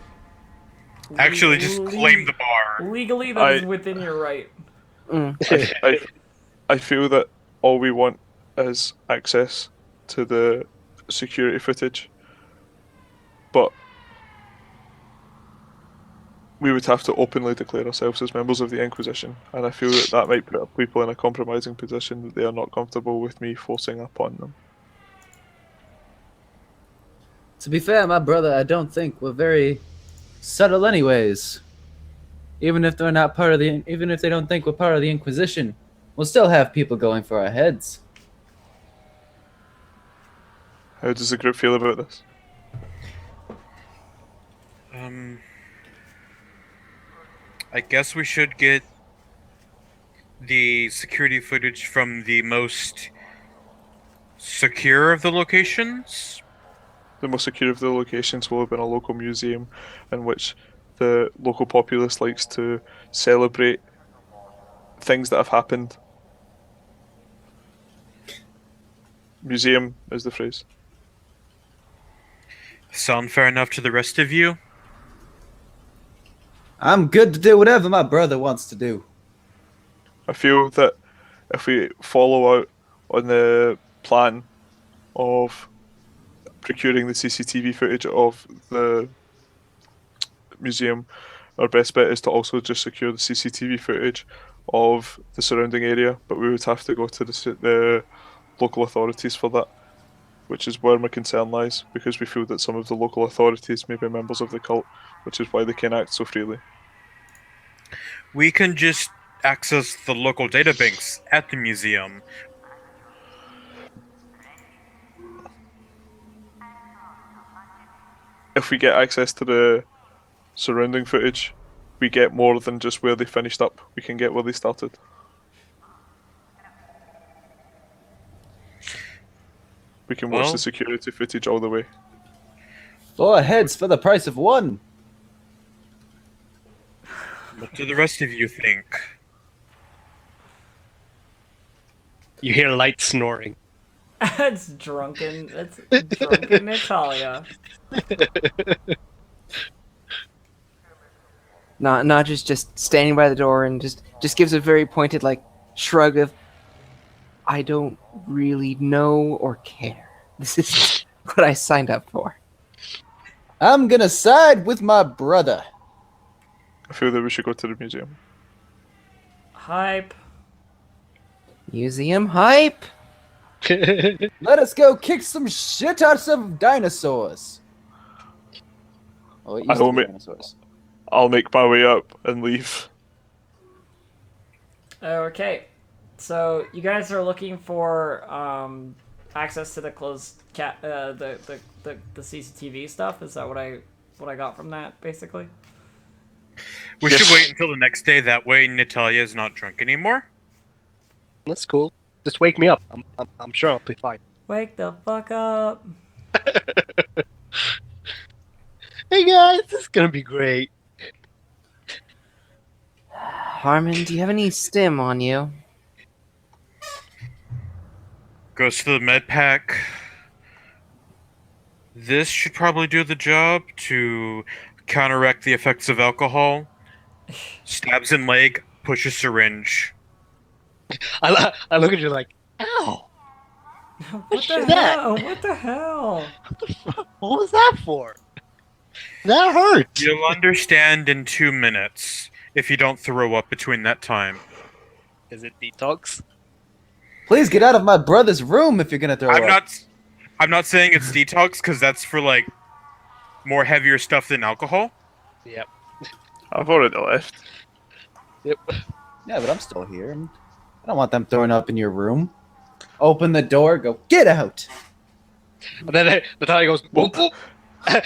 Actually, just claim the bar. Legally, that is within your right. I feel that all we want is access to the security footage, but we would have to openly declare ourselves as members of the Inquisition, and I feel that that might put people in a compromising position that they are not comfortable with me forcing upon them. To be fair, my brother, I don't think we're very subtle anyways. Even if they're not part of the, even if they don't think we're part of the Inquisition, we'll still have people going for our heads. How does the group feel about this? I guess we should get the security footage from the most secure of the locations. The most secure of the locations will have been a local museum in which the local populace likes to celebrate things that have happened. Museum is the phrase. Sound fair enough to the rest of you? I'm good to do whatever my brother wants to do. I feel that if we follow out on the plan of procuring the CCTV footage of the museum, our best bet is to also just secure the CCTV footage of the surrounding area, but we would have to go to the local authorities for that, which is where my concern lies, because we feel that some of the local authorities may be members of the cult, which is why they can act so freely. We can just access the local databanks at the museum. If we get access to the surrounding footage, we get more than just where they finished up. We can get where they started. We can watch the security footage all the way. 4 heads for the price of 1. What do the rest of you think? You hear light snoring. It's drunken. It's drunken Natalia. Naja's just standing by the door and just gives a very pointed like shrug of, I don't really know or care. This is what I signed up for. I'm gonna side with my brother. I feel that we should go to the museum. Hype. Museum hype. Let us go kick some shit out of some dinosaurs. Oh, it used to be dinosaurs. I'll make my way up and leave. Okay. So you guys are looking for access to the closed the CCTV stuff. Is that what I got from that basically? We should wait until the next day. That way, Natalia is not drunk anymore. That's cool. Just wake me up. I'm sure I'll be fine. Wake the fuck up. Hey guys, this is gonna be great. Harmon, do you have any stim on you? Goes to the med pack. This should probably do the job to counteract the effects of alcohol. Stabs in leg, pushes syringe. I look at you like, ow! What the hell? What the hell? What was that for? That hurt! You'll understand in 2 minutes if you don't throw up between that time. Is it detox? Please get out of my brother's room if you're gonna throw up. I'm not saying it's detox because that's for like more heavier stuff than alcohol. Yep. I've already left. Yep. Yeah, but I'm still here. I don't want them throwing up in your room. Open the door, go, get out! And then Natalia goes, "Boop, boop,"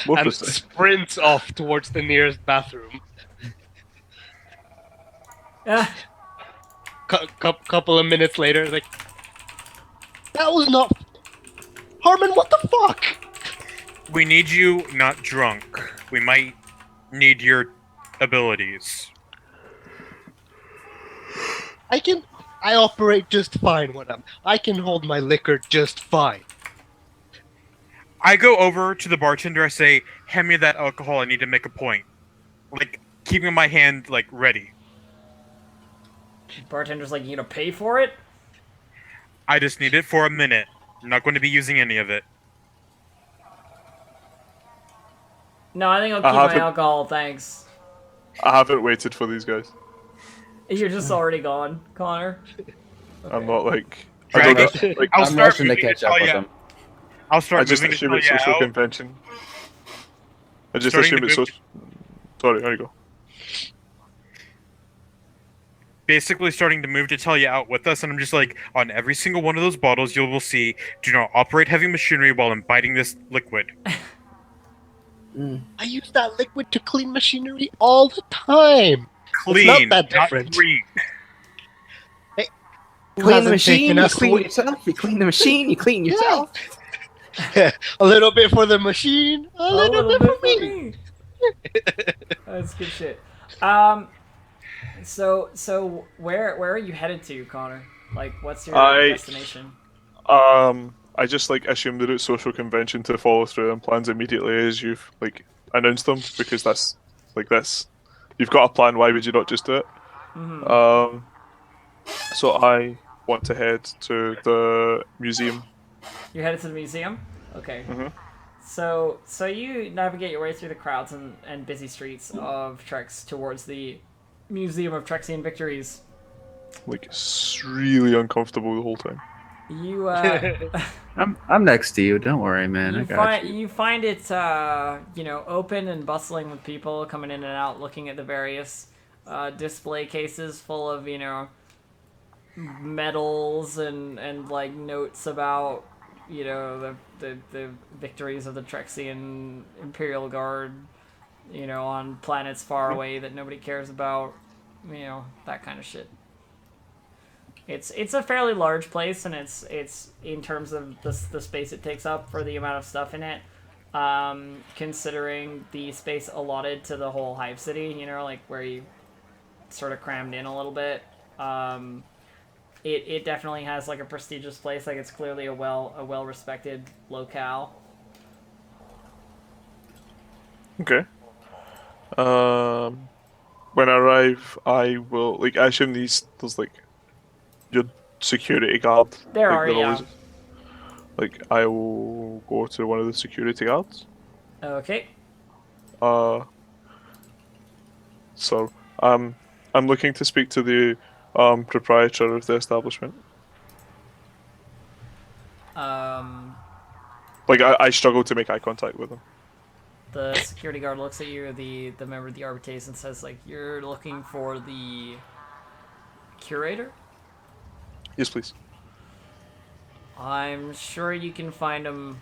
More and precise. sprints off towards the nearest bathroom. Ah, Couple of minutes later, like, that was not Harmon. What the fuck? We need you not drunk. We might need your abilities. I operate just fine when I can hold my liquor just fine. I go over to the bartender. I say, "Hand me that alcohol. I need to make a point." Like keeping my hand like ready. bartender's like, you gonna pay for it? I just need it for a minute. I'm not going to be using any of it. No, I think I'll I keep my haven't- alcohol, thanks. I haven't waited for these guys. You're just already gone, Connor. I'm not like. I don't Dragon, know. Like, I'll I'm start rushing to moving catch up with Natalia- them. I'll I start just moving assume it's Natalia social out. convention. I just Starting assume to it's move- social. Sorry, there you go. Basically starting to move Natalia out with us, and I'm just like, on every single one of those bottles, you will see, do not operate heavy machinery while imbibing this liquid. I use that liquid to clean machinery all the time. Clean, that different. not green. Who Clean the hasn't machine, taken you us clean away- yourself. You clean the machine, you clean yourself. A little bit for the machine, a little bit for me. That's good shit. So where are you headed to, Connor? Like, what's your destination? I just like assume that it's social convention to follow through on plans immediately as you've like announced them because that's like this. You've got a plan. Why would you not just do it? So I want to head to the museum. You're headed to the museum? Okay. Mhm. So you navigate your way through the crowds and busy streets of Trex towards the Museum of Trexian Victories. Like really uncomfortable the whole time. You I'm next to you. Don't worry, man. I got you. you find it open and bustling with people coming in and out, looking at the various display cases full of medals and like notes about the victories of the Trexian Imperial Guard, on planets far away that nobody cares about, that kind of shit. It's a fairly large place, and it's in terms of the space it takes up for the amount of stuff in it, considering the space allotted to the whole Hive City, like where you sort of crammed in a little bit. It definitely has like a prestigious place. Like it's clearly a well respected locale. Okay. When I arrive, I will like. I assume there's like your security guard. There like, are, they're yeah. always- like I will go to one of the security guards. Okay. So I'm looking to speak to the proprietor of the establishment. Like I struggle to make eye contact with him. The security guard looks at you, the member of the Arbitrace, and says, like, you're looking for the curator? Yes, please. I'm sure you can find him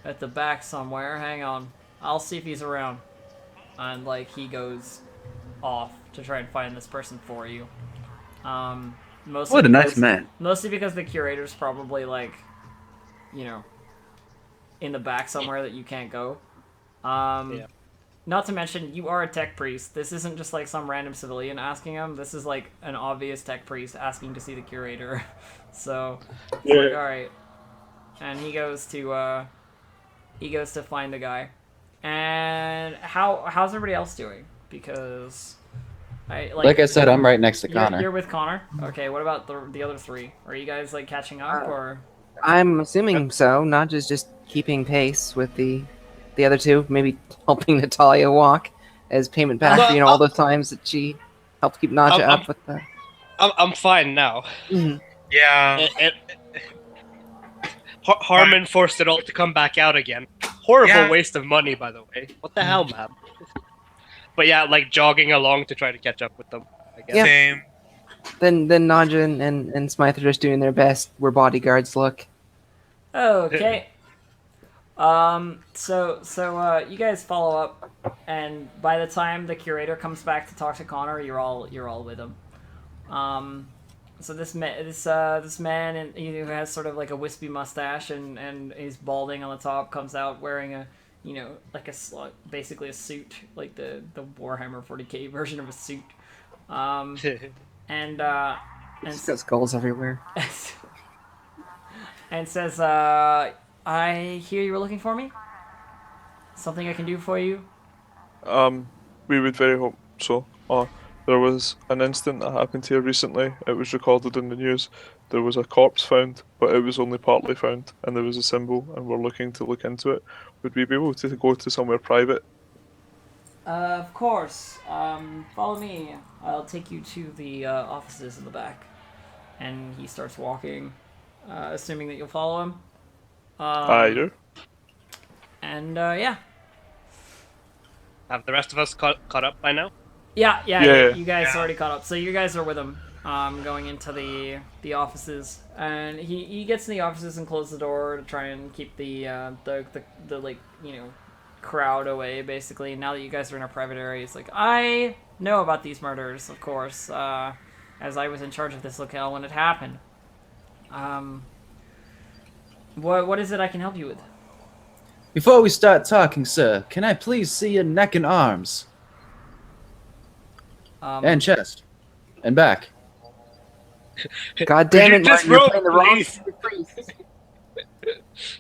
at the back somewhere. Hang on. I'll see if he's around. And, like, he goes off to try and find this person for you. Mostly What a nice because- man. Mostly because the curator's probably, like, in the back somewhere that you can't go. Yeah. Not to mention, you are a tech priest. This isn't just like some random civilian asking him. This is like an obvious tech priest asking to see the curator. So, it's like, all right. And he goes to find the guy. And how's everybody else doing? Because Like I said, I'm right next to Connor. You're with Connor. Okay. What about the other three? Are you guys like catching up or? I'm assuming so. Not just keeping pace with the other two. Maybe helping Natalia walk as payment back for all those times that she helped keep Nadja up with the. I'm fine now. Yeah. Harmon forced it all to come back out again. Horrible Yeah. waste of money, by the way. What the hell, man? But yeah, like jogging along to try to catch up with them, I guess. Yeah. Same. Then Nadja and Smythe are just doing their best where bodyguards look. Okay. So you guys follow up, and by the time the curator comes back to talk to Connor, you're all with him. So this man and who has sort of like a wispy mustache and he's balding on the top comes out wearing a like basically a suit, like the Warhammer 40k version of a suit. And He's got skulls everywhere. and says, I hear you were looking for me. Something I can do for you? We would very hope so. There was an incident that happened here recently. It was recorded in the news. There was a corpse found, but it was only partly found, and there was a symbol, and we're looking to look into it. Would we be able to go to somewhere private? Of course. Follow me. I'll take you to the offices in the back. And he starts walking, assuming that you'll follow him. I do. And yeah. Have the rest of us caught up by now? Yeah. Yeah. You guys already caught up. So you guys are with him, going into the offices, and he gets in the offices and closes the door to try and keep the like crowd away. Basically, now that you guys are in a private area, he's like, I know about these murders, of course, as I was in charge of this locale when it happened. What is it I can help you with? Before we start talking, sir, can I please see your neck and arms? And chest. And back. God damn it, Just Martin, you're roll, playing the wrong please.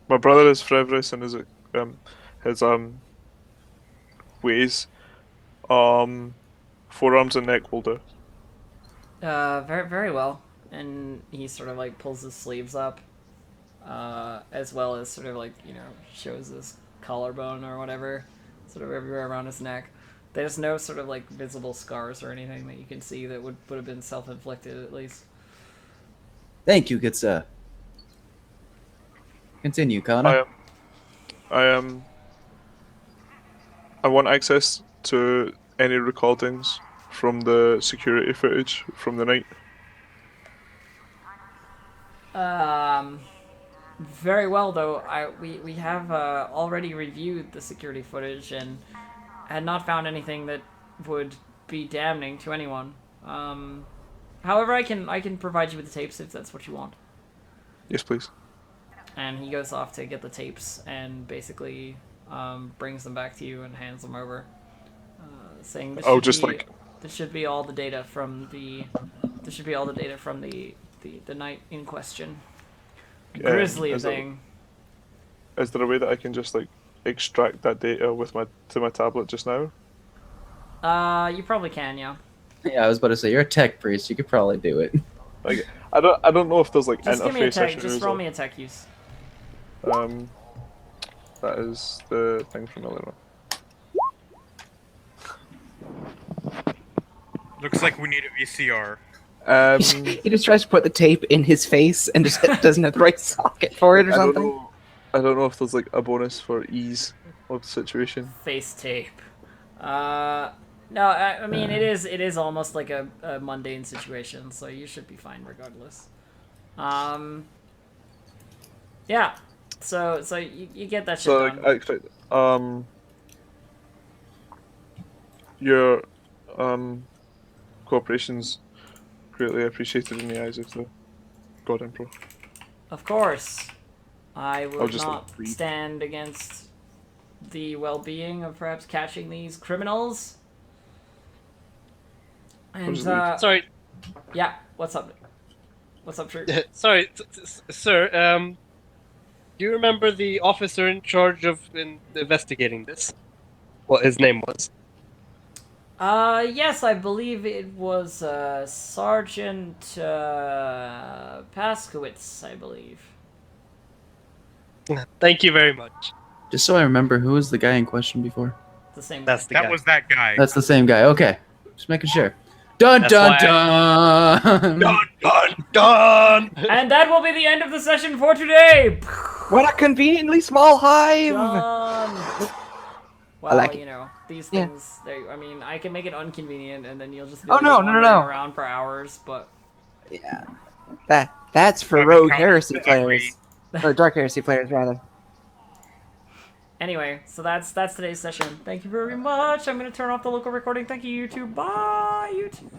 My brother is Frevris, and his ways, forearms and neck will do. Very, very well. And he sort of like pulls his sleeves up, as well as sort of like, shows his collarbone or whatever, sort of everywhere around his neck. There's no sort of like visible scars or anything that you can see that would have been self-inflicted, at least. Thank you, good sir. Continue, Connor. I want access to any recordings from the security footage from the night. Very well, though. We have already reviewed the security footage and had not found anything that would be damning to anyone. However, I can provide you with the tapes if that's what you want. Yes, please. And he goes off to get the tapes and basically brings them back to you and hands them over, saying this should be all the data from the the night in question. Grisly thing. Is there a way that I can just like extract that data to my tablet just now? You probably can, yeah. Yeah, I was about to say, you're a tech priest. You could probably do it. Like, I don't know if there's like Just give me a interface tech. issues. Just roll me a tech use. That is the thing from earlier. Looks like we need a VCR. He just tries to put the tape in his face and just doesn't have the right socket for it or something. I don't know if there's like a bonus for ease of the situation. Face tape. No, I mean it is almost like a mundane situation, so you should be fine regardless. Yeah. So you get that shit done. Actually, your cooperation's greatly appreciated in the eyes of the God Emperor. Of course, I will just, not like, read. stand against the well-being of perhaps catching these criminals. And Sorry. Yeah. What's up? What's up, True? Sorry, sir. Do you remember the officer in charge of investigating this? What his name was? Yes, I believe it was Sergeant Paskowitz, I believe. Thank you very much. Just so I remember, who was the guy in question before? The same. That's the That guy. was that guy. That's the same guy. Okay. Just making sure. Dun That's dun why dun! Done. And that will be the end of the session for today. What a conveniently small hive! Done. Well, like it. these Yeah. things. I mean, I can make it inconvenient, and then you'll just be Oh, no, wandering no. around for hours. But Yeah, that's for Yeah, rogue count heresy that players, or dark heresy players rather. Anyway, so that's today's session. Thank you very much. I'm gonna turn off the local recording. Thank you, YouTube. Bye, YouTube.